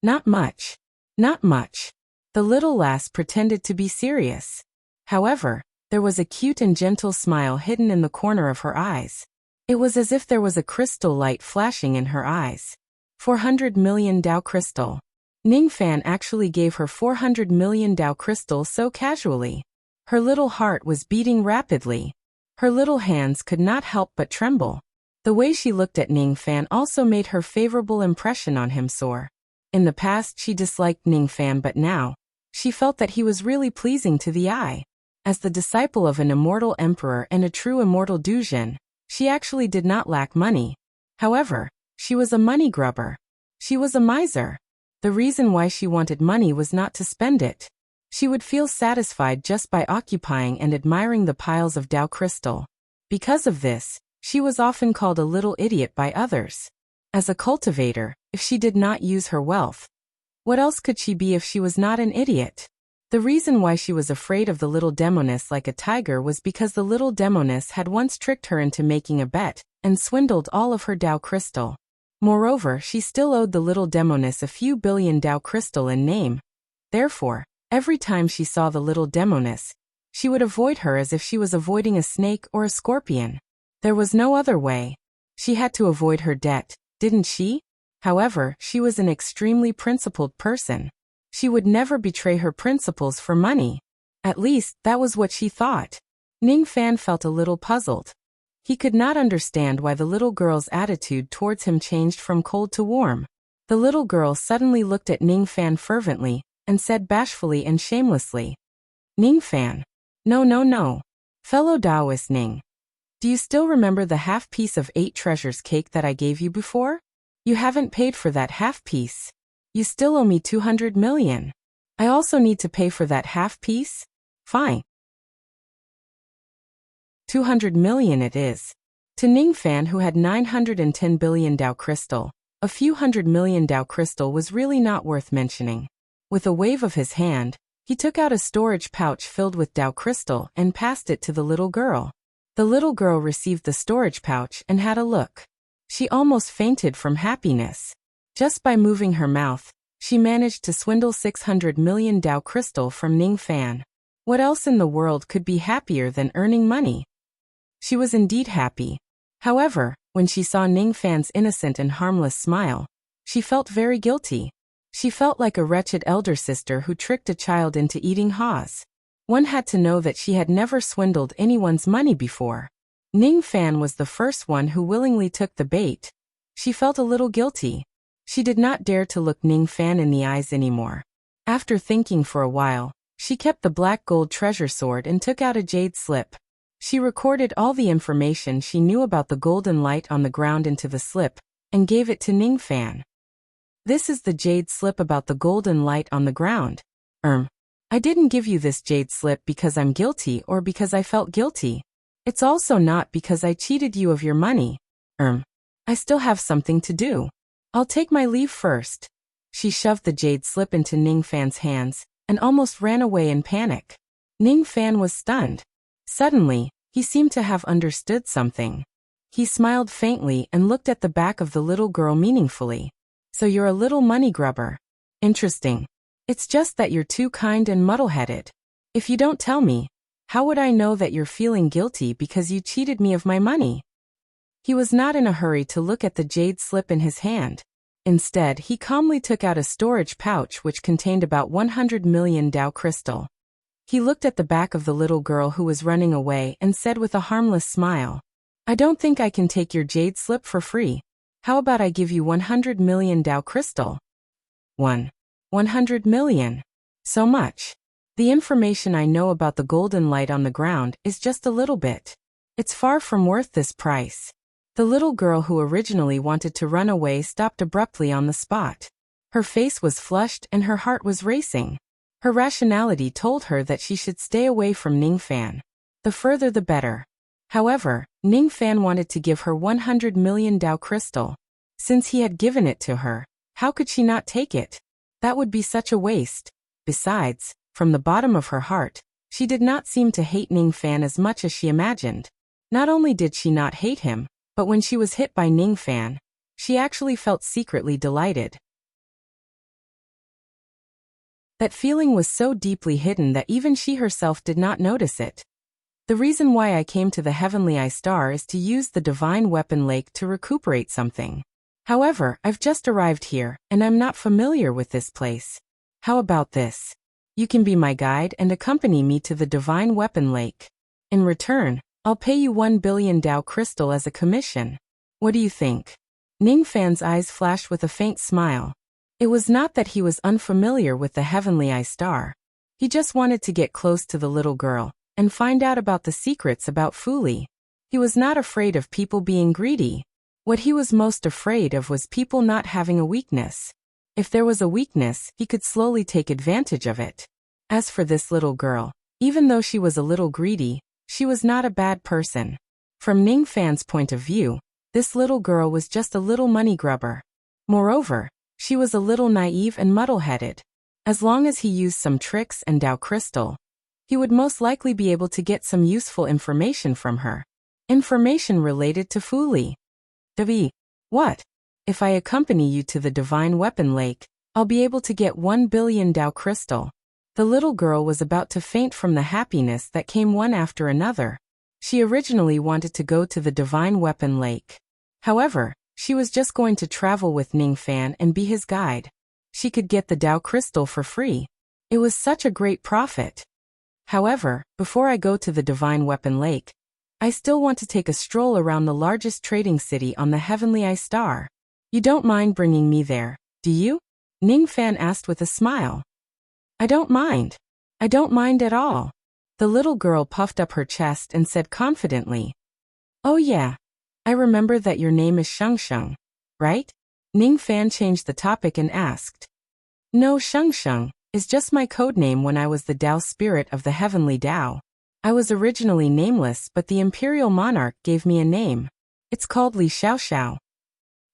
Not much. Not much. The little lass pretended to be serious. However, there was a cute and gentle smile hidden in the corner of her eyes. It was as if there was a crystal light flashing in her eyes. 400 million Dao crystal. Ningfan actually gave her 400 million Dao crystal so casually. Her little heart was beating rapidly. Her little hands could not help but tremble. The way she looked at Ningfan also made her favorable impression on him soar. In the past she disliked Ningfan, but now, she felt that he was really pleasing to the eye. As the disciple of an immortal emperor and a true immortal Dujin, she actually did not lack money. However, she was a money grubber. She was a miser. The reason why she wanted money was not to spend it. She would feel satisfied just by occupying and admiring the piles of Dao crystal. Because of this, she was often called a little idiot by others. As a cultivator, if she did not use her wealth, what else could she be if she was not an idiot? The reason why she was afraid of the little demoness like a tiger was because the little demoness had once tricked her into making a bet and swindled all of her Dao crystal. Moreover, she still owed the little demoness a few billion Dao crystal in name. Therefore, every time she saw the little demoness, she would avoid her as if she was avoiding a snake or a scorpion. There was no other way. She had to avoid her debt, didn't she? However, she was an extremely principled person. She would never betray her principles for money. At least, that was what she thought. Ningfan felt a little puzzled. He could not understand why the little girl's attitude towards him changed from cold to warm. The little girl suddenly looked at Ning Fan fervently, and said bashfully and shamelessly, Ning Fan. No, no, no. Fellow Taoist Ning. Do you still remember the half piece of 8 treasures cake that I gave you before? You haven't paid for that half piece. You still owe me 200 million. I also need to pay for that half piece? Fine. 200 million it is. To Ning Fan, who had 910 billion Dao crystal, a few 100 million Dao crystal was really not worth mentioning. With a wave of his hand, he took out a storage pouch filled with Dao crystal and passed it to the little girl. The little girl received the storage pouch and had a look. She almost fainted from happiness. Just by moving her mouth, she managed to swindle 600 million Dao crystal from Ning Fan. What else in the world could be happier than earning money? She was indeed happy. However, when she saw Ning Fan's innocent and harmless smile, she felt very guilty. She felt like a wretched elder sister who tricked a child into eating haws. One had to know that she had never swindled anyone's money before. Ning Fan was the first one who willingly took the bait. She felt a little guilty. She did not dare to look Ning Fan in the eyes anymore. After thinking for a while, she kept the black gold treasure sword and took out a jade slip. She recorded all the information she knew about the golden light on the ground into the slip, and gave it to Ning Fan. This is the jade slip about the golden light on the ground. I didn't give you this jade slip because I'm guilty or because I felt guilty. It's also not because I cheated you of your money. I still have something to do. I'll take my leave first. She shoved the jade slip into Ning Fan's hands, and almost ran away in panic. Ning Fan was stunned. Suddenly, he seemed to have understood something. He smiled faintly and looked at the back of the little girl meaningfully. So you're a little money grubber. Interesting. It's just that you're too kind and muddle-headed. If you don't tell me, how would I know that you're feeling guilty because you cheated me of my money? He was not in a hurry to look at the jade slip in his hand. Instead, he calmly took out a storage pouch which contained about 100 million Dao crystal. He looked at the back of the little girl who was running away and said with a harmless smile, I don't think I can take your jade slip for free. How about I give you 100 million Dao crystal? 100 million. So much. The information I know about the golden light on the ground is just a little bit. It's far from worth this price. The little girl who originally wanted to run away stopped abruptly on the spot. Her face was flushed and her heart was racing. Her rationality told her that she should stay away from Ning Fan. The further the better. However, Ning Fan wanted to give her 100 million Dao crystal. Since he had given it to her, how could she not take it? That would be such a waste. Besides, from the bottom of her heart, she did not seem to hate Ning Fan as much as she imagined. Not only did she not hate him, but when she was hit by Ning Fan, she actually felt secretly delighted. That feeling was so deeply hidden that even she herself did not notice it. The reason why I came to the Heavenly Eye Star is to use the Divine Weapon Lake to recuperate something. However, I've just arrived here, and I'm not familiar with this place. How about this? You can be my guide and accompany me to the Divine Weapon Lake. In return, I'll pay you 1 billion Dao crystal as a commission. What do you think? Ning Fan's eyes flashed with a faint smile. It was not that he was unfamiliar with the Heavenly Eye Star. He just wanted to get close to the little girl and find out about the secrets about Fu Li. He was not afraid of people being greedy. What he was most afraid of was people not having a weakness. If there was a weakness, he could slowly take advantage of it. As for this little girl, even though she was a little greedy, she was not a bad person. From Ning Fan's point of view, this little girl was just a little money grubber. Moreover, she was a little naive and muddle-headed. As long as he used some tricks and Dao crystal, he would most likely be able to get some useful information from her. Information related to Fu Li. What? If I accompany you to the Divine Weapon Lake, I'll be able to get 1 billion Dao crystal. The little girl was about to faint from the happiness that came one after another. She originally wanted to go to the Divine Weapon Lake. However, she was just going to travel with Ning Fan and be his guide. She could get the Dao crystal for free. It was such a great profit. However, before I go to the Divine Weapon Lake, I still want to take a stroll around the largest trading city on the Heavenly Eye Star. You don't mind bringing me there, Do you? Ning Fan asked with a smile. I don't mind. I don't mind at all. The little girl puffed up her chest and said confidently. Oh yeah. I remember that your name is Sheng Sheng, right? Ning Fan changed the topic and asked. No, Sheng Sheng is just my code name when I was the Tao spirit of the heavenly Tao. I was originally nameless, but the imperial monarch gave me a name. It's called Li Xiao Xiao.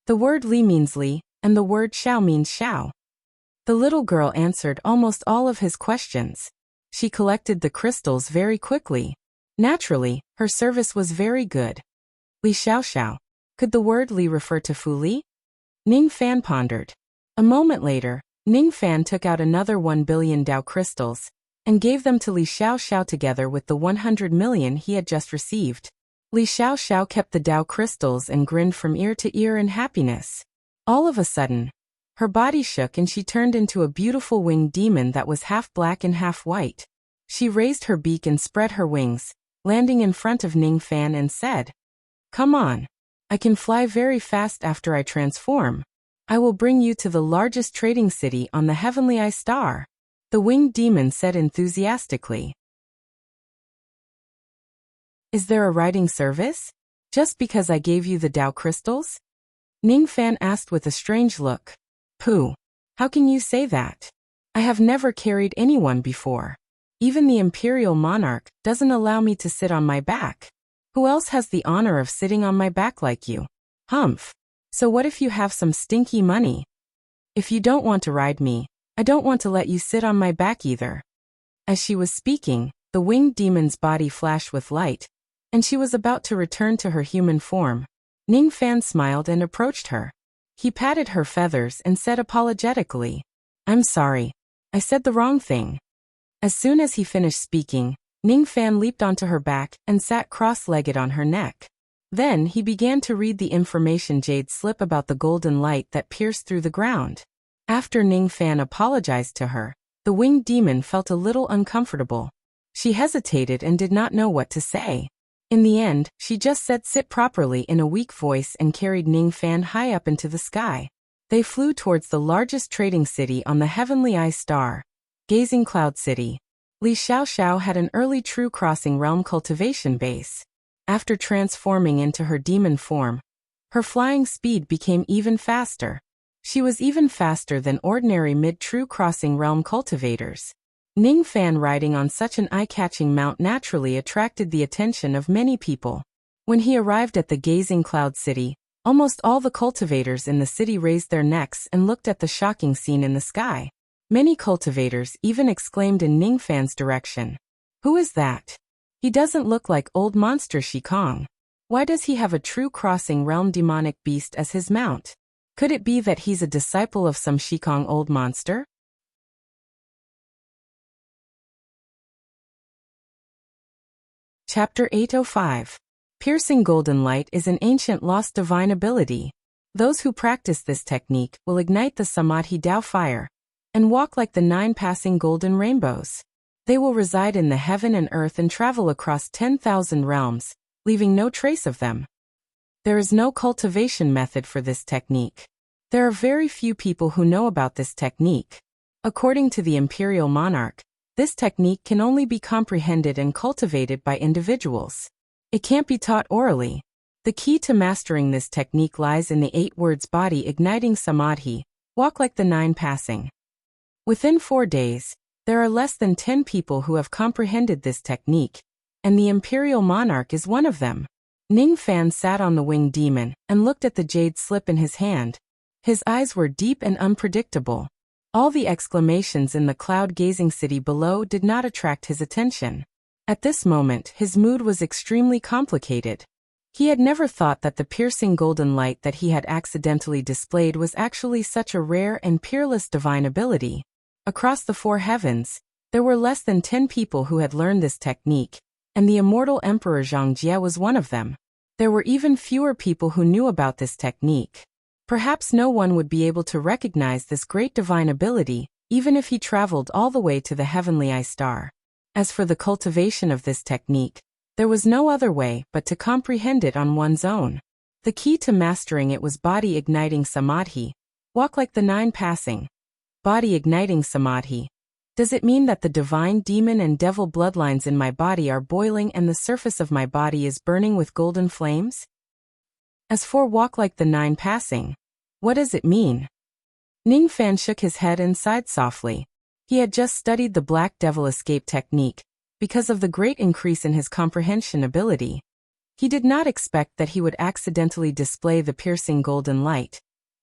The word Li means Li, and the word Xiao means Xiao. The little girl answered almost all of his questions. She collected the crystals very quickly. Naturally, her service was very good. Li Xiao Xiao. Could the word Li refer to Fu Li? Ning Fan pondered. A moment later, Ning Fan took out another 1 billion Tao crystals and gave them to Li Xiao Xiao together with the 100 million he had just received. Li Xiao Xiao kept the Tao crystals and grinned from ear to ear in happiness. All of a sudden, her body shook and she turned into a beautiful winged demon that was half black and half white. She raised her beak and spread her wings, landing in front of Ning Fan and said, Come on. I can fly very fast after I transform. I will bring you to the largest trading city on the heavenly eye star. The winged demon said enthusiastically. Is there a riding service? Just because I gave you the Tao crystals? Ning Fan asked with a strange look. Pooh. How can you say that? I have never carried anyone before. Even the imperial monarch doesn't allow me to sit on my back. Who else has the honor of sitting on my back like you? Humph. So what if you have some stinky money? If you don't want to ride me, I don't want to let you sit on my back either. As she was speaking, the winged demon's body flashed with light, and she was about to return to her human form. Ning Fan smiled and approached her. He patted her feathers and said apologetically, I'm sorry. I said the wrong thing. As soon as he finished speaking, Ning Fan leaped onto her back and sat cross-legged on her neck. Then he began to read the information jade slip about the golden light that pierced through the ground. After Ning Fan apologized to her, the winged demon felt a little uncomfortable. She hesitated and did not know what to say. In the end, she just said sit properly in a weak voice and carried Ning Fan high up into the sky. They flew towards the largest trading city on the heavenly eye star, Gazing Cloud City. Li Xiao Xiao had an early true crossing realm cultivation base. After transforming into her demon form, her flying speed became even faster. She was even faster than ordinary mid-true crossing realm cultivators. Ning Fan riding on such an eye-catching mount naturally attracted the attention of many people. When he arrived at the Gazing Cloud City, almost all the cultivators in the city raised their necks and looked at the shocking scene in the sky. Many cultivators even exclaimed in Ning Fan's direction. Who is that? He doesn't look like old monster Shikong. Why does he have a true crossing realm demonic beast as his mount? Could it be that he's a disciple of some Shikong old monster? Chapter 805. Piercing golden light is an ancient lost divine ability. Those who practice this technique will ignite the Samadhi Tao fire and walk like the 9 passing golden rainbows. They will reside in the heaven and earth and travel across 10,000 realms, leaving no trace of them. There is no cultivation method for this technique. There are very few people who know about this technique. According to the imperial monarch, this technique can only be comprehended and cultivated by individuals. It can't be taught orally. The key to mastering this technique lies in the 8 words body igniting samadhi, walk like the 9 passing. Within 4 days, there are less than 10 people who have comprehended this technique, and the imperial monarch is one of them. Ning Fan sat on the winged demon and looked at the jade slip in his hand. His eyes were deep and unpredictable. All the exclamations in the cloud-gazing city below did not attract his attention. At this moment, his mood was extremely complicated. He had never thought that the piercing golden light that he had accidentally displayed was actually such a rare and peerless divine ability. Across the 4 heavens, there were less than 10 people who had learned this technique, and the immortal Emperor Zhongjie was one of them. There were even fewer people who knew about this technique. Perhaps no one would be able to recognize this great divine ability, even if he traveled all the way to the heavenly eye star. As for the cultivation of this technique, there was no other way but to comprehend it on one's own. The key to mastering it was body igniting samadhi, Walk like the nine passing. Body igniting samadhi. Does it mean that the divine demon and devil bloodlines in my body are boiling and the surface of my body is burning with golden flames? As for walk like the nine passing, what does it mean? Ning Fan shook his head and sighed softly. He had just studied the Black Devil escape technique. Because of the great increase in his comprehension ability, he did not expect that he would accidentally display the piercing golden light.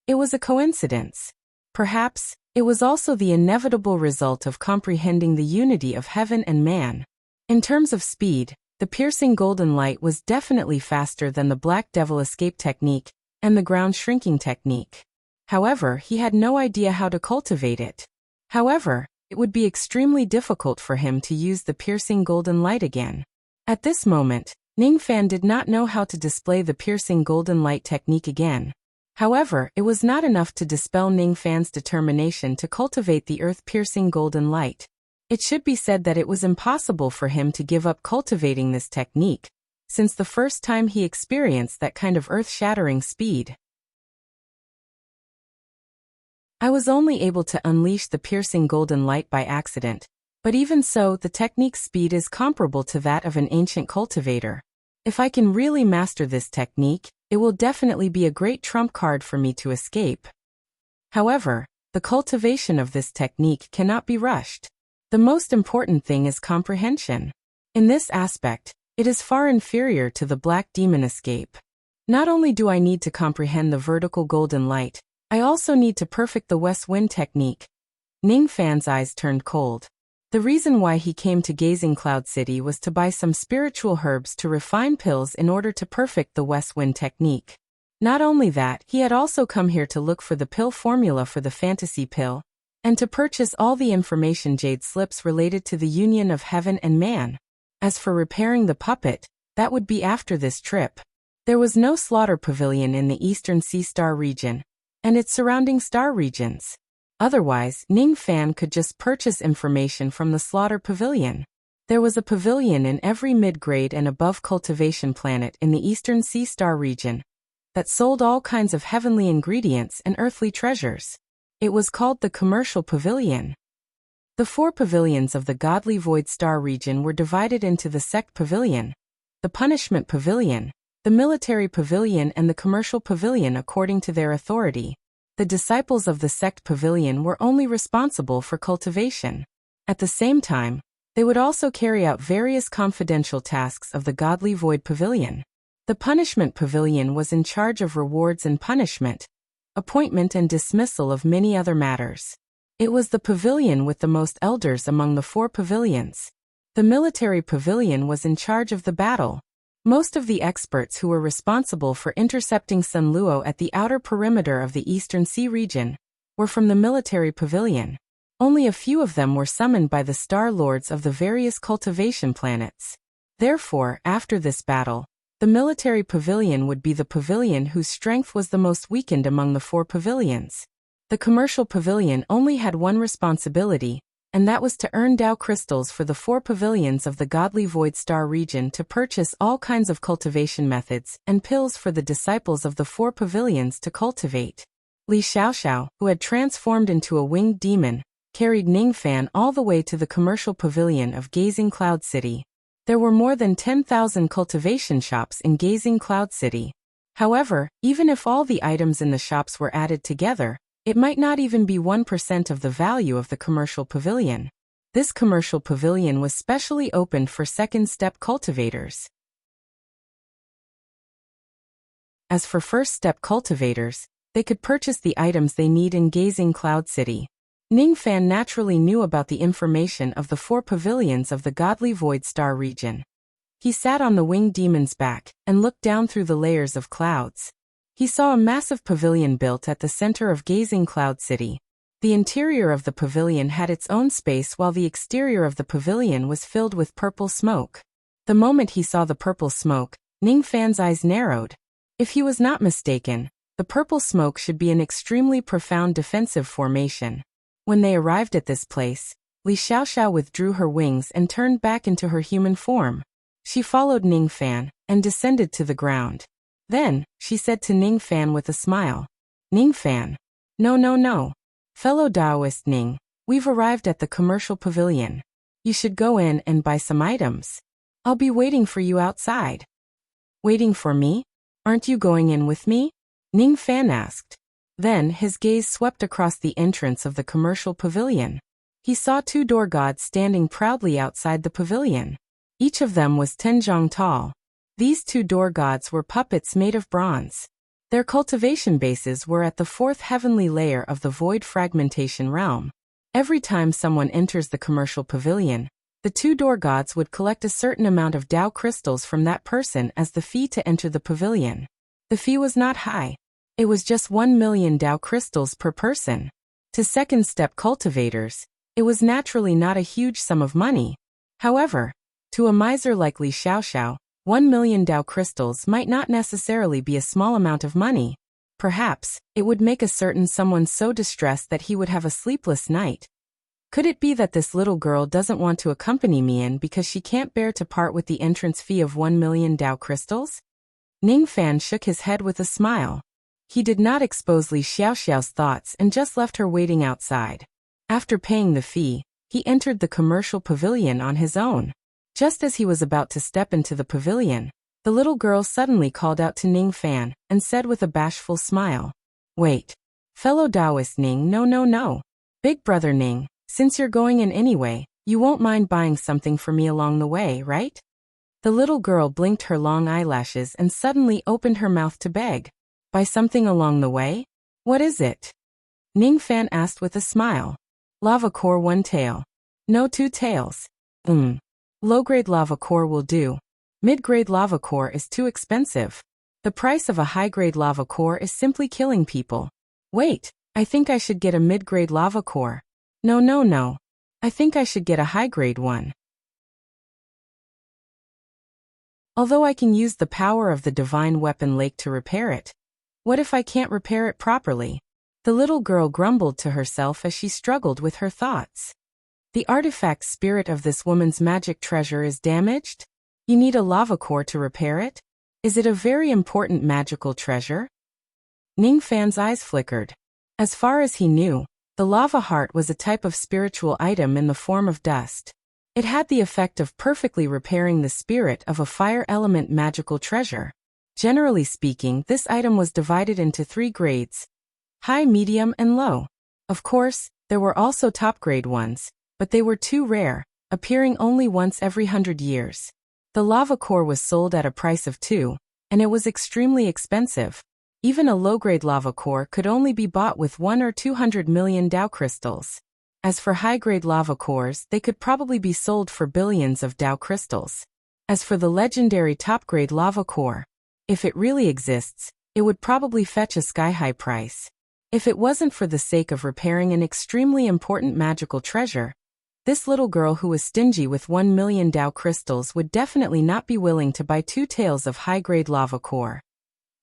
It was a coincidence. Perhaps, it was also the inevitable result of comprehending the unity of heaven and man. In terms of speed, the piercing golden light was definitely faster than the Black Devil escape technique and the ground shrinking technique. However, he had no idea how to cultivate it. However, it would be extremely difficult for him to use the piercing golden light again. At this moment, Ning Fan did not know how to display the piercing golden light technique again. However, it was not enough to dispel Ning Fan's determination to cultivate the earth-piercing golden light. It should be said that it was impossible for him to give up cultivating this technique, since the first time he experienced that kind of earth-shattering speed. I was only able to unleash the piercing golden light by accident, but even so, the technique's speed is comparable to that of an ancient cultivator. If I can really master this technique, it will definitely be a great trump card for me to escape. However, the cultivation of this technique cannot be rushed. The most important thing is comprehension. In this aspect, it is far inferior to the Black Demon escape. Not only do I need to comprehend the vertical golden light, I also need to perfect the west wind technique. Ning Fan's eyes turned cold. The reason why he came to Gazing Cloud City was to buy some spiritual herbs to refine pills in order to perfect the west wind technique. Not only that, he had also come here to look for the pill formula for the fantasy pill, and to purchase all the information jade slips related to the union of heaven and man. As for repairing the puppet, that would be after this trip. There was no slaughter pavilion in the eastern sea star region, and its surrounding star regions. Otherwise, Ning Fan could just purchase information from the slaughter pavilion. There was a pavilion in every mid-grade and above cultivation planet in the eastern sea star region that sold all kinds of heavenly ingredients and earthly treasures. It was called the commercial pavilion. The 4 pavilions of the godly void star region were divided into the sect pavilion, the punishment pavilion, the military pavilion and the commercial pavilion according to their authority. The disciples of the sect pavilion were only responsible for cultivation. At the same time, they would also carry out various confidential tasks of the godly void pavilion. The punishment pavilion was in charge of rewards and punishment, appointment and dismissal of many other matters. It was the pavilion with the most elders among the 4 pavilions. The military pavilion was in charge of the battle. Most of the experts who were responsible for intercepting Sun Luo at the outer perimeter of the Eastern Sea region were from the military pavilion. Only a few of them were summoned by the Star Lords of the various cultivation planets. Therefore, after this battle, the military pavilion would be the pavilion whose strength was the most weakened among the 4 pavilions. The commercial pavilion only had one responsibility, and that was to earn Dao crystals for the 4 pavilions of the godly void star region to purchase all kinds of cultivation methods and pills for the disciples of the 4 pavilions to cultivate. Li Xiaoxiao, who had transformed into a winged demon, carried Ning Fan all the way to the commercial pavilion of Gazing Cloud City. There were more than 10,000 cultivation shops in Gazing Cloud City. However, even if all the items in the shops were added together, it might not even be 1% of the value of the commercial pavilion. This commercial pavilion was specially opened for second-step cultivators. As for first-step cultivators, they could purchase the items they need in Gazing Cloud City. Ning Fan naturally knew about the information of the 4 pavilions of the godly void star region. He sat on the winged demon's back and looked down through the layers of clouds. He saw a massive pavilion built at the center of Gazing Cloud City. The interior of the pavilion had its own space while the exterior of the pavilion was filled with purple smoke. The moment he saw the purple smoke, Ning Fan's eyes narrowed. If he was not mistaken, the purple smoke should be an extremely profound defensive formation. When they arrived at this place, Li Xiaoxiao withdrew her wings and turned back into her human form. She followed Ning Fan and descended to the ground. Then, she said to Ning Fan with a smile, "Ning Fan, No, no, no. Fellow Taoist Ning, we've arrived at the commercial pavilion. You should go in and buy some items. I'll be waiting for you outside. Waiting for me? Aren't you going in with me? Ning Fan asked. Then his gaze swept across the entrance of the commercial pavilion. He saw two door gods standing proudly outside the pavilion. Each of them was 10 zhang tall. These two door gods were puppets made of bronze. Their cultivation bases were at the fourth heavenly layer of the void fragmentation realm. Every time someone enters the commercial pavilion, the two door gods would collect a certain amount of Dao crystals from that person as the fee to enter the pavilion. The fee was not high. It was just 1 million Dao crystals per person. To second step cultivators, it was naturally not a huge sum of money. However, to a miser like Li Xiaoxiao, 1 million Dao crystals might not necessarily be a small amount of money. Perhaps, it would make a certain someone so distressed that he would have a sleepless night. Could it be that this little girl doesn't want to accompany me in because she can't bear to part with the entrance fee of 1 million Dao crystals? Ning Fan shook his head with a smile. He did not expose Li Xiaoxiao's thoughts and just left her waiting outside. After paying the fee, he entered the commercial pavilion on his own. Just as he was about to step into the pavilion, the little girl suddenly called out to Ning Fan and said with a bashful smile, "Wait. Fellow Taoist Ning, no, no, no. Big brother Ning, since you're going in anyway, you won't mind buying something for me along the way, right?" The little girl blinked her long eyelashes and suddenly opened her mouth to beg. "Buy something along the way? What is it?" Ning Fan asked with a smile. "Lava core 1 tail. No 2 tails. Low-grade lava core will do. Mid-grade lava core is too expensive. The price of a high-grade lava core is simply killing people. Wait, I think I should get a mid-grade lava core. No, no, no. I think I should get a high-grade one. Although I can use the power of the divine weapon lake to repair it. What if I can't repair it properly?" The little girl grumbled to herself as she struggled with her thoughts. The artifact spirit of this woman's magic treasure is damaged? You need a lava core to repair it? Is it a very important magical treasure? Ning Fan's eyes flickered. As far as he knew, the lava heart was a type of spiritual item in the form of dust. It had the effect of perfectly repairing the spirit of a fire element magical treasure. Generally speaking, this item was divided into 3 grades: high, medium, and low. Of course, there were also top-grade ones, but they were too rare, appearing only once every 100 years. The lava core was sold at a price of 2, and it was extremely expensive. Even a low-grade lava core could only be bought with 1 or 200 million Dao crystals. As for high-grade lava cores, they could probably be sold for billions of Dao crystals. As for the legendary top-grade lava core, if it really exists, it would probably fetch a sky-high price. If it wasn't for the sake of repairing an extremely important magical treasure, this little girl who was stingy with 1 million Dao crystals would definitely not be willing to buy 2 tails of high-grade lava core.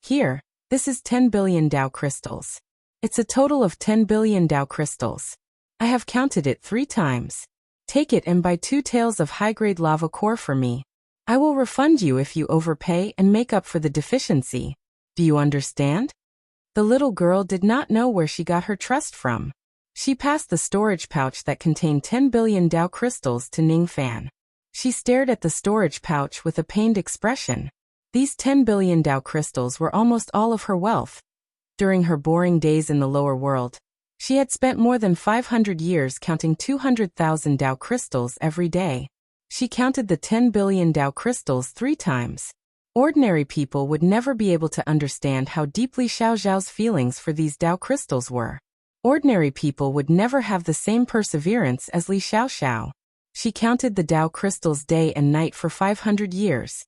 Here, this is 10 billion Dao crystals. It's a total of 10 billion Dao crystals. I have counted it 3 times. Take it and buy 2 tails of high-grade lava core for me. I will refund you if you overpay and make up for the deficiency. Do you understand? The little girl did not know where she got her trust from. She passed the storage pouch that contained 10 billion Dao crystals to Ning Fan. She stared at the storage pouch with a pained expression. These 10 billion Dao crystals were almost all of her wealth. During her boring days in the lower world, she had spent more than 500 years counting 200,000 Dao crystals every day. She counted the 10 billion Dao crystals 3 times. Ordinary people would never be able to understand how deeply Xiao Zhao's feelings for these Dao crystals were. Ordinary people would never have the same perseverance as Li Xiaoxiao. She counted the Dao crystals day and night for 500 years.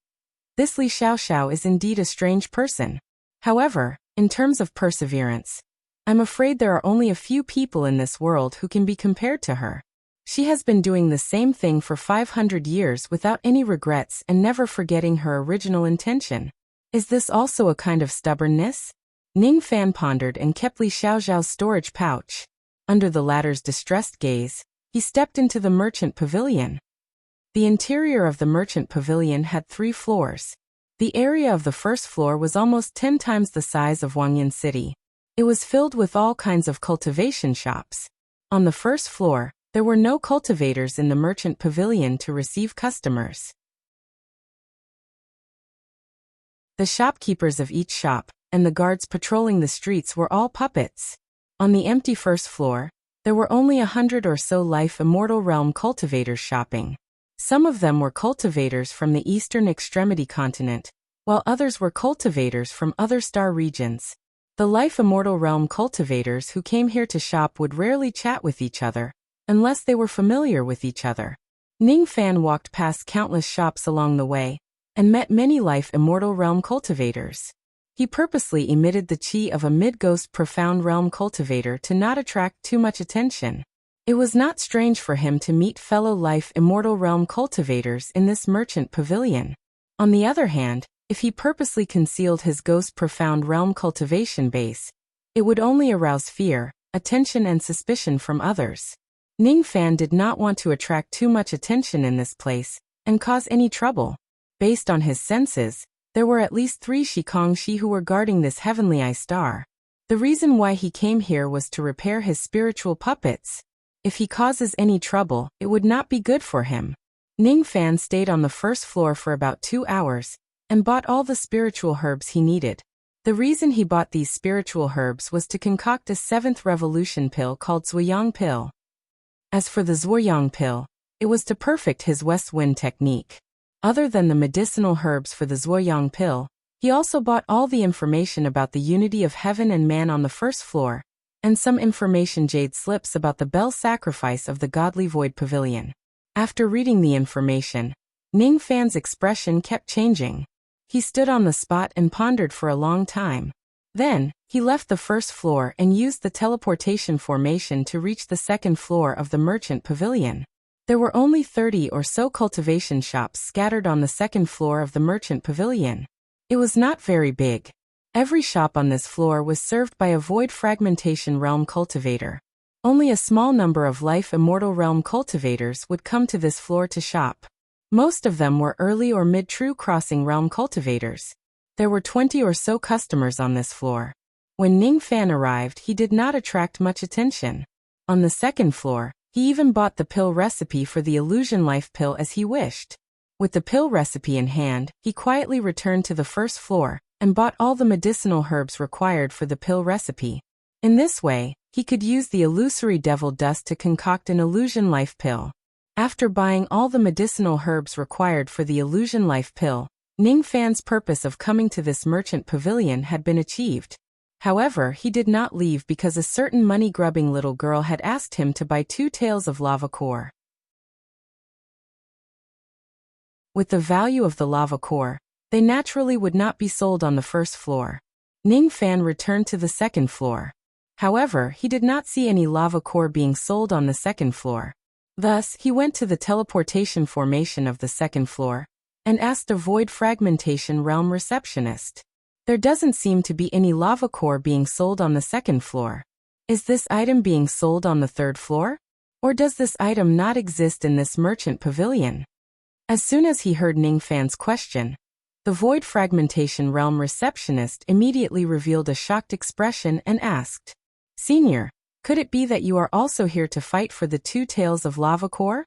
This Li Xiaoxiao is indeed a strange person. However, in terms of perseverance, I'm afraid there are only a few people in this world who can be compared to her. She has been doing the same thing for 500 years without any regrets and never forgetting her original intention. Is this also a kind of stubbornness? Ning Fan pondered and kept Li Xiaoxiao's storage pouch. Under the latter's distressed gaze, he stepped into the merchant pavilion. The interior of the merchant pavilion had 3 floors. The area of the first floor was almost 10 times the size of Wangyan City. It was filled with all kinds of cultivation shops. On the first floor, there were no cultivators in the merchant pavilion to receive customers. The shopkeepers of each shop and the guards patrolling the streets were all puppets. On the empty first floor, there were only 100 or so Life Immortal Realm cultivators shopping. Some of them were cultivators from the eastern extremity continent, while others were cultivators from other star regions. The Life Immortal Realm cultivators who came here to shop would rarely chat with each other, unless they were familiar with each other. Ning Fan walked past countless shops along the way, and met many Life Immortal Realm cultivators. He purposely emitted the chi of a mid-ghost profound realm cultivator to not attract too much attention. It was not strange for him to meet fellow Life Immortal Realm cultivators in this merchant pavilion. On the other hand, if he purposely concealed his ghost profound realm cultivation base, it would only arouse fear, attention and suspicion from others. Ning Fan did not want to attract too much attention in this place, and cause any trouble. Based on his senses, there were at least 3 Shikongshi who were guarding this heavenly eye star. The reason why he came here was to repair his spiritual puppets. If he causes any trouble, it would not be good for him. Ning Fan stayed on the first floor for about 2 hours, and bought all the spiritual herbs he needed. The reason he bought these spiritual herbs was to concoct a 7th revolution pill called Zhuoyang pill. As for the Zhuoyang pill, it was to perfect his west wind technique. Other than the medicinal herbs for the Zhuoyang pill, he also bought all the information about the unity of heaven and man on the first floor, and some information jade slips about the bell sacrifice of the godly void pavilion. After reading the information, Ning Fan's expression kept changing. He stood on the spot and pondered for a long time. Then, he left the first floor and used the teleportation formation to reach the second floor of the merchant pavilion. There were only 30 or so cultivation shops scattered on the second floor of the merchant pavilion. It was not very big. Every shop on this floor was served by a void fragmentation realm cultivator. Only a small number of Life Immortal Realm cultivators would come to this floor to shop. Most of them were early or mid-true crossing realm cultivators. There were 20 or so customers on this floor. When Ning Fan arrived, he did not attract much attention. On the second floor, he even bought the pill recipe for the Illusion Life pill as he wished. With the pill recipe in hand, he quietly returned to the first floor and bought all the medicinal herbs required for the pill recipe. In this way, he could use the illusory devil dust to concoct an Illusion Life pill. After buying all the medicinal herbs required for the Illusion Life pill, Ning Fan's purpose of coming to this merchant pavilion had been achieved. However, he did not leave because a certain money-grubbing little girl had asked him to buy 2 tails of lava core. With the value of the lava core, they naturally would not be sold on the first floor. Ning Fan returned to the second floor. However, he did not see any lava core being sold on the second floor. Thus, he went to the teleportation formation of the second floor and asked a void fragmentation realm receptionist. There doesn't seem to be any lava core being sold on the second floor. Is this item being sold on the third floor? Or does this item not exist in this merchant pavilion? As soon as he heard Ning Fan's question, the void fragmentation realm receptionist immediately revealed a shocked expression and asked, "Senior, could it be that you are also here to fight for the 2 tails of lava core?"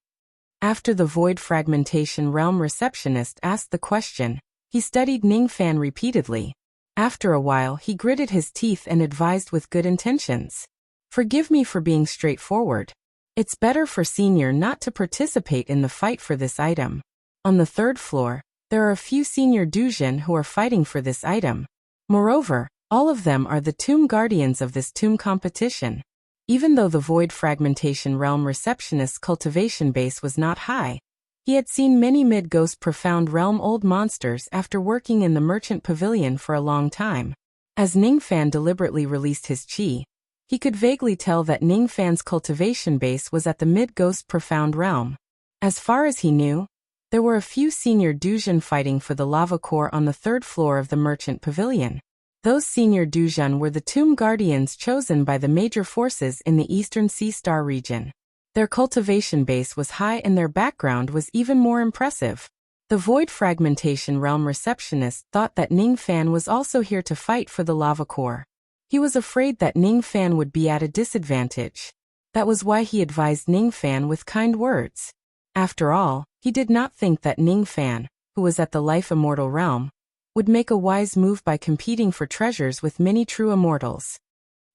After the void fragmentation realm receptionist asked the question, he studied Ning Fan repeatedly. After a while, he gritted his teeth and advised with good intentions, "Forgive me for being straightforward. It's better for Senior not to participate in the fight for this item. On the third floor, there are a few Senior Dujin who are fighting for this item. Moreover, all of them are the tomb guardians of this tomb competition." Even though the void fragmentation realm receptionist's cultivation base was not high, he had seen many mid-ghost profound realm old monsters after working in the merchant pavilion for a long time. As Ning Fan deliberately released his chi, he could vaguely tell that Ning Fan's cultivation base was at the mid-ghost profound realm. As far as he knew, there were a few Senior Dujin fighting for the lava core on the third floor of the merchant pavilion. Those Senior Dujin were the tomb guardians chosen by the major forces in the Eastern Sea Star region. Their cultivation base was high and their background was even more impressive. The void fragmentation realm receptionist thought that Ning Fan was also here to fight for the lava core. He was afraid that Ning Fan would be at a disadvantage. That was why he advised Ning Fan with kind words. After all, he did not think that Ning Fan, who was at the life immortal realm, would make a wise move by competing for treasures with many true immortals.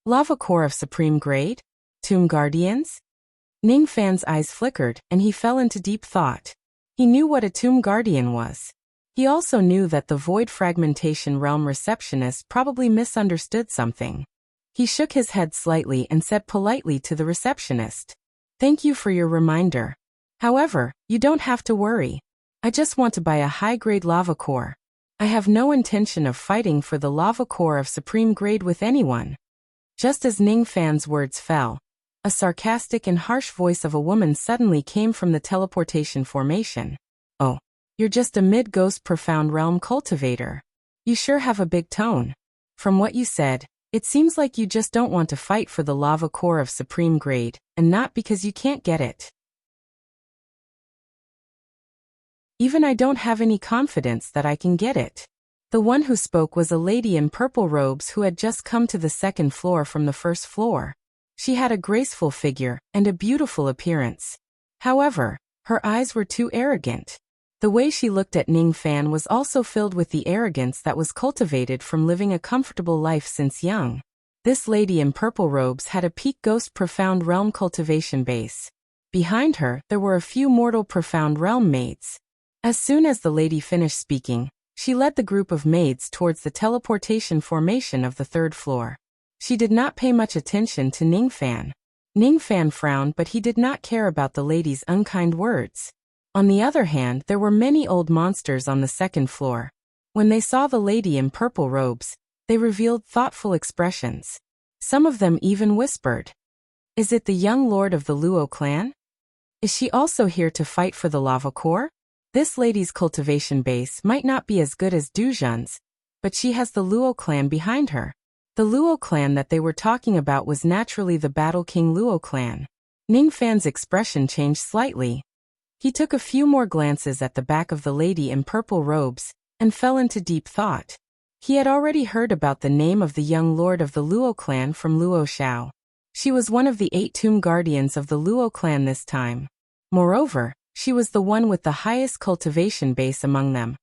Lava core of supreme grade? Tomb guardians? Ning Fan's eyes flickered, and he fell into deep thought. He knew what a tomb guardian was. He also knew that the Void Fragmentation Realm receptionist probably misunderstood something. He shook his head slightly and said politely to the receptionist, "Thank you for your reminder. However, you don't have to worry. I just want to buy a high-grade lava core. I have no intention of fighting for the lava core of supreme grade with anyone." Just as Ning Fan's words fell, a sarcastic and harsh voice of a woman suddenly came from the teleportation formation. "Oh, you're just a mid-ghost profound realm cultivator. You sure have a big tone. From what you said, it seems like you just don't want to fight for the lava core of supreme grade, and not because you can't get it. Even I don't have any confidence that I can get it." The one who spoke was a lady in purple robes who had just come to the second floor from the first floor. She had a graceful figure and a beautiful appearance. However, her eyes were too arrogant. The way she looked at Ning Fan was also filled with the arrogance that was cultivated from living a comfortable life since young. This lady in purple robes had a peak ghost profound realm cultivation base. Behind her, there were a few mortal profound realm maids. As soon as the lady finished speaking, she led the group of maids towards the teleportation formation of the third floor. She did not pay much attention to Ning Fan. Ning Fan frowned, but he did not care about the lady's unkind words. On the other hand, there were many old monsters on the second floor. When they saw the lady in purple robes, they revealed thoughtful expressions. Some of them even whispered, "Is it the young lord of the Luo clan? Is she also here to fight for the lava core?" This lady's cultivation base might not be as good as Duzhan's, but she has the Luo clan behind her. The Luo clan that they were talking about was naturally the Battle King Luo clan. Ning Fan's expression changed slightly. He took a few more glances at the back of the lady in purple robes, and fell into deep thought. He had already heard about the name of the young lord of the Luo clan from Luo Xiao. She was one of the 8 tomb guardians of the Luo clan this time. Moreover, she was the one with the highest cultivation base among them.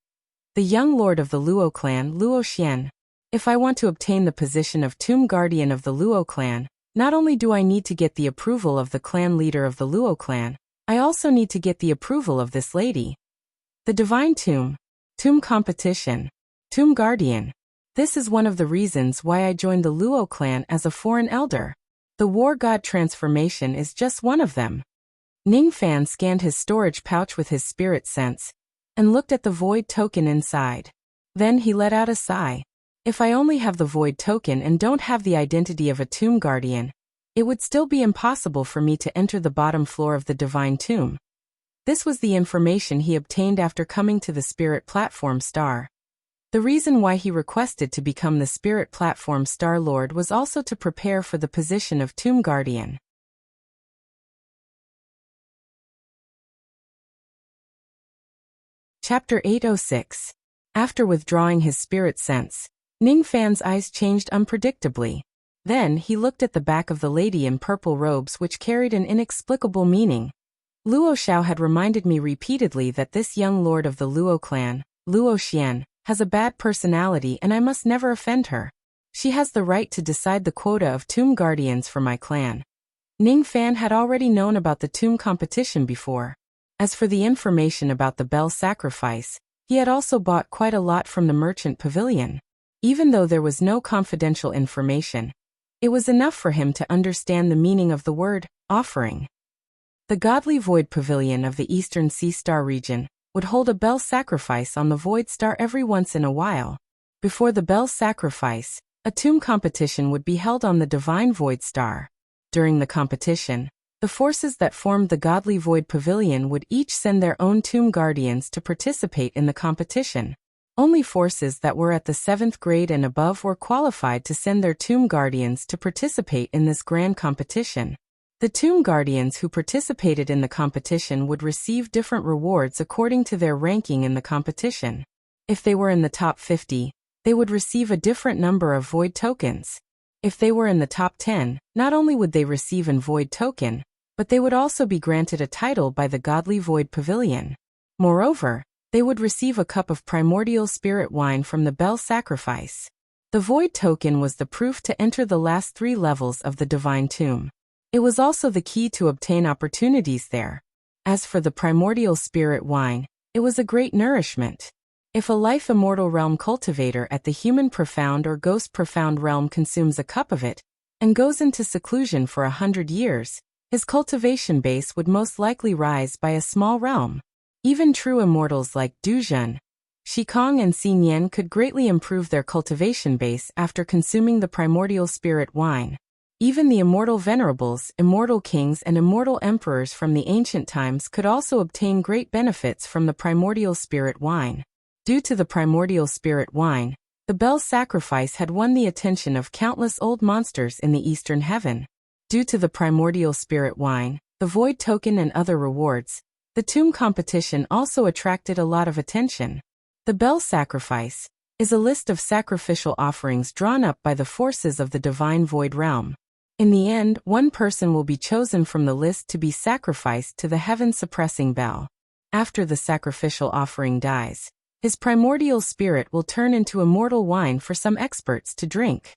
The young lord of the Luo clan, Luo Xian. If I want to obtain the position of tomb guardian of the Luo clan, not only do I need to get the approval of the clan leader of the Luo clan, I also need to get the approval of this lady. The divine tomb competition, tomb guardian. This is one of the reasons why I joined the Luo clan as a foreign elder. The war god transformation is just one of them. Ning Fan scanned his storage pouch with his spirit sense, and looked at the void token inside. Then he let out a sigh. If I only have the void token and don't have the identity of a tomb guardian, it would still be impossible for me to enter the bottom floor of the divine tomb. This was the information he obtained after coming to the Spirit Platform Star. The reason why he requested to become the Spirit Platform Star Lord was also to prepare for the position of Tomb Guardian. Chapter 806. After withdrawing his spirit sense, Ning Fan's eyes changed unpredictably. Then he looked at the back of the lady in purple robes, which carried an inexplicable meaning. Luo Xiao had reminded me repeatedly that this young lord of the Luo clan, Luo Xian, has a bad personality and I must never offend her. She has the right to decide the quota of tomb guardians for my clan. Ning Fan had already known about the tomb competition before. As for the information about the bell sacrifice, he had also bought quite a lot from the merchant pavilion. Even though there was no confidential information, it was enough for him to understand the meaning of the word, offering. The godly Void Pavilion of the Eastern Sea Star region would hold a bell sacrifice on the Void Star every once in a while. Before the bell sacrifice, a tomb competition would be held on the Divine Void Star. During the competition, the forces that formed the godly Void Pavilion would each send their own tomb guardians to participate in the competition. Only forces that were at the 7th grade and above were qualified to send their tomb guardians to participate in this grand competition. The tomb guardians who participated in the competition would receive different rewards according to their ranking in the competition. If they were in the top 50, they would receive a different number of void tokens. If they were in the top 10, not only would they receive an void token, but they would also be granted a title by the godly void pavilion. Moreover, they would receive a cup of primordial spirit wine from the Bell sacrifice. The void token was the proof to enter the last 3 levels of the divine tomb. It was also the key to obtain opportunities there. As for the primordial spirit wine, it was a great nourishment. If a life immortal realm cultivator at the human profound or ghost profound realm consumes a cup of it, and goes into seclusion for 100 years, his cultivation base would most likely rise by a small realm. Even true immortals like Du Jun, Shikong and Xin Yan could greatly improve their cultivation base after consuming the primordial spirit wine. Even the immortal venerables, immortal kings and immortal emperors from the ancient times could also obtain great benefits from the primordial spirit wine. Due to the primordial spirit wine, the Bell sacrifice had won the attention of countless old monsters in the eastern heaven. Due to the primordial spirit wine, the void token and other rewards, the tomb competition also attracted a lot of attention. The Bell sacrifice is a list of sacrificial offerings drawn up by the forces of the divine void realm. In the end, one person will be chosen from the list to be sacrificed to the heaven-suppressing Bell. After the sacrificial offering dies, his primordial spirit will turn into immortal wine for some experts to drink.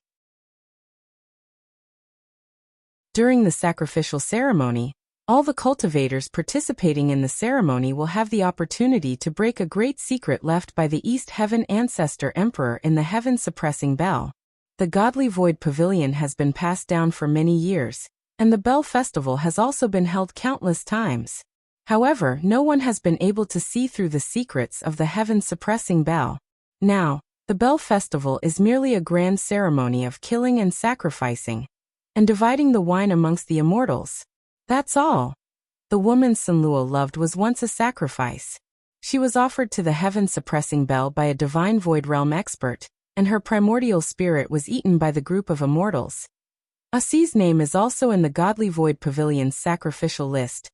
During the sacrificial ceremony, all the cultivators participating in the ceremony will have the opportunity to break a great secret left by the East Heaven Ancestor Emperor in the heaven-suppressing Bell. The Godly Void Pavilion has been passed down for many years, and the Bell Festival has also been held countless times. However, no one has been able to see through the secrets of the heaven-suppressing Bell. Now, the Bell Festival is merely a grand ceremony of killing and sacrificing, and dividing the wine amongst the immortals. That's all. The woman Sun Luo loved was once a sacrifice. She was offered to the heaven-suppressing Bell by a divine void realm expert, and her primordial spirit was eaten by the group of immortals. Asi's name is also in the Godly Void Pavilion's sacrificial list.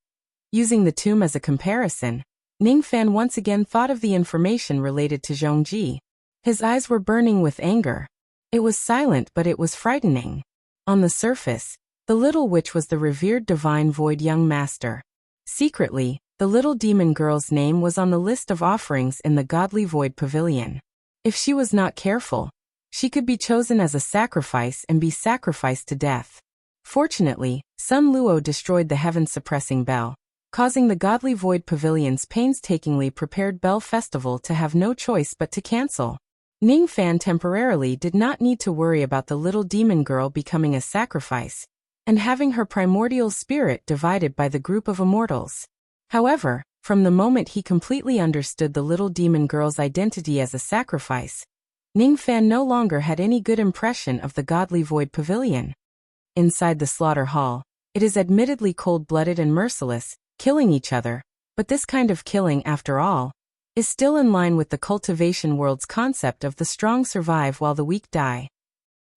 Using the tomb as a comparison, Ningfan once again thought of the information related to Zhongji. His eyes were burning with anger. It was silent, but it was frightening. On the surface, the little witch was the revered divine void young master. Secretly, the little demon girl's name was on the list of offerings in the Godly Void Pavilion. If she was not careful, she could be chosen as a sacrifice and be sacrificed to death. Fortunately, Sun Luo destroyed the heaven-suppressing Bell, causing the Godly Void Pavilion's painstakingly prepared Bell Festival to have no choice but to cancel. Ningfan temporarily did not need to worry about the little demon girl becoming a sacrifice, and having her primordial spirit divided by the group of immortals. However, from the moment he completely understood the little demon girl's identity as a sacrifice, Ningfan no longer had any good impression of the Godly Void Pavilion. Inside the slaughter hall, it is admittedly cold-blooded and merciless, killing each other, but this kind of killing, after all, is still in line with the cultivation world's concept of the strong survive while the weak die.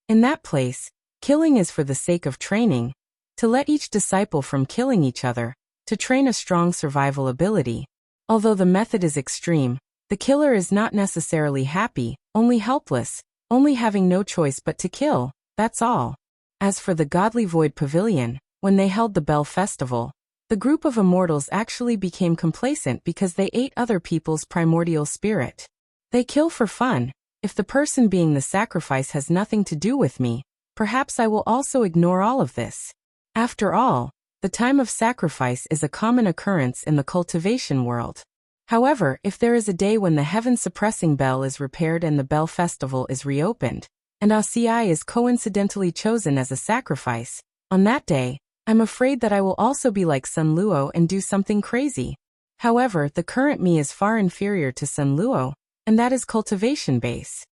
In that place, killing is for the sake of training, to let each disciple from killing each other, to train a strong survival ability. Although the method is extreme, the killer is not necessarily happy, only helpless, only having no choice but to kill, that's all. As for the Godly Void Pavilion, when they held the Bell Festival, the group of immortals actually became complacent because they ate other people's primordial spirit. They kill for fun. If the person being the sacrifice has nothing to do with me, perhaps I will also ignore all of this. After all, the time of sacrifice is a common occurrence in the cultivation world. However, if there is a day when the heaven-suppressing Bell is repaired and the Bell Festival is reopened, and Asii is coincidentally chosen as a sacrifice, on that day, I'm afraid that I will also be like Sun Luo and do something crazy. However, the current me is far inferior to Sun Luo, and that is cultivation base.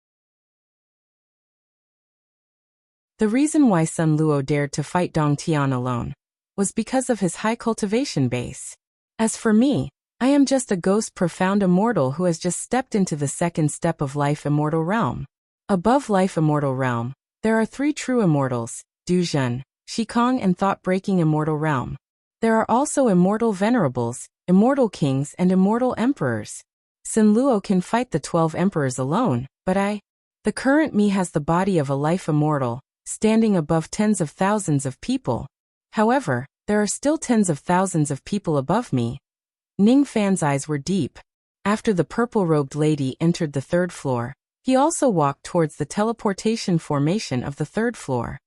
The reason why Sun Luo dared to fight Dong Tian alone was because of his high cultivation base. As for me, I am just a ghost profound immortal who has just stepped into the second step of life immortal realm. Above life immortal realm, there are 3 true immortals, Du Jun, Shikong and thought-breaking immortal realm. There are also immortal venerables, immortal kings and immortal emperors. Sun Luo can fight the 12 emperors alone, but the current me has the body of a life immortal, standing above tens of thousands of people. However, there are still tens of thousands of people above me. Ning Fan's eyes were deep. After the purple-robed lady entered the third floor, he also walked towards the teleportation formation of the third floor.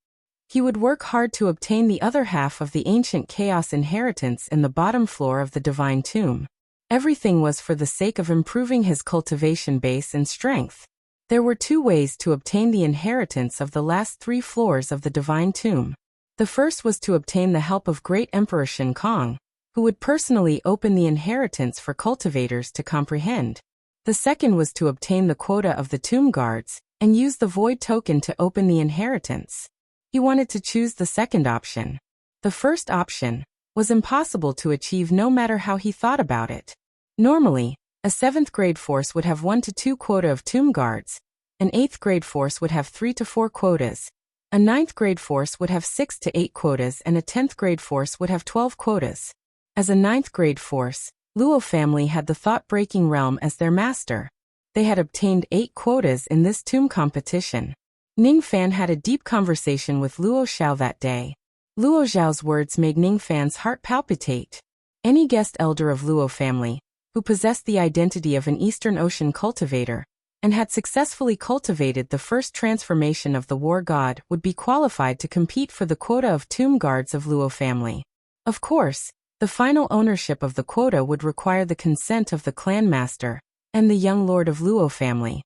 He would work hard to obtain the other half of the ancient chaos inheritance in the bottom floor of the divine tomb. Everything was for the sake of improving his cultivation base and strength. There were two ways to obtain the inheritance of the last 3 floors of the divine tomb. The first was to obtain the help of Great Emperor Shin Kong, who would personally open the inheritance for cultivators to comprehend. The second was to obtain the quota of the tomb guards and use the void token to open the inheritance. He wanted to choose the second option. The first option was impossible to achieve no matter how he thought about it. Normally, a 7th grade force would have 1 to 2 quota of tomb guards, an 8th grade force would have 3 to 4 quotas, a 9th grade force would have 6 to 8 quotas, and a 10th grade force would have 12 quotas. As a 9th grade force, Luo family had the thought-breaking realm as their master. They had obtained 8 quotas in this tomb competition. Ning Fan had a deep conversation with Luo Xiao that day. Luo Xiao's words made Ning Fan's heart palpitate. Any guest elder of Luo family, who possessed the identity of an Eastern Ocean cultivator, and had successfully cultivated the first transformation of the war god, would be qualified to compete for the quota of tomb guards of Luo family. Of course, the final ownership of the quota would require the consent of the clan master and the young lord of Luo family.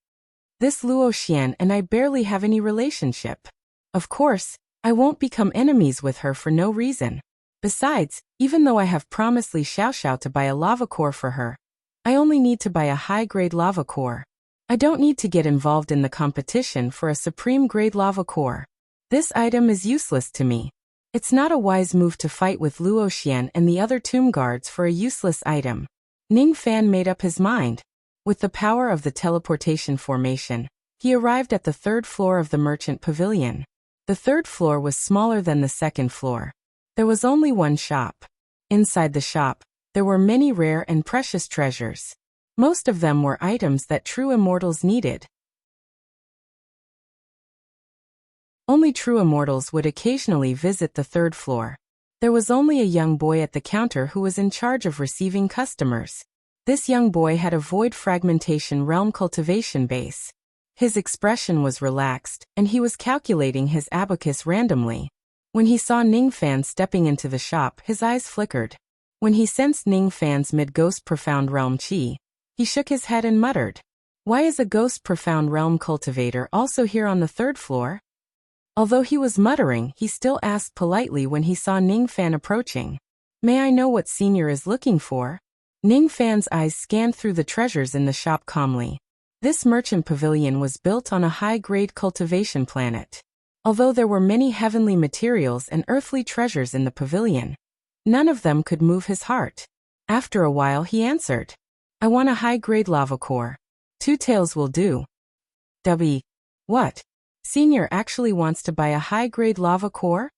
This Luo Xian and I barely have any relationship. Of course, I won't become enemies with her for no reason. Besides, even though I have promised Li Xiaoxiao to buy a lava core for her, I only need to buy a high-grade lava core. I don't need to get involved in the competition for a supreme-grade lava core. This item is useless to me. It's not a wise move to fight with Luo Xian and the other tomb guards for a useless item. Ning Fan made up his mind. With the power of the teleportation formation, he arrived at the 3rd floor of the merchant pavilion. The 3rd floor was smaller than the 2nd floor. There was only one shop. Inside the shop, there were many rare and precious treasures. Most of them were items that true immortals needed. Only true immortals would occasionally visit the 3rd floor. There was only a young boy at the counter who was in charge of receiving customers. This young boy had a void fragmentation realm cultivation base. His expression was relaxed, and he was calculating his abacus randomly. When he saw Ning Fan stepping into the shop, his eyes flickered. When he sensed Ning Fan's mid-ghost profound realm qi, he shook his head and muttered, "Why is a ghost profound realm cultivator also here on the 3rd floor?" Although he was muttering, he still asked politely when he saw Ning Fan approaching, "May I know what Senior is looking for?" Ning Fan's eyes scanned through the treasures in the shop calmly. This merchant pavilion was built on a high-grade cultivation planet. Although there were many heavenly materials and earthly treasures in the pavilion, none of them could move his heart. After a while he answered, "I want a high-grade lava core. 2 taels will do." What? Senior actually wants to buy a high-grade lava core?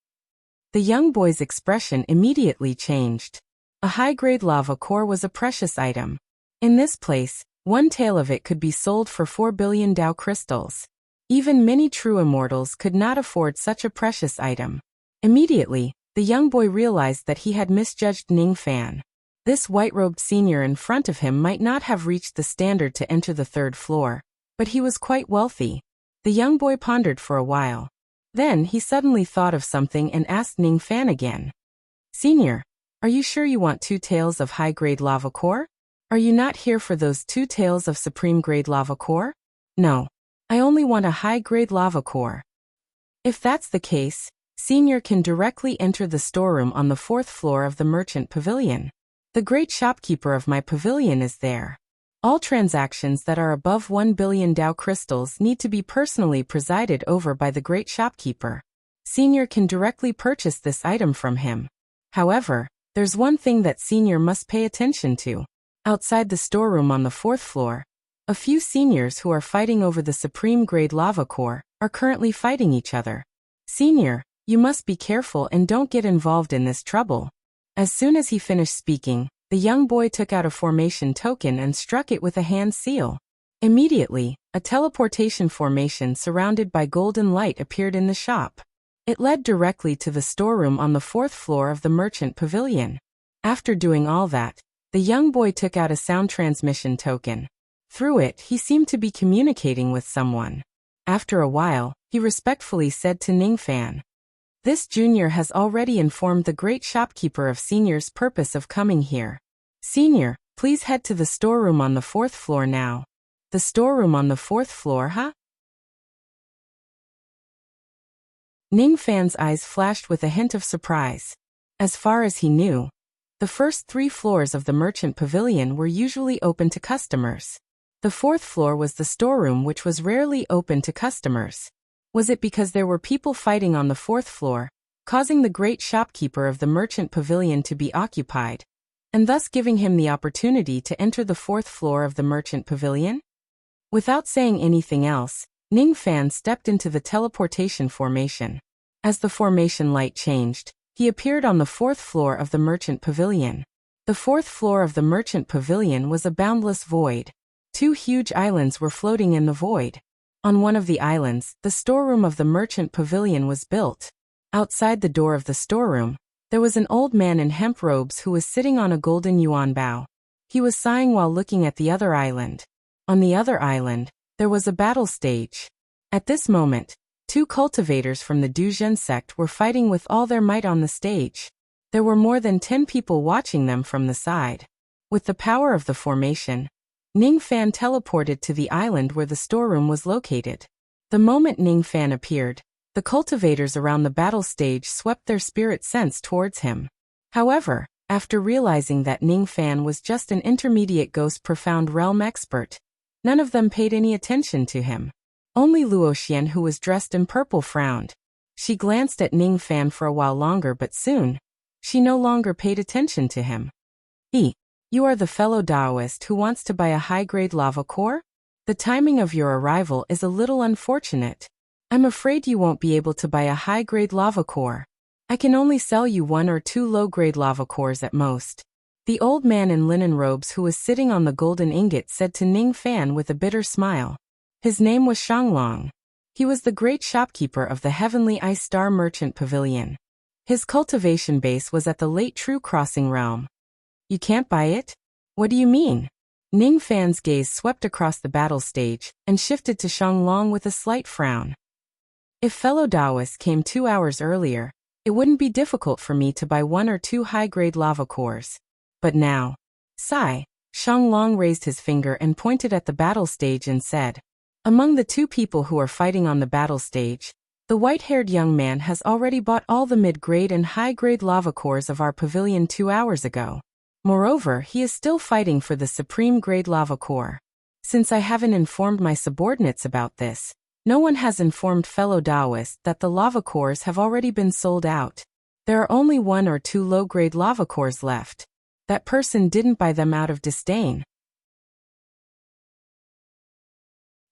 The young boy's expression immediately changed. A high-grade lava core was a precious item. In this place, 1 tael of it could be sold for 4 billion Dao crystals. Even many true immortals could not afford such a precious item. Immediately, the young boy realized that he had misjudged Ning Fan. This white-robed senior in front of him might not have reached the standard to enter the 3rd floor, but he was quite wealthy. The young boy pondered for a while. Then he suddenly thought of something and asked Ning Fan again, "Senior, are you sure you want 2 taels of high-grade lava core? Are you not here for those 2 taels of supreme-grade lava core?" "No. I only want a high-grade lava core." "If that's the case, Senior can directly enter the storeroom on the 4th floor of the merchant pavilion. The great shopkeeper of my pavilion is there. All transactions that are above 1 billion Dao crystals need to be personally presided over by the great shopkeeper. Senior can directly purchase this item from him. However, there's one thing that Senior must pay attention to. Outside the storeroom on the 4th floor, a few seniors who are fighting over the supreme-grade lava core are currently fighting each other. Senior, you must be careful and don't get involved in this trouble." As soon as he finished speaking, the young boy took out a formation token and struck it with a hand seal. Immediately, a teleportation formation surrounded by golden light appeared in the shop. It led directly to the storeroom on the 4th floor of the merchant pavilion. After doing all that, the young boy took out a sound transmission token. Through it, he seemed to be communicating with someone. After a while, he respectfully said to Ningfan, "This junior has already informed the great shopkeeper of Senior's purpose of coming here. Senior, please head to the storeroom on the 4th floor now." "The storeroom on the 4th floor, huh?" Ningfan's eyes flashed with a hint of surprise. As far as he knew, the first 3 floors of the merchant pavilion were usually open to customers. The 4th floor was the storeroom, which was rarely open to customers. Was it because there were people fighting on the 4th floor, causing the great shopkeeper of the merchant pavilion to be occupied, and thus giving him the opportunity to enter the 4th floor of the merchant pavilion? Without saying anything else, Ningfan stepped into the teleportation formation. As the formation light changed, he appeared on the 4th floor of the merchant pavilion. The 4th floor of the merchant pavilion was a boundless void. 2 huge islands were floating in the void. On one of the islands, the storeroom of the merchant pavilion was built. Outside the door of the storeroom, there was an old man in hemp robes who was sitting on a golden yuan bao. He was sighing while looking at the other island. On the other island, there was a battle stage. At this moment, 2 cultivators from the Duzhen sect were fighting with all their might on the stage. There were more than 10 people watching them from the side. With the power of the formation, Ningfan teleported to the island where the storeroom was located. The moment Ningfan appeared, the cultivators around the battle stage swept their spirit sense towards him. However, after realizing that Ningfan was just an intermediate ghost profound realm expert, none of them paid any attention to him. Only Luoxian, who was dressed in purple, frowned. She glanced at Ningfan for a while longer, but soon, she no longer paid attention to him. You are the fellow Taoist who wants to buy a high-grade lava core? The timing of your arrival is a little unfortunate. I'm afraid you won't be able to buy a high-grade lava core. I can only sell you 1 or 2 low-grade lava cores at most." The old man in linen robes who was sitting on the golden ingot said to Ningfan with a bitter smile. His name was Shanglong. He was the great shopkeeper of the Heavenly Ice Star Merchant Pavilion. His cultivation base was at the late True Crossing realm. "You can't buy it? What do you mean?" Ningfan's gaze swept across the battle stage and shifted to Shanglong with a slight frown. "If fellow Taoists came 2 hours earlier, it wouldn't be difficult for me to buy 1 or 2 high-grade lava cores. But now..." Sigh. Shanglong raised his finger and pointed at the battle stage and said, "Among the 2 people who are fighting on the battle stage, the white-haired young man has already bought all the mid-grade and high-grade lava cores of our pavilion 2 hours ago. Moreover, he is still fighting for the supreme grade lava core. Since I haven't informed my subordinates about this, no one has informed fellow Taoists that the lava cores have already been sold out. There are only 1 or 2 low-grade lava cores left. That person didn't buy them out of disdain.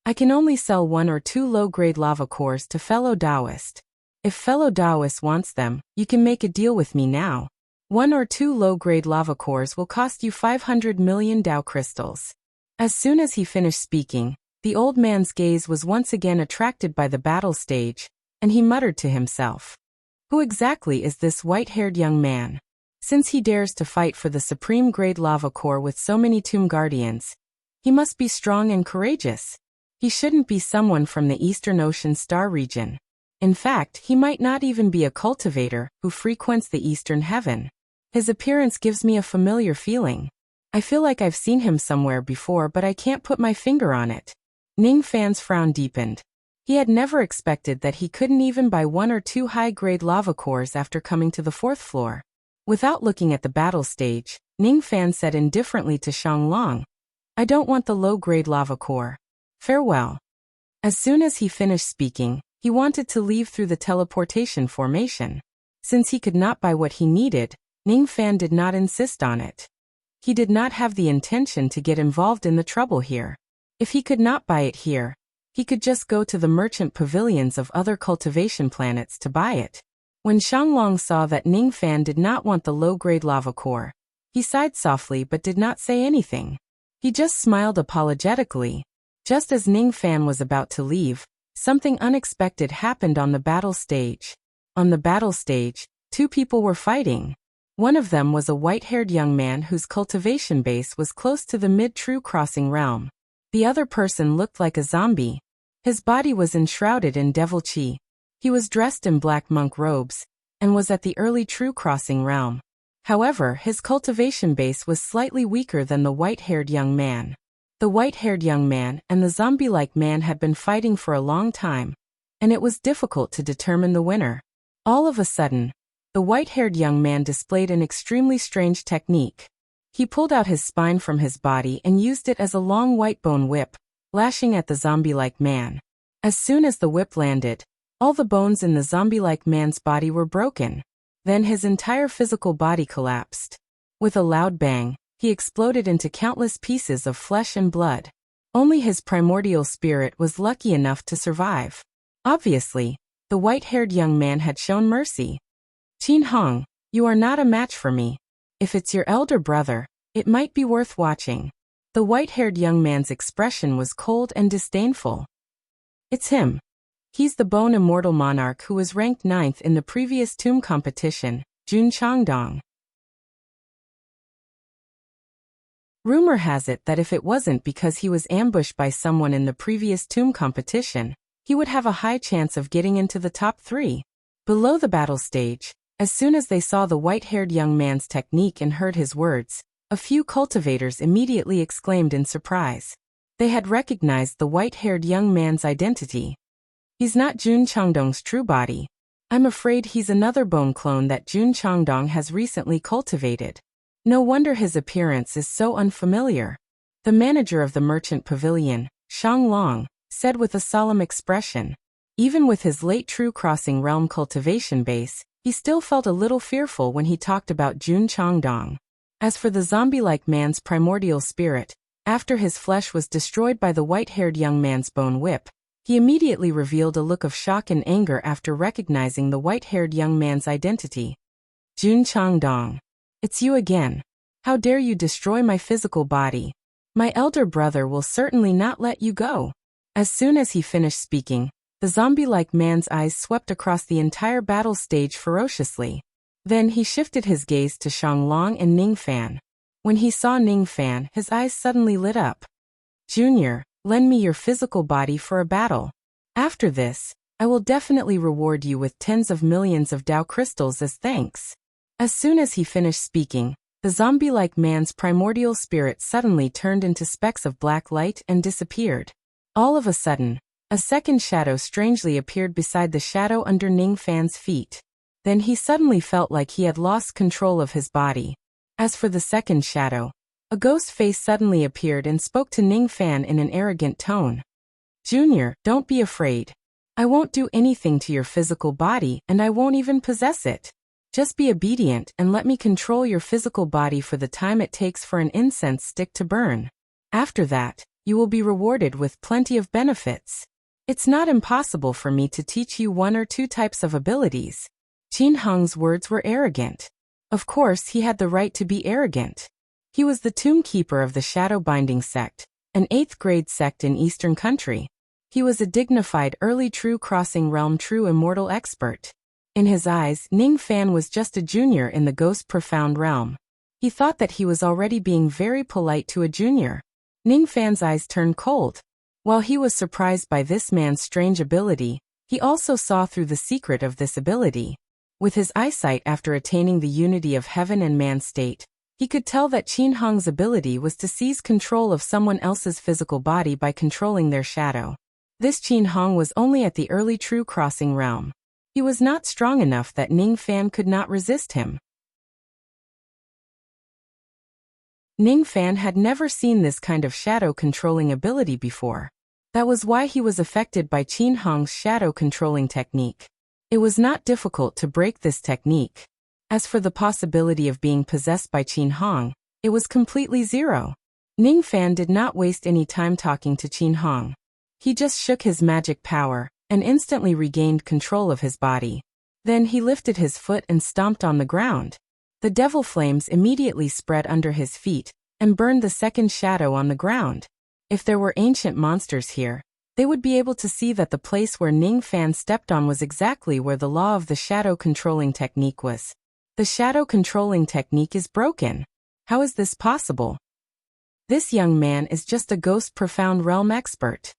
I can only sell 1 or 2 low-grade lava cores to fellow Taoist. If fellow Taoist wants them, you can make a deal with me now. 1 or 2 low-grade lava cores will cost you 500 million Tao crystals." As soon as he finished speaking, the old man's gaze was once again attracted by the battle stage, and he muttered to himself, "Who exactly is this white-haired young man? Since he dares to fight for the supreme grade lava core with so many tomb guardians, he must be strong and courageous. He shouldn't be someone from the Eastern Ocean star region. In fact, he might not even be a cultivator who frequents the Eastern Heaven. His appearance gives me a familiar feeling. I feel like I've seen him somewhere before, but I can't put my finger on it." Ningfan's frown deepened. He had never expected that he couldn't even buy 1 or 2 high-grade lava cores after coming to the 4th floor. Without looking at the battle stage, Ningfan said indifferently to Shanglong, "I don't want the low-grade lava core. Farewell." As soon as he finished speaking, he wanted to leave through the teleportation formation. Since he could not buy what he needed, Ningfan did not insist on it. He did not have the intention to get involved in the trouble here. If he could not buy it here, he could just go to the merchant pavilions of other cultivation planets to buy it. When Shanglong saw that Ningfan did not want the low-grade lava core, he sighed softly but did not say anything. He just smiled apologetically. Just as Ningfan was about to leave, something unexpected happened on the battle stage. On the battle stage, two people were fighting. One of them was a white-haired young man whose cultivation base was close to the mid-true crossing realm. The other person looked like a zombie. His body was enshrouded in devil chi. He was dressed in black monk robes, and was at the early true crossing realm. However, his cultivation base was slightly weaker than the white-haired young man. The white-haired young man and the zombie-like man had been fighting for a long time, and it was difficult to determine the winner. All of a sudden, the white-haired young man displayed an extremely strange technique. He pulled out his spine from his body and used it as a long white bone whip, lashing at the zombie-like man. As soon as the whip landed, all the bones in the zombie-like man's body were broken. Then his entire physical body collapsed. With a loud bang, he exploded into countless pieces of flesh and blood. Only his primordial spirit was lucky enough to survive. Obviously, the white-haired young man had shown mercy. Qin Hong, you are not a match for me. If it's your elder brother, it might be worth watching. The white-haired young man's expression was cold and disdainful. It's him. He's the Bone Immortal Monarch who was ranked 9th in the previous tomb competition, Jun Changdong. Rumor has it that if it wasn't because he was ambushed by someone in the previous tomb competition, he would have a high chance of getting into the top 3. Below the battle stage, as soon as they saw the white-haired young man's technique and heard his words, a few cultivators immediately exclaimed in surprise. They had recognized the white-haired young man's identity. He's not Jun Changdong's true body. I'm afraid he's another bone clone that Jun Changdong has recently cultivated. No wonder his appearance is so unfamiliar. The manager of the merchant pavilion, Shang Long, said with a solemn expression. Even with his late true crossing realm cultivation base, he still felt a little fearful when he talked about Jun Changdong. As for the zombie-like man's primordial spirit, after his flesh was destroyed by the white-haired young man's bone whip, he immediately revealed a look of shock and anger after recognizing the white-haired young man's identity. Jun Changdong. It's you again. How dare you destroy my physical body? My elder brother will certainly not let you go. As soon as he finished speaking, the zombie-like man's eyes swept across the entire battle stage ferociously. Then he shifted his gaze to Shanglong and Ning Fan. When he saw Ning Fan, his eyes suddenly lit up. Junior, lend me your physical body for a battle. After this, I will definitely reward you with tens of millions of Dao crystals as thanks. As soon as he finished speaking, the zombie-like man's primordial spirit suddenly turned into specks of black light and disappeared. All of a sudden, a second shadow strangely appeared beside the shadow under Ning Fan's feet. Then he suddenly felt like he had lost control of his body. As for the second shadow, a ghost face suddenly appeared and spoke to Ning Fan in an arrogant tone. Junior, don't be afraid. I won't do anything to your physical body and I won't even possess it. Just be obedient and let me control your physical body for the time it takes for an incense stick to burn. After that, you will be rewarded with plenty of benefits. It's not impossible for me to teach you 1 or 2 types of abilities. Qin Hong's words were arrogant. Of course, he had the right to be arrogant. He was the tomb keeper of the Shadow Binding sect, an 8th grade sect in Eastern Country. He was a dignified early true crossing realm true immortal expert. In his eyes, Ning Fan was just a junior in the ghost profound realm. He thought that he was already being very polite to a junior. Ning Fan's eyes turned cold. While he was surprised by this man's strange ability, he also saw through the secret of this ability. With his eyesight after attaining the unity of heaven and man state, he could tell that Qin Hong's ability was to seize control of someone else's physical body by controlling their shadow. This Qin Hong was only at the early true crossing realm. He was not strong enough that Ning Fan could not resist him. Ning Fan had never seen this kind of shadow-controlling ability before. That was why he was affected by Qin Hong's shadow-controlling technique. It was not difficult to break this technique. As for the possibility of being possessed by Qin Hong, it was completely zero. Ning Fan did not waste any time talking to Qin Hong. He just shook his magic power, and instantly regained control of his body. Then he lifted his foot and stomped on the ground. The devil flames immediately spread under his feet, and burned the second shadow on the ground. If there were ancient monsters here, they would be able to see that the place where Ning Fan stepped on was exactly where the law of the shadow controlling technique was. The shadow controlling technique is broken. How is this possible? This young man is just a ghost profound realm expert.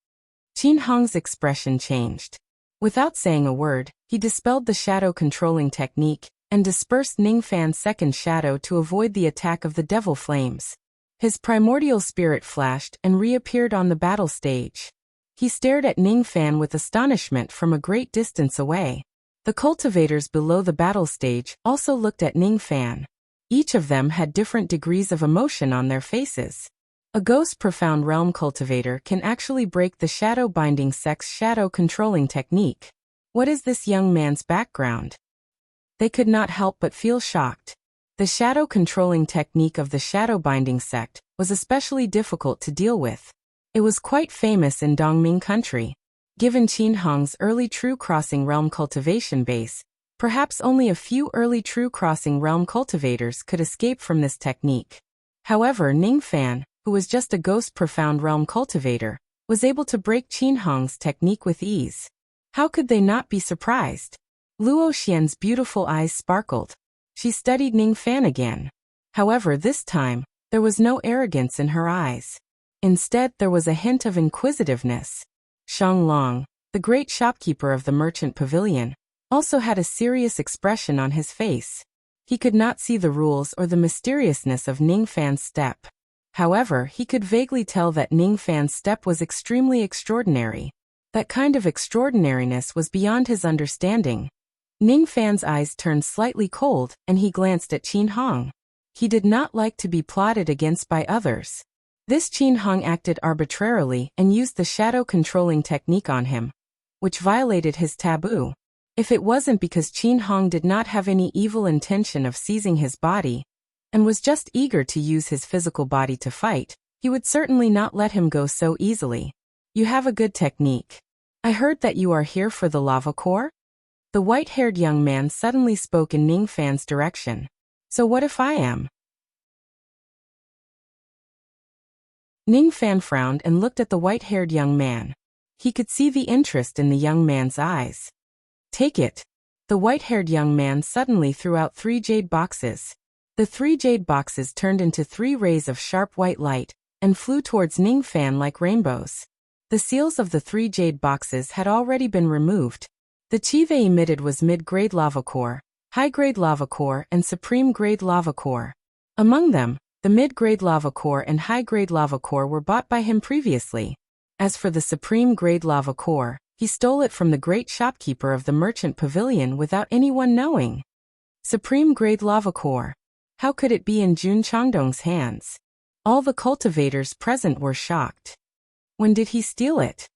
Qin Hong's expression changed. Without saying a word, he dispelled the shadow controlling technique and dispersed Ning Fan's second shadow to avoid the attack of the devil flames. His primordial spirit flashed and reappeared on the battle stage. He stared at Ning Fan with astonishment from a great distance away. The cultivators below the battle stage also looked at Ning Fan. Each of them had different degrees of emotion on their faces. A ghost profound realm cultivator can actually break the shadow binding sect's shadow controlling technique. What is this young man's background? They could not help but feel shocked. The shadow controlling technique of the shadow binding sect was especially difficult to deal with. It was quite famous in Dongming country. Given Qin Hong's early true crossing realm cultivation base, perhaps only a few early true crossing realm cultivators could escape from this technique. However, Ning Fan, who was just a ghost profound realm cultivator, was able to break Qin Hong's technique with ease. How could they not be surprised? Luo Xian's beautiful eyes sparkled. She studied Ning Fan again. However, this time, there was no arrogance in her eyes. Instead, there was a hint of inquisitiveness. Shang Long, the great shopkeeper of the merchant pavilion, also had a serious expression on his face. He could not see the rules or the mysteriousness of Ning Fan's step. However, he could vaguely tell that Ning Fan's step was extremely extraordinary. That kind of extraordinariness was beyond his understanding. Ning Fan's eyes turned slightly cold, and he glanced at Qin Hong. He did not like to be plotted against by others. This Qin Hong acted arbitrarily and used the shadow controlling technique on him, which violated his taboo. If it wasn't because Qin Hong did not have any evil intention of seizing his body, and was just eager to use his physical body to fight, he would certainly not let him go so easily. You have a good technique. I heard that you are here for the lava core? The white-haired young man suddenly spoke in Ning Fan's direction. So what if I am? Ning Fan frowned and looked at the white-haired young man. He could see the interest in the young man's eyes. Take it. The white-haired young man suddenly threw out 3 jade boxes. The 3 jade boxes turned into 3 rays of sharp white light and flew towards Ning Fan like rainbows. The seals of the 3 jade boxes had already been removed. The chi they emitted was mid-grade lava core, high-grade lava core, and supreme-grade lava core. Among them, the mid-grade lava core and high-grade lava core were bought by him previously. As for the supreme-grade lava core, he stole it from the great shopkeeper of the merchant pavilion without anyone knowing. Supreme-grade lava core. How could it be in Jun Changdong's hands? All the cultivators present were shocked. When did he steal it?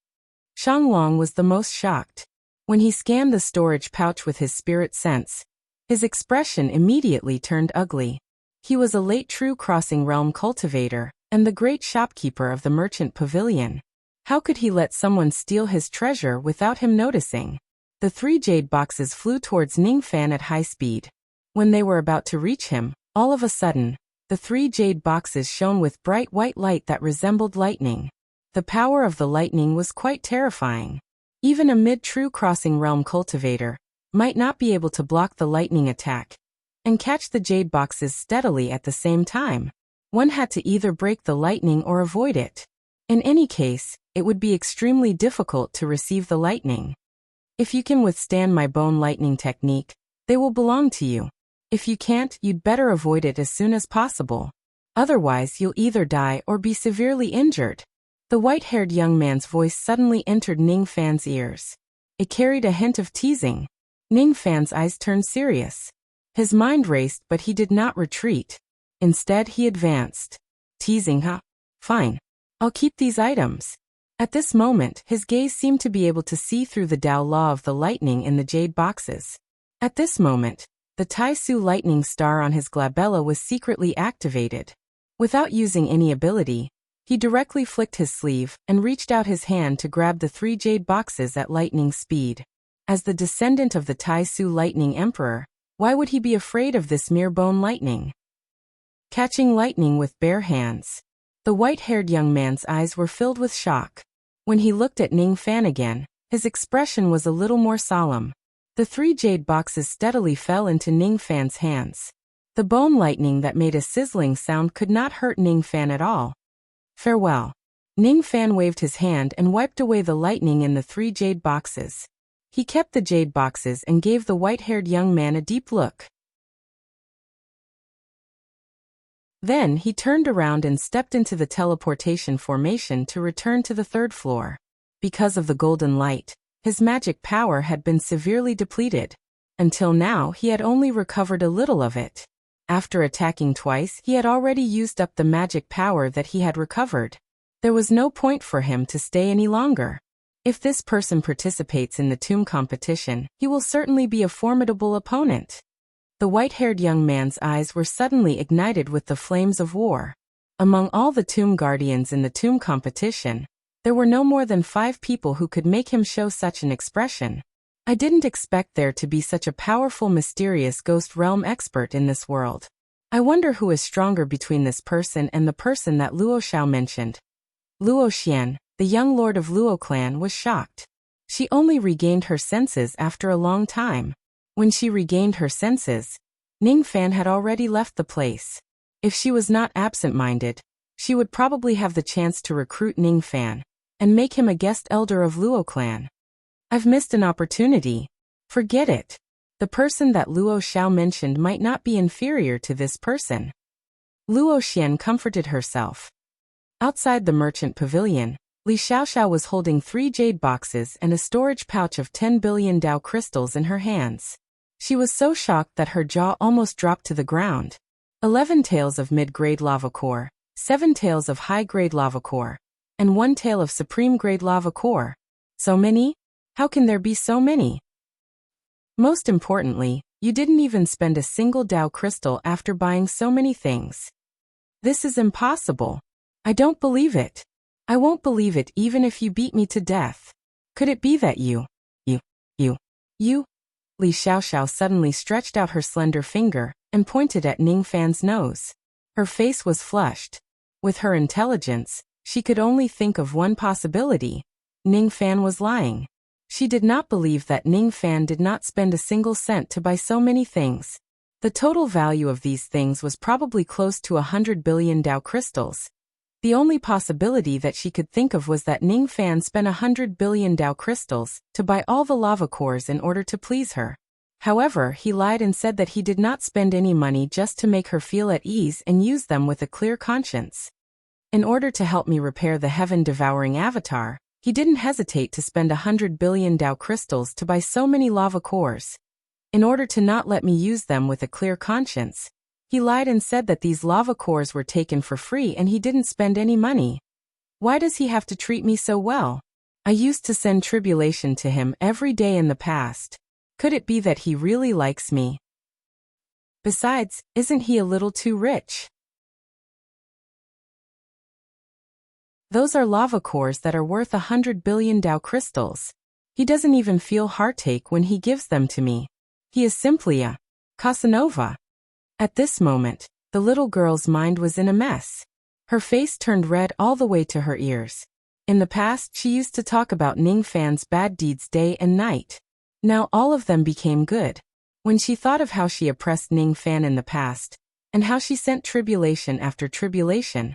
Shang Long was the most shocked. When he scanned the storage pouch with his spirit sense, his expression immediately turned ugly. He was a late true crossing realm cultivator and the great shopkeeper of the merchant pavilion. How could he let someone steal his treasure without him noticing? The 3 jade boxes flew towards Ning Fan at high speed. When they were about to reach him, all of a sudden, the 3 jade boxes shone with bright white light that resembled lightning. The power of the lightning was quite terrifying. Even a mid-true crossing realm cultivator might not be able to block the lightning attack and catch the jade boxes steadily at the same time. One had to either break the lightning or avoid it. In any case, it would be extremely difficult to receive the lightning. If you can withstand my bone lightning technique, they will belong to you. If you can't, you'd better avoid it as soon as possible. Otherwise, you'll either die or be severely injured. The white-haired young man's voice suddenly entered Ning Fan's ears. It carried a hint of teasing. Ning Fan's eyes turned serious. His mind raced, but he did not retreat. Instead, he advanced. Teasing, huh? Fine. I'll keep these items. At this moment, his gaze seemed to be able to see through the Tao law of the lightning in the jade boxes. At this moment, the Tai Su lightning star on his glabella was secretly activated. Without using any ability, he directly flicked his sleeve and reached out his hand to grab the 3 jade boxes at lightning speed. As the descendant of the Tai Su lightning emperor, why would he be afraid of this mere bone lightning? Catching lightning with bare hands. The white-haired young man's eyes were filled with shock. When he looked at Ning Fan again, his expression was a little more solemn. The 3 jade boxes steadily fell into Ning Fan's hands. The bone lightning that made a sizzling sound could not hurt Ning Fan at all. Farewell. Ning Fan waved his hand and wiped away the lightning in the 3 jade boxes. He kept the jade boxes and gave the white-haired young man a deep look. Then he turned around and stepped into the teleportation formation to return to the 3rd floor. Because of the golden light, his magic power had been severely depleted. Until now he had only recovered a little of it. After attacking twice, he had already used up the magic power that he had recovered. There was no point for him to stay any longer. If this person participates in the tomb competition, he will certainly be a formidable opponent. The white-haired young man's eyes were suddenly ignited with the flames of war. Among all the tomb guardians in the tomb competition, there were no more than 5 people who could make him show such an expression. I didn't expect there to be such a powerful mysterious ghost realm expert in this world. I wonder who is stronger between this person and the person that Luo Xiao mentioned. Luo Xian, the young lord of Luo clan, was shocked. She only regained her senses after a long time. When she regained her senses, Ning Fan had already left the place. If she was not absent-minded, she would probably have the chance to recruit Ning Fan and make him a guest elder of Luo clan. I've missed an opportunity. Forget it. The person that Luo Xiao mentioned might not be inferior to this person. Luo Xian comforted herself. Outside the merchant pavilion, Li Xiaoxiao was holding 3 jade boxes and a storage pouch of 10 billion Dao crystals in her hands. She was so shocked that her jaw almost dropped to the ground. 11 tails of mid-grade lava core, 7 tails of high-grade lava core, and 1 tail of supreme-grade lava core. So many? How can there be so many? Most importantly, you didn't even spend a single Dao crystal after buying so many things. This is impossible. I don't believe it. I won't believe it even if you beat me to death. Could it be that you? Li Xiaoxiao suddenly stretched out her slender finger and pointed at Ning Fan's nose. Her face was flushed. With her intelligence, she could only think of one possibility. Ning Fan was lying. She did not believe that Ning Fan did not spend a single cent to buy so many things. The total value of these things was probably close to 100 billion Dao crystals. The only possibility that she could think of was that Ning Fan spent 100 billion Dao crystals to buy all the lava cores in order to please her. However, he lied and said that he did not spend any money just to make her feel at ease and use them with a clear conscience. In order to help me repair the heaven-devouring avatar, he didn't hesitate to spend 100 billion Dao crystals to buy so many lava cores. In order to not let me use them with a clear conscience, he lied and said that these lava cores were taken for free and he didn't spend any money. Why does he have to treat me so well? I used to send tribulation to him every day in the past. Could it be that he really likes me? Besides, isn't he a little too rich? Those are lava cores that are worth 100 billion Dao crystals. He doesn't even feel heartache when he gives them to me. He is simply a Casanova. At this moment, the little girl's mind was in a mess. Her face turned red all the way to her ears. In the past, she used to talk about Ning Fan's bad deeds day and night. Now all of them became good. When she thought of how she oppressed Ning Fan in the past, and how she sent tribulation after tribulation,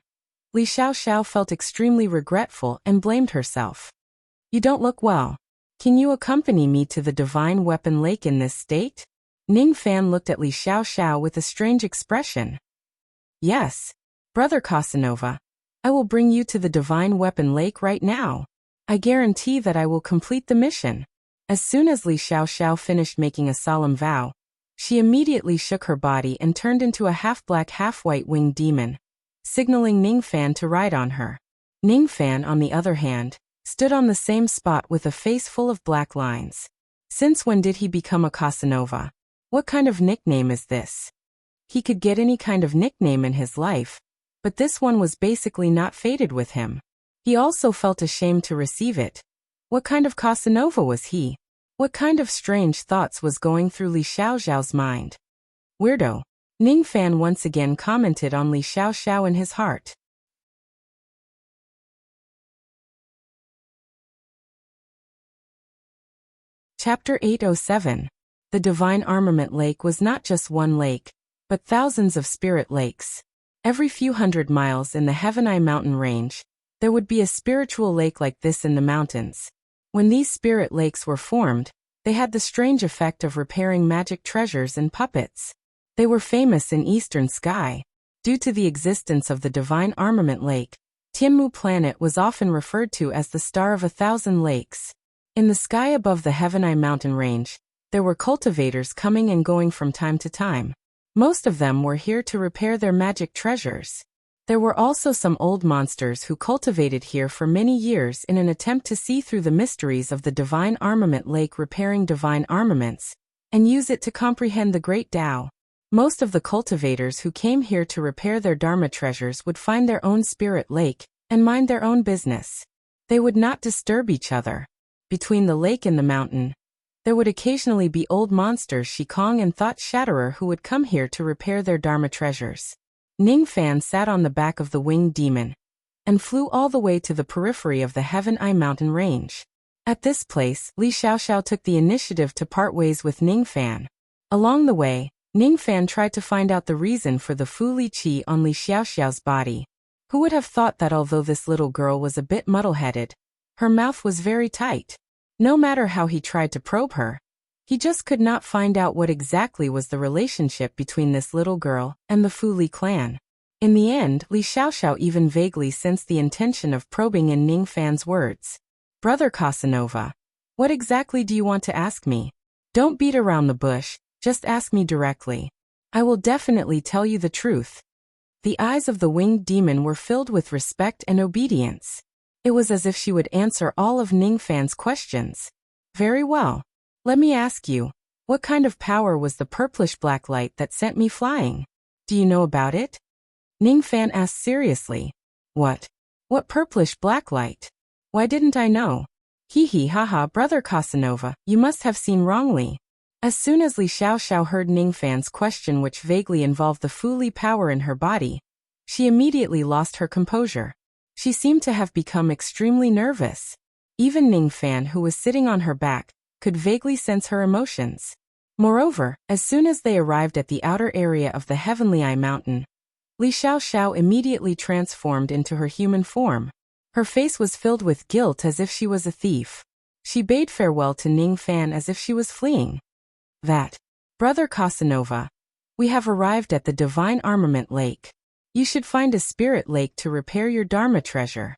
Li Xiaoxiao felt extremely regretful and blamed herself. You don't look well. Can you accompany me to the Divine Weapon Lake in this state? Ning Fan looked at Li Xiaoxiao with a strange expression. Yes, Brother Casanova. I will bring you to the Divine Weapon Lake right now. I guarantee that I will complete the mission. As soon as Li Xiaoxiao finished making a solemn vow, she immediately shook her body and turned into a half-black half-white winged demon, signaling Ning Fan to ride on her. Ning Fan, on the other hand, stood on the same spot with a face full of black lines. Since when did he become a Casanova? What kind of nickname is this? He could get any kind of nickname in his life, but this one was basically not fated with him. He also felt ashamed to receive it. What kind of Casanova was he? What kind of strange thoughts was going through Li Xiaoxiao's mind? Weirdo. Ning Fan once again commented on Li Xiaoxiao in his heart. Chapter 807. The Divine Armament Lake was not just one lake, but thousands of spirit lakes. Every few hundred miles in the Heavenai mountain range, there would be a spiritual lake like this in the mountains. When these spirit lakes were formed, they had the strange effect of repairing magic treasures and puppets. They were famous in Eastern Sky. Due to the existence of the Divine Armament Lake, Tianmu planet was often referred to as the Star of 1,000 Lakes. In the sky above the Heavenai mountain range, there were cultivators coming and going from time to time. Most of them were here to repair their magic treasures. There were also some old monsters who cultivated here for many years in an attempt to see through the mysteries of the Divine Armament Lake, repairing divine armaments, and use it to comprehend the Great Tao. Most of the cultivators who came here to repair their Dharma treasures would find their own spirit lake and mind their own business. They would not disturb each other. Between the lake and the mountain, there would occasionally be old monsters Shikong and Thought Shatterer who would come here to repair their Dharma treasures. Ning Fan sat on the back of the winged demon and flew all the way to the periphery of the Heavenai mountain range. At this place, Li Xiaoxiao took the initiative to part ways with Ning Fan. Along the way, Ning Fan tried to find out the reason for the Fu Li Qi on Li Xiaoxiao's body. Who would have thought that although this little girl was a bit muddle-headed, her mouth was very tight. No matter how he tried to probe her, he just could not find out what exactly was the relationship between this little girl and the Fu Li clan. In the end, Li Xiaoxiao even vaguely sensed the intention of probing in Ning Fan's words. Brother Casanova, what exactly do you want to ask me? Don't beat around the bush, just ask me directly. I will definitely tell you the truth. The eyes of the winged demon were filled with respect and obedience. It was as if she would answer all of Ning Fan's questions. Very well. Let me ask you, what kind of power was the purplish black light that sent me flying? Do you know about it? Ning Fan asked seriously. What? What purplish black light? Why didn't I know? Hee hee haha, Brother Casanova, you must have seen wrongly. As soon as Li Xiaoxiao heard Ning Fan's question, which vaguely involved the Fu Li power in her body, she immediately lost her composure. She seemed to have become extremely nervous. Even Ning Fan, who was sitting on her back, could vaguely sense her emotions. Moreover, as soon as they arrived at the outer area of the Heavenly Eye Mountain, Li Xiaoxiao immediately transformed into her human form. Her face was filled with guilt as if she was a thief. She bade farewell to Ning Fan as if she was fleeing. Brother Casanova, we have arrived at the Divine Armament Lake. You should find a spirit lake to repair your Dharma treasure.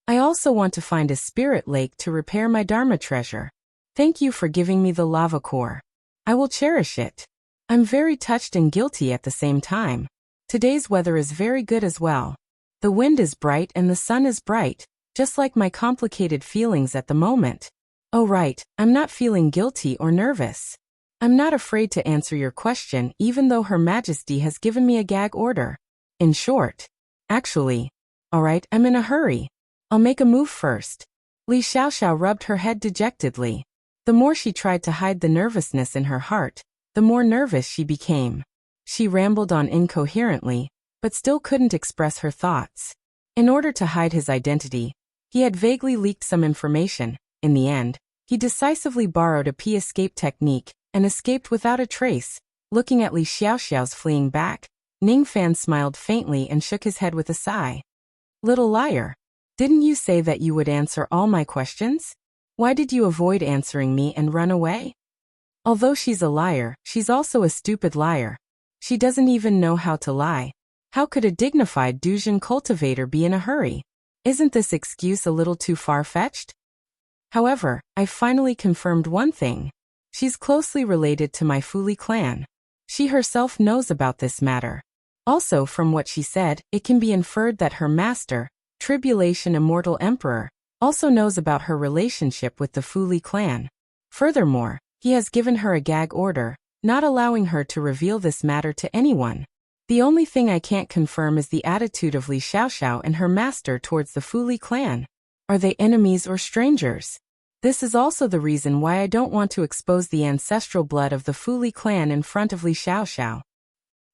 I also want to find a spirit lake to repair my Dharma treasure. Thank you for giving me the lava core. I will cherish it. I'm very touched and guilty at the same time. Today's weather is very good as well. The wind is bright and the sun is bright, just like my complicated feelings at the moment. Oh right, I'm not feeling guilty or nervous. I'm not afraid to answer your question even though Her Majesty has given me a gag order. In short. Actually. Alright, I'm in a hurry. I'll make a move first. Li Xiaoxiao rubbed her head dejectedly. The more she tried to hide the nervousness in her heart, the more nervous she became. She rambled on incoherently, but still couldn't express her thoughts. In order to hide his identity, he had vaguely leaked some information. In the end, he decisively borrowed a escape technique and escaped without a trace. Looking at Li Xiaoxiao's fleeing back, Ning Fan smiled faintly and shook his head with a sigh. Little liar. Didn't you say that you would answer all my questions? Why did you avoid answering me and run away? Although she's a liar, she's also a stupid liar. She doesn't even know how to lie. How could a dignified Duzhen cultivator be in a hurry? Isn't this excuse a little too far-fetched? However, I finally confirmed one thing. She's closely related to my Fu Li clan. She herself knows about this matter. Also, from what she said, it can be inferred that her master, Tribulation Immortal Emperor, also knows about her relationship with the Fu Li clan. Furthermore, he has given her a gag order, not allowing her to reveal this matter to anyone. The only thing I can't confirm is the attitude of Li Xiaoxiao and her master towards the Fu Li clan. Are they enemies or strangers? This is also the reason why I don't want to expose the ancestral blood of the Fu Li clan in front of Li Xiaoxiao.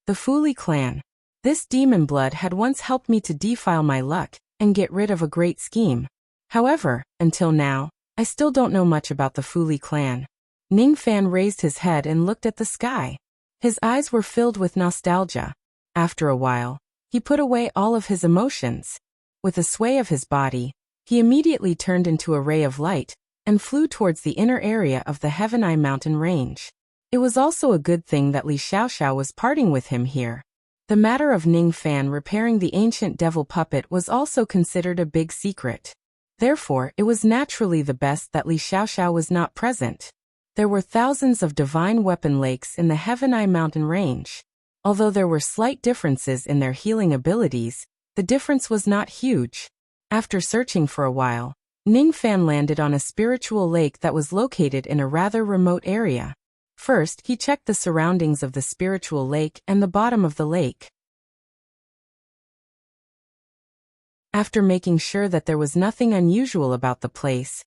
The Fu Li clan. This demon blood had once helped me to defile my luck and get rid of a great scheme. However, until now, I still don't know much about the Fuli clan. Ning Fan raised his head and looked at the sky. His eyes were filled with nostalgia. After a while, he put away all of his emotions. With a sway of his body, he immediately turned into a ray of light and flew towards the inner area of the Heaven Eye mountain range. It was also a good thing that Li Xiaoxiao was parting with him here. The matter of Ning Fan repairing the ancient devil puppet was also considered a big secret. Therefore, it was naturally the best that Li Xiaoxiao was not present. There were thousands of divine weapon lakes in the Heaven Eye mountain range. Although there were slight differences in their healing abilities, the difference was not huge. After searching for a while, Ning Fan landed on a spiritual lake that was located in a rather remote area. First, he checked the surroundings of the spiritual lake and the bottom of the lake. After making sure that there was nothing unusual about the place,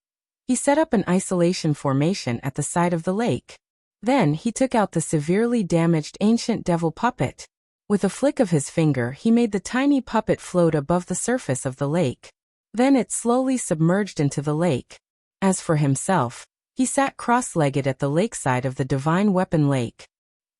he set up an isolation formation at the side of the lake. Then he took out the severely damaged ancient devil puppet. With a flick of his finger, he made the tiny puppet float above the surface of the lake. Then it slowly submerged into the lake. As for himself, he sat cross-legged at the lakeside of the divine weapon lake.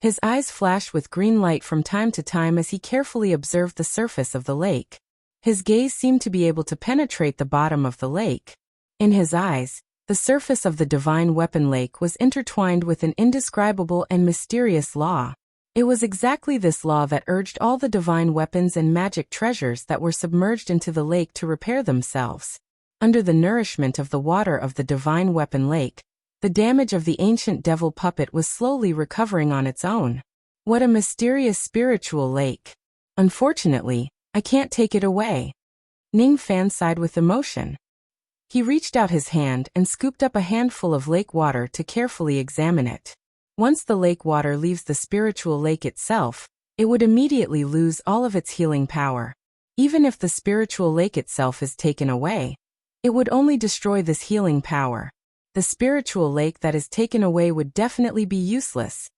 His eyes flashed with green light from time to time as he carefully observed the surface of the lake. His gaze seemed to be able to penetrate the bottom of the lake. In his eyes, the surface of the divine weapon lake was intertwined with an indescribable and mysterious law. It was exactly this law that urged all the divine weapons and magic treasures that were submerged into the lake to repair themselves. Under the nourishment of the water of the divine weapon lake, the damage of the ancient devil puppet was slowly recovering on its own. What a mysterious spiritual lake. Unfortunately, I can't take it away. Ning Fan sighed with emotion. He reached out his hand and scooped up a handful of lake water to carefully examine it. Once the lake water leaves the spiritual lake itself, it would immediately lose all of its healing power. Even if the spiritual lake itself is taken away, it would only destroy this healing power. The spiritual lake that is taken away would definitely be useless.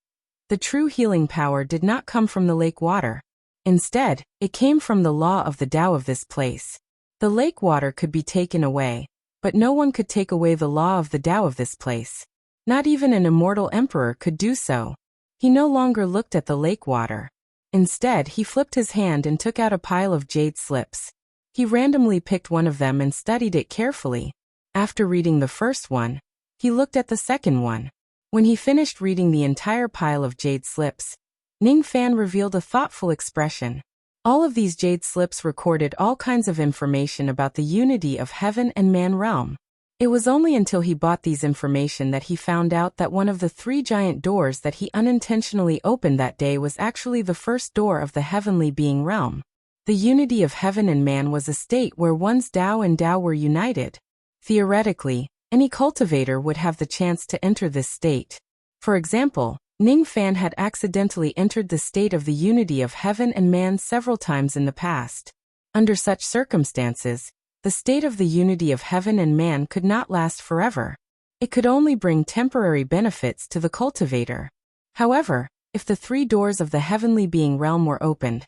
The true healing power did not come from the lake water. Instead, it came from the law of the Tao of this place. The lake water could be taken away, but no one could take away the law of the Tao of this place. Not even an immortal emperor could do so. He no longer looked at the lake water. Instead, he flipped his hand and took out a pile of jade slips. He randomly picked one of them and studied it carefully. After reading the first one, he looked at the second one. When he finished reading the entire pile of jade slips, Ning Fan revealed a thoughtful expression. All of these jade slips recorded all kinds of information about the unity of heaven and man realm. It was only until he bought these information that he found out that one of the 3 giant doors that he unintentionally opened that day was actually the first door of the heavenly being realm. The unity of heaven and man was a state where one's Tao and Tao were united. Theoretically, any cultivator would have the chance to enter this state. For example, Ning Fan had accidentally entered the state of the unity of heaven and man several times in the past. Under such circumstances, the state of the unity of heaven and man could not last forever. It could only bring temporary benefits to the cultivator. However, if the 3 doors of the heavenly being realm were opened,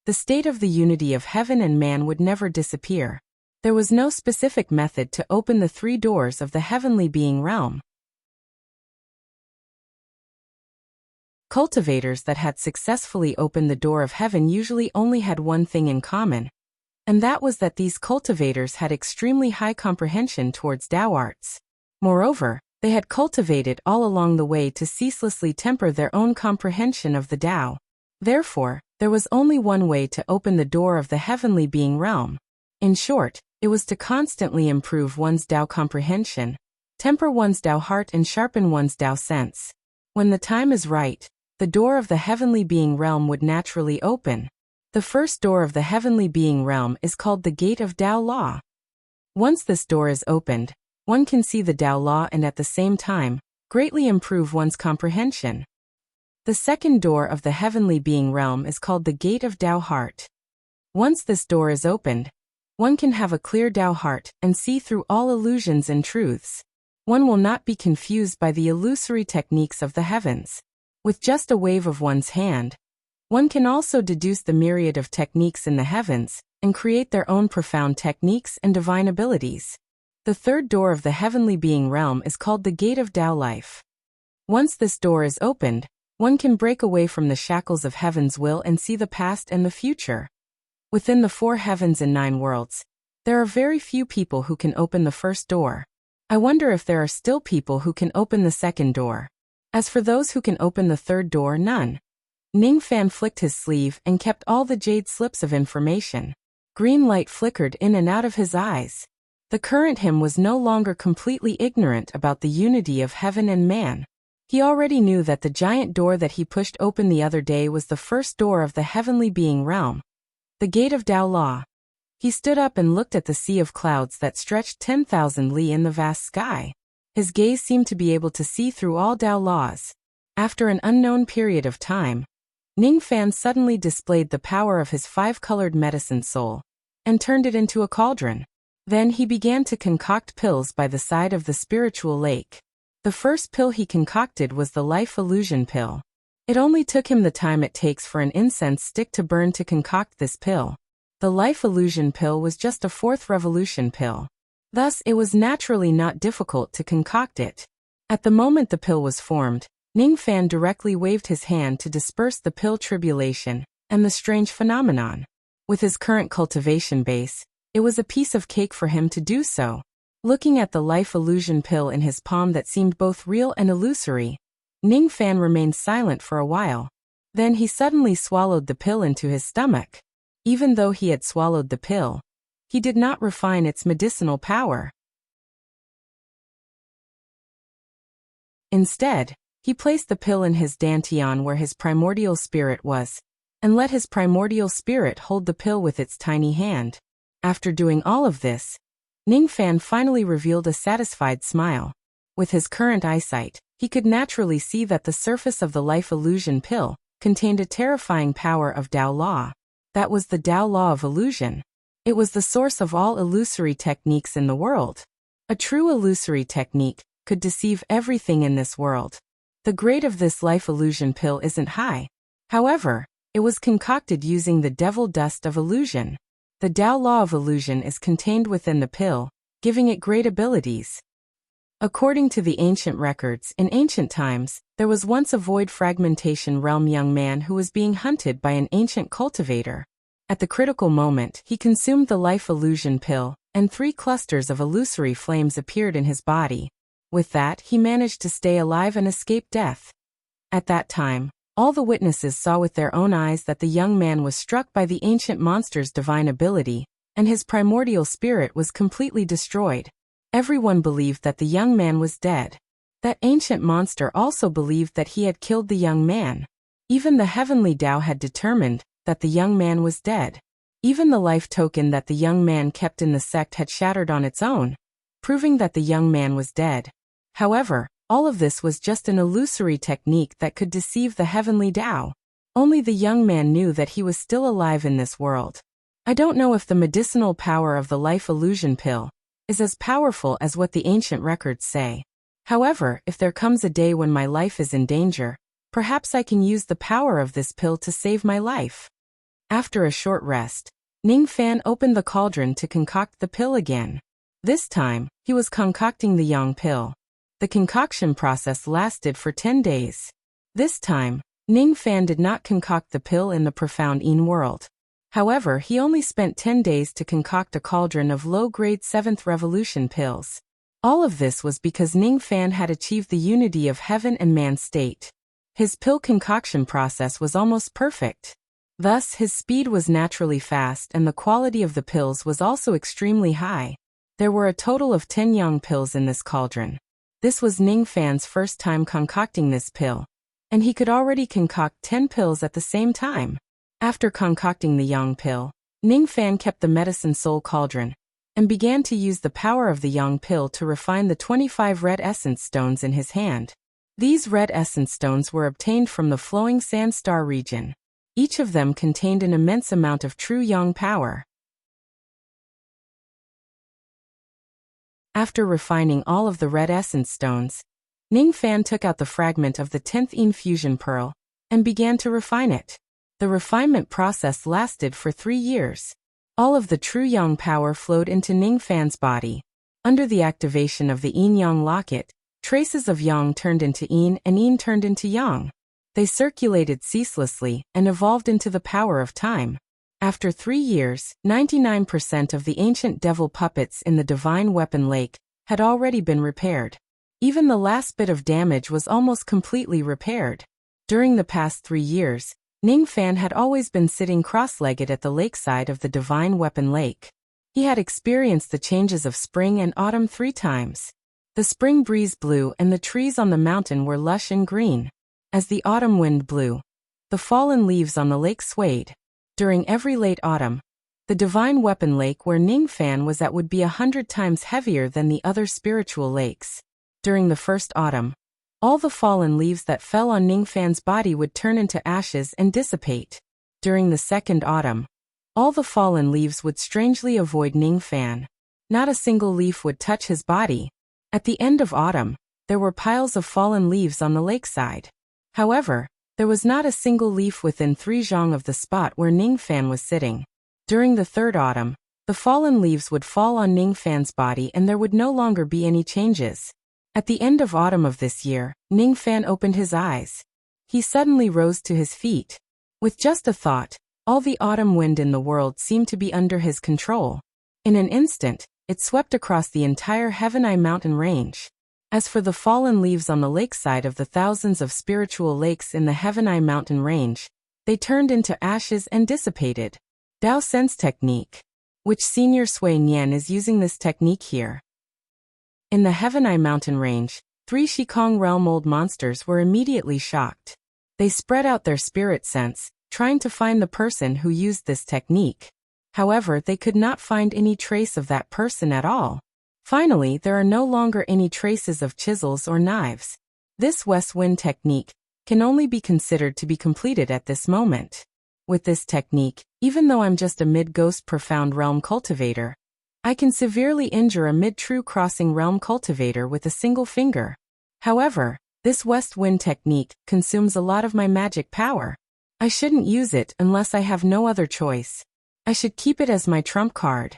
the state of the unity of heaven and man would never disappear. There was no specific method to open the 3 doors of the heavenly being realm. Cultivators that had successfully opened the door of heaven usually only had one thing in common, and that was that these cultivators had extremely high comprehension towards Tao arts. Moreover, they had cultivated all along the way to ceaselessly temper their own comprehension of the Tao. Therefore, there was only one way to open the door of the heavenly being realm. In short, it was to constantly improve one's Tao comprehension, temper one's Tao heart and sharpen one's Tao sense. When the time is right, the door of the heavenly being realm would naturally open. The first door of the heavenly being realm is called the Gate of Tao Law. Once this door is opened, one can see the Tao Law and at the same time, greatly improve one's comprehension. The second door of the heavenly being realm is called the Gate of Tao Heart. Once this door is opened, one can have a clear Tao heart and see through all illusions and truths. One will not be confused by the illusory techniques of the heavens. With just a wave of one's hand, one can also deduce the myriad of techniques in the heavens and create their own profound techniques and divine abilities. The third door of the heavenly being realm is called the Gate of Tao Life. Once this door is opened, one can break away from the shackles of heaven's will and see the past and the future. Within the 4 heavens and 9 worlds, there are very few people who can open the first door. I wonder if there are still people who can open the second door. As for those who can open the third door, none. Ning Fan flicked his sleeve and kept all the jade slips of information. Green light flickered in and out of his eyes. The current him was no longer completely ignorant about the unity of heaven and man. He already knew that the giant door that he pushed open the other day was the first door of the heavenly being realm, the Gate of Tao Law. He stood up and looked at the sea of clouds that stretched 10,000 li in the vast sky. His gaze seemed to be able to see through all Tao laws. After an unknown period of time, Ning Fan suddenly displayed the power of his 5-colored medicine soul, and turned it into a cauldron. Then he began to concoct pills by the side of the spiritual lake. The first pill he concocted was the life illusion pill. It only took him the time it takes for an incense stick to burn to concoct this pill. The life illusion pill was just a 4th revolution pill. Thus, it was naturally not difficult to concoct it. At the moment the pill was formed, Ning Fan directly waved his hand to disperse the pill tribulation and the strange phenomenon. With his current cultivation base, it was a piece of cake for him to do so. Looking at the life illusion pill in his palm that seemed both real and illusory, Ning Fan remained silent for a while. Then he suddenly swallowed the pill into his stomach. Even though he had swallowed the pill, he did not refine its medicinal power. Instead, he placed the pill in his dantian where his primordial spirit was, and let his primordial spirit hold the pill with its tiny hand. After doing all of this, Ning Fan finally revealed a satisfied smile. With his current eyesight, he could naturally see that the surface of the life illusion pill contained a terrifying power of Tao Law. That was the Tao Law of illusion. It was the source of all illusory techniques in the world. A true illusory technique could deceive everything in this world. The grade of this life illusion pill isn't high. However, it was concocted using the devil dust of illusion. The Tao Law of illusion is contained within the pill, giving it great abilities. According to the ancient records, in ancient times, there was once a void fragmentation realm young man who was being hunted by an ancient cultivator. At the critical moment, he consumed the life illusion pill, and 3 clusters of illusory flames appeared in his body. With that, he managed to stay alive and escape death. At that time, all the witnesses saw with their own eyes that the young man was struck by the ancient monster's divine ability, and his primordial spirit was completely destroyed. Everyone believed that the young man was dead. That ancient monster also believed that he had killed the young man. Even the heavenly Tao had determined that the young man was dead. Even the life token that the young man kept in the sect had shattered on its own, proving that the young man was dead. However, all of this was just an illusory technique that could deceive the heavenly Tao. Only the young man knew that he was still alive in this world. I don't know if the medicinal power of the life illusion pill is as powerful as what the ancient records say. However, if there comes a day when my life is in danger, perhaps I can use the power of this pill to save my life. After a short rest, Ning Fan opened the cauldron to concoct the pill again. This time, he was concocting the yang pill. The concoction process lasted for 10 days. This time, Ning Fan did not concoct the pill in the profound Yin world. However, he only spent 10 days to concoct a cauldron of low-grade 7th revolution pills. All of this was because Ning Fan had achieved the unity of heaven and man state. His pill concoction process was almost perfect. Thus, his speed was naturally fast and the quality of the pills was also extremely high. There were a total of 10 yang pills in this cauldron. This was Ning Fan's first time concocting this pill, and he could already concoct 10 pills at the same time. After concocting the yang pill, Ning Fan kept the medicine soul cauldron, and began to use the power of the yang pill to refine the 25 red essence stones in his hand. These red essence stones were obtained from the flowing sand star region. Each of them contained an immense amount of true yang power. After refining all of the red essence stones, Ning Fan took out the fragment of the 10th infusion pearl, and began to refine it. The refinement process lasted for 3 years. All of the true yang power flowed into Ning Fan's body. Under the activation of the yin-yang locket, traces of yang turned into yin and yin turned into yang. They circulated ceaselessly and evolved into the power of time. After 3 years, 99% of the ancient devil puppets in the divine weapon lake had already been repaired. Even the last bit of damage was almost completely repaired. During the past 3 years, Ning Fan had always been sitting cross-legged at the lakeside of the divine weapon lake. He had experienced the changes of spring and autumn 3 times. The spring breeze blew and the trees on the mountain were lush and green. As the autumn wind blew, the fallen leaves on the lake swayed. During every late autumn, the divine weapon lake where Ning Fan was at would be 100 times heavier than the other spiritual lakes. During the first autumn, all the fallen leaves that fell on Ning Fan's body would turn into ashes and dissipate. During the second autumn, all the fallen leaves would strangely avoid Ning Fan. Not a single leaf would touch his body. At the end of autumn, there were piles of fallen leaves on the lakeside. However, there was not a single leaf within 3 zhang of the spot where Ning Fan was sitting. During the third autumn, the fallen leaves would fall on Ning Fan's body and there would no longer be any changes. At the end of autumn of this year, Ning Fan opened his eyes. He suddenly rose to his feet. With just a thought, all the autumn wind in the world seemed to be under his control. In an instant, it swept across the entire Heavenai mountain range. As for the fallen leaves on the lakeside of the thousands of spiritual lakes in the Heavenai mountain range, they turned into ashes and dissipated. Dao Sense Technique. Which Senior Sui Nian is using this technique here. In the Heavenai mountain range, 3 Shikong realm old monsters were immediately shocked. They spread out their spirit sense, trying to find the person who used this technique. However, they could not find any trace of that person at all. Finally, there are no longer any traces of chisels or knives. This West Wind technique can only be considered to be completed at this moment. With this technique, even though I'm just a mid-ghost profound realm cultivator, I can severely injure a mid-true crossing realm cultivator with a single finger. However, this West Wind technique consumes a lot of my magic power. I shouldn't use it unless I have no other choice. I should keep it as my trump card.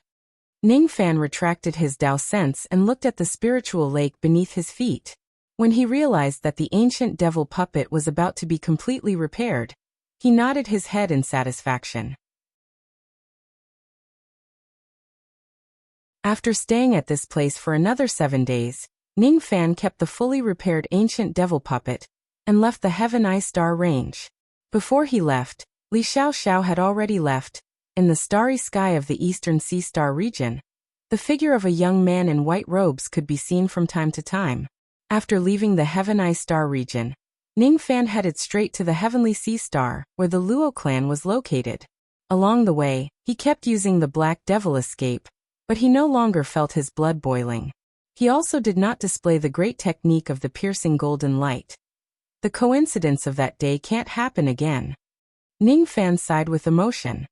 Ning Fan retracted his Dao sense and looked at the spiritual lake beneath his feet. When he realized that the ancient devil puppet was about to be completely repaired, he nodded his head in satisfaction. After staying at this place for another 7 days, Ning Fan kept the fully repaired ancient devil puppet and left the Heavenai Star range. Before he left, Li Xiao had already left. In the starry sky of the eastern sea star region, the figure of a young man in white robes could be seen from time to time. After leaving the Heavenai Star region, Ning Fan headed straight to the Heavenly Sea Star, where the Luo clan was located. Along the way, he kept using the Black Devil escape, but he no longer felt his blood boiling. He also did not display the great technique of the piercing golden light. The coincidence of that day can't happen again. Ning Fan sighed with emotion.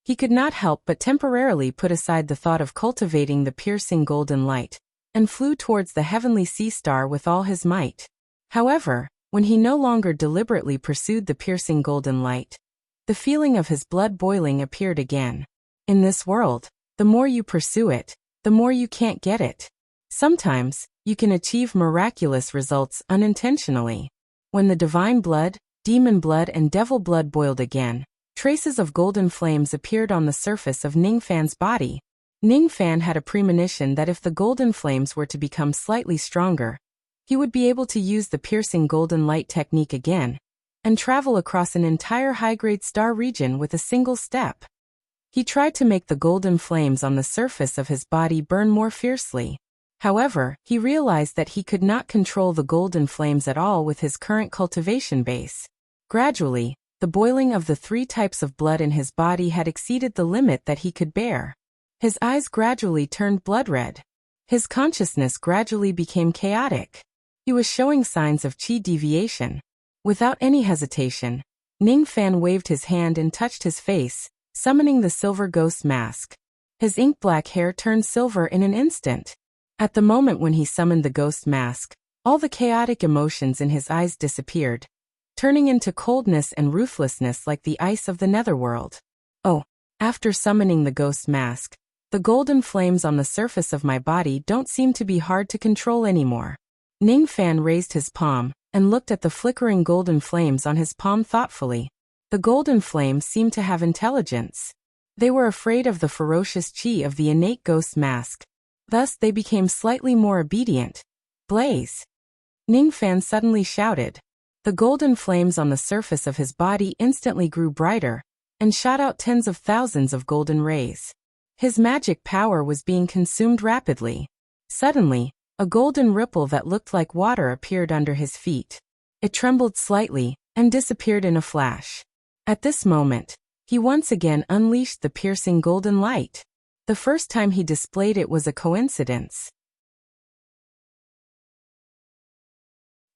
He could not help but temporarily put aside the thought of cultivating the piercing golden light, and flew towards the heavenly sea star with all his might. However, when he no longer deliberately pursued the piercing golden light, the feeling of his blood boiling appeared again. In this world, the more you pursue it, the more you can't get it. Sometimes, you can achieve miraculous results unintentionally. When the divine blood, demon blood and devil blood boiled again, traces of golden flames appeared on the surface of Ning Fan's body. Ning Fan had a premonition that if the golden flames were to become slightly stronger, he would be able to use the piercing golden light technique again, and travel across an entire high-grade star region with a single step. He tried to make the golden flames on the surface of his body burn more fiercely. However, he realized that he could not control the golden flames at all with his current cultivation base. Gradually, the boiling of the 3 types of blood in his body had exceeded the limit that he could bear. His eyes gradually turned blood red. His consciousness gradually became chaotic. He was showing signs of qi deviation. Without any hesitation, Ning Fan waved his hand and touched his face, summoning the silver ghost mask. His ink-black hair turned silver in an instant. At the moment when he summoned the ghost mask, all the chaotic emotions in his eyes disappeared, turning into coldness and ruthlessness like the ice of the netherworld. Oh, after summoning the ghost mask, The golden flames on the surface of my body don't seem to be hard to control anymore. Ning Fan raised his palm and looked at the flickering golden flames on his palm thoughtfully. The golden flames seemed to have intelligence. They were afraid of the ferocious chi of the innate ghost mask. Thus they became slightly more obedient. Blaze! Ning Fan suddenly shouted. The golden flames on the surface of his body instantly grew brighter and shot out tens of thousands of golden rays. His magic power was being consumed rapidly. Suddenly, a golden ripple that looked like water appeared under his feet. It trembled slightly and disappeared in a flash. At this moment, he once again unleashed the piercing golden light. The first time he displayed it was a coincidence.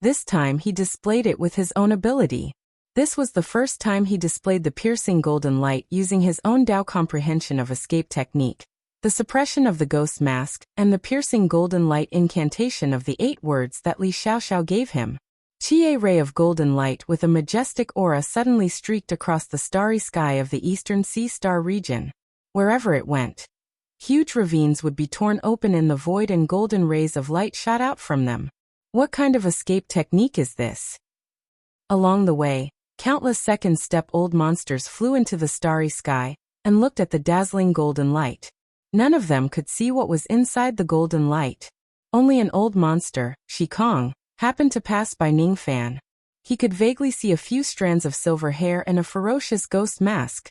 This time he displayed it with his own ability. This was the first time he displayed the piercing golden light using his own Dao comprehension of escape technique, the suppression of the ghost mask, and the piercing golden light incantation of the 8 words that Li Xiaoxiao gave him. A ray of golden light with a majestic aura suddenly streaked across the starry sky of the eastern sea star region. Wherever it went, huge ravines would be torn open in the void and golden rays of light shot out from them. What kind of escape technique is this? Along the way, countless second-step-old monsters flew into the starry sky and looked at the dazzling golden light. None of them could see what was inside the golden light. Only an old monster, Shi Kong, happened to pass by Ning Fan. He could vaguely see a few strands of silver hair and a ferocious ghost mask.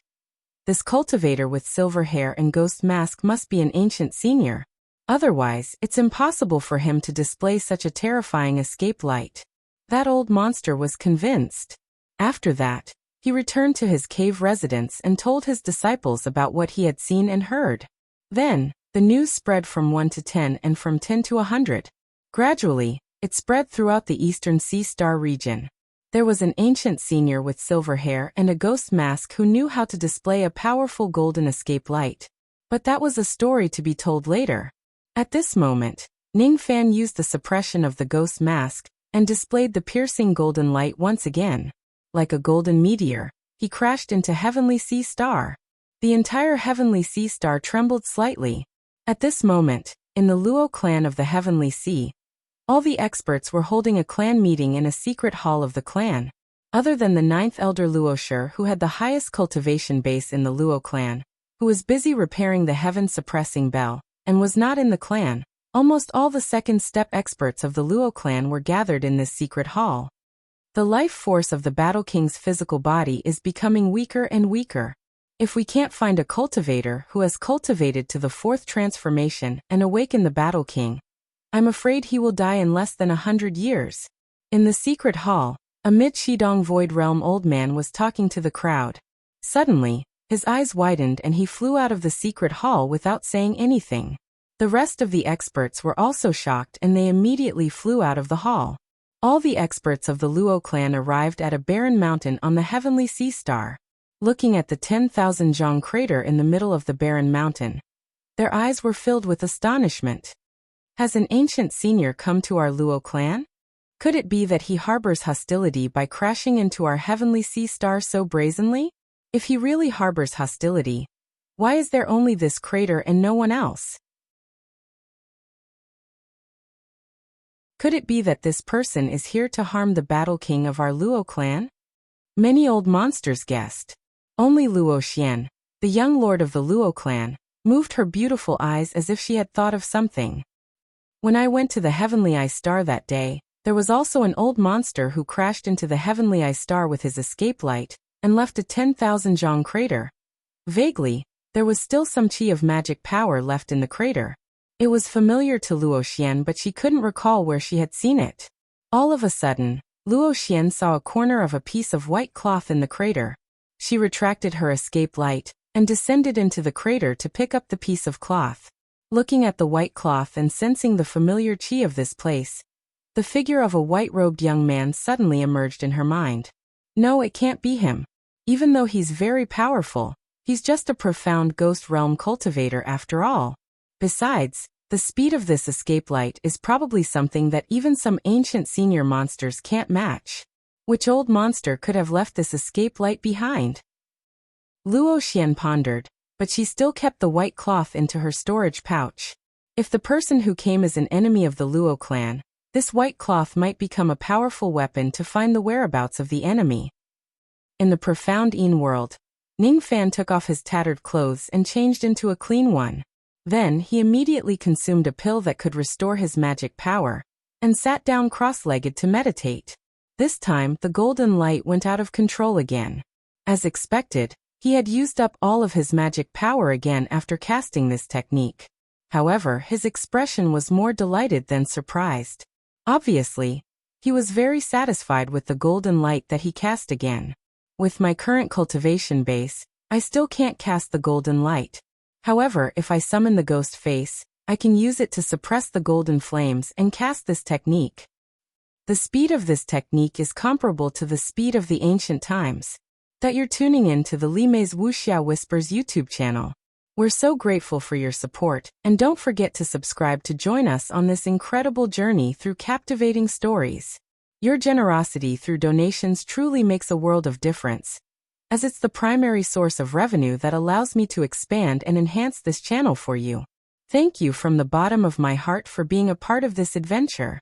This cultivator with silver hair and ghost mask must be an ancient senior. Otherwise, it's impossible for him to display such a terrifying escape light. That old monster was convinced. After that, he returned to his cave residence and told his disciples about what he had seen and heard. Then, the news spread from 1 to 10 and from 10 to 100. Gradually, it spread throughout the eastern sea star region. There was an ancient senior with silver hair and a ghost mask who knew how to display a powerful golden escape light. But that was a story to be told later. At this moment, Ning Fan used the suppression of the ghost mask and displayed the piercing golden light once again. Like a golden meteor, he crashed into Heavenly Sea Star. The entire Heavenly Sea Star trembled slightly. At this moment, in the Luo clan of the Heavenly Sea, all the experts were holding a clan meeting in a secret hall of the clan. Other than the 9th elder Luosher, who had the highest cultivation base in the Luo clan, who was busy repairing the heaven-suppressing bell, and was not in the clan, almost all the second-step experts of the Luo clan were gathered in this secret hall. The life force of the Battle King's physical body is becoming weaker and weaker. If we can't find a cultivator who has cultivated to the 4th transformation and awaken the Battle King, I'm afraid he will die in less than 100 years. In the secret hall, a mid-Shidong Void Realm old man was talking to the crowd. Suddenly, his eyes widened and he flew out of the secret hall without saying anything. The rest of the experts were also shocked and they immediately flew out of the hall. All the experts of the Luo clan arrived at a barren mountain on the Heavenly Sea Star. Looking at the 10,000 Zhang crater in the middle of the barren mountain, their eyes were filled with astonishment. Has an ancient senior come to our Luo clan? Could it be that he harbors hostility by crashing into our Heavenly Sea Star so brazenly? If he really harbors hostility, why is there only this crater and no one else? Could it be that this person is here to harm the Battle King of our Luo clan? Many old monsters guessed. Only Luo Xian, the young lord of the Luo clan, moved her beautiful eyes as if she had thought of something. When I went to the Heavenly Eye Star that day, there was also an old monster who crashed into the Heavenly Eye Star with his escape light and left a 10,000 Zhang crater. Vaguely, there was still some chi of magic power left in the crater. It was familiar to Luo Xian, but she couldn't recall where she had seen it. All of a sudden, Luo Xian saw a corner of a piece of white cloth in the crater. She retracted her escape light and descended into the crater to pick up the piece of cloth. Looking at the white cloth and sensing the familiar chi of this place, the figure of a white-robed young man suddenly emerged in her mind. No, it can't be him. Even though he's very powerful, he's just a profound ghost realm cultivator after all. Besides, the speed of this escape light is probably something that even some ancient senior monsters can't match. Which old monster could have left this escape light behind? Luo Xian pondered, but she still kept the white cloth into her storage pouch. If the person who came is an enemy of the Luo clan, this white cloth might become a powerful weapon to find the whereabouts of the enemy. In the profound Yin world, Ning Fan took off his tattered clothes and changed into a clean one. Then, he immediately consumed a pill that could restore his magic power, and sat down cross-legged to meditate. This time, the golden light went out of control again. As expected, he had used up all of his magic power again after casting this technique. However, his expression was more delighted than surprised. Obviously, he was very satisfied with the golden light that he cast again. With my current cultivation base, I still can't cast the golden light. However, if I summon the ghost face, I can use it to suppress the golden flames and cast this technique. The speed of this technique is comparable to the speed of the ancient times. That you're tuning in to the Li Mei's Wuxia Whispers YouTube channel. We're so grateful for your support, and don't forget to subscribe to join us on this incredible journey through captivating stories. Your generosity through donations truly makes a world of difference, as it's the primary source of revenue that allows me to expand and enhance this channel for you. Thank you from the bottom of my heart for being a part of this adventure.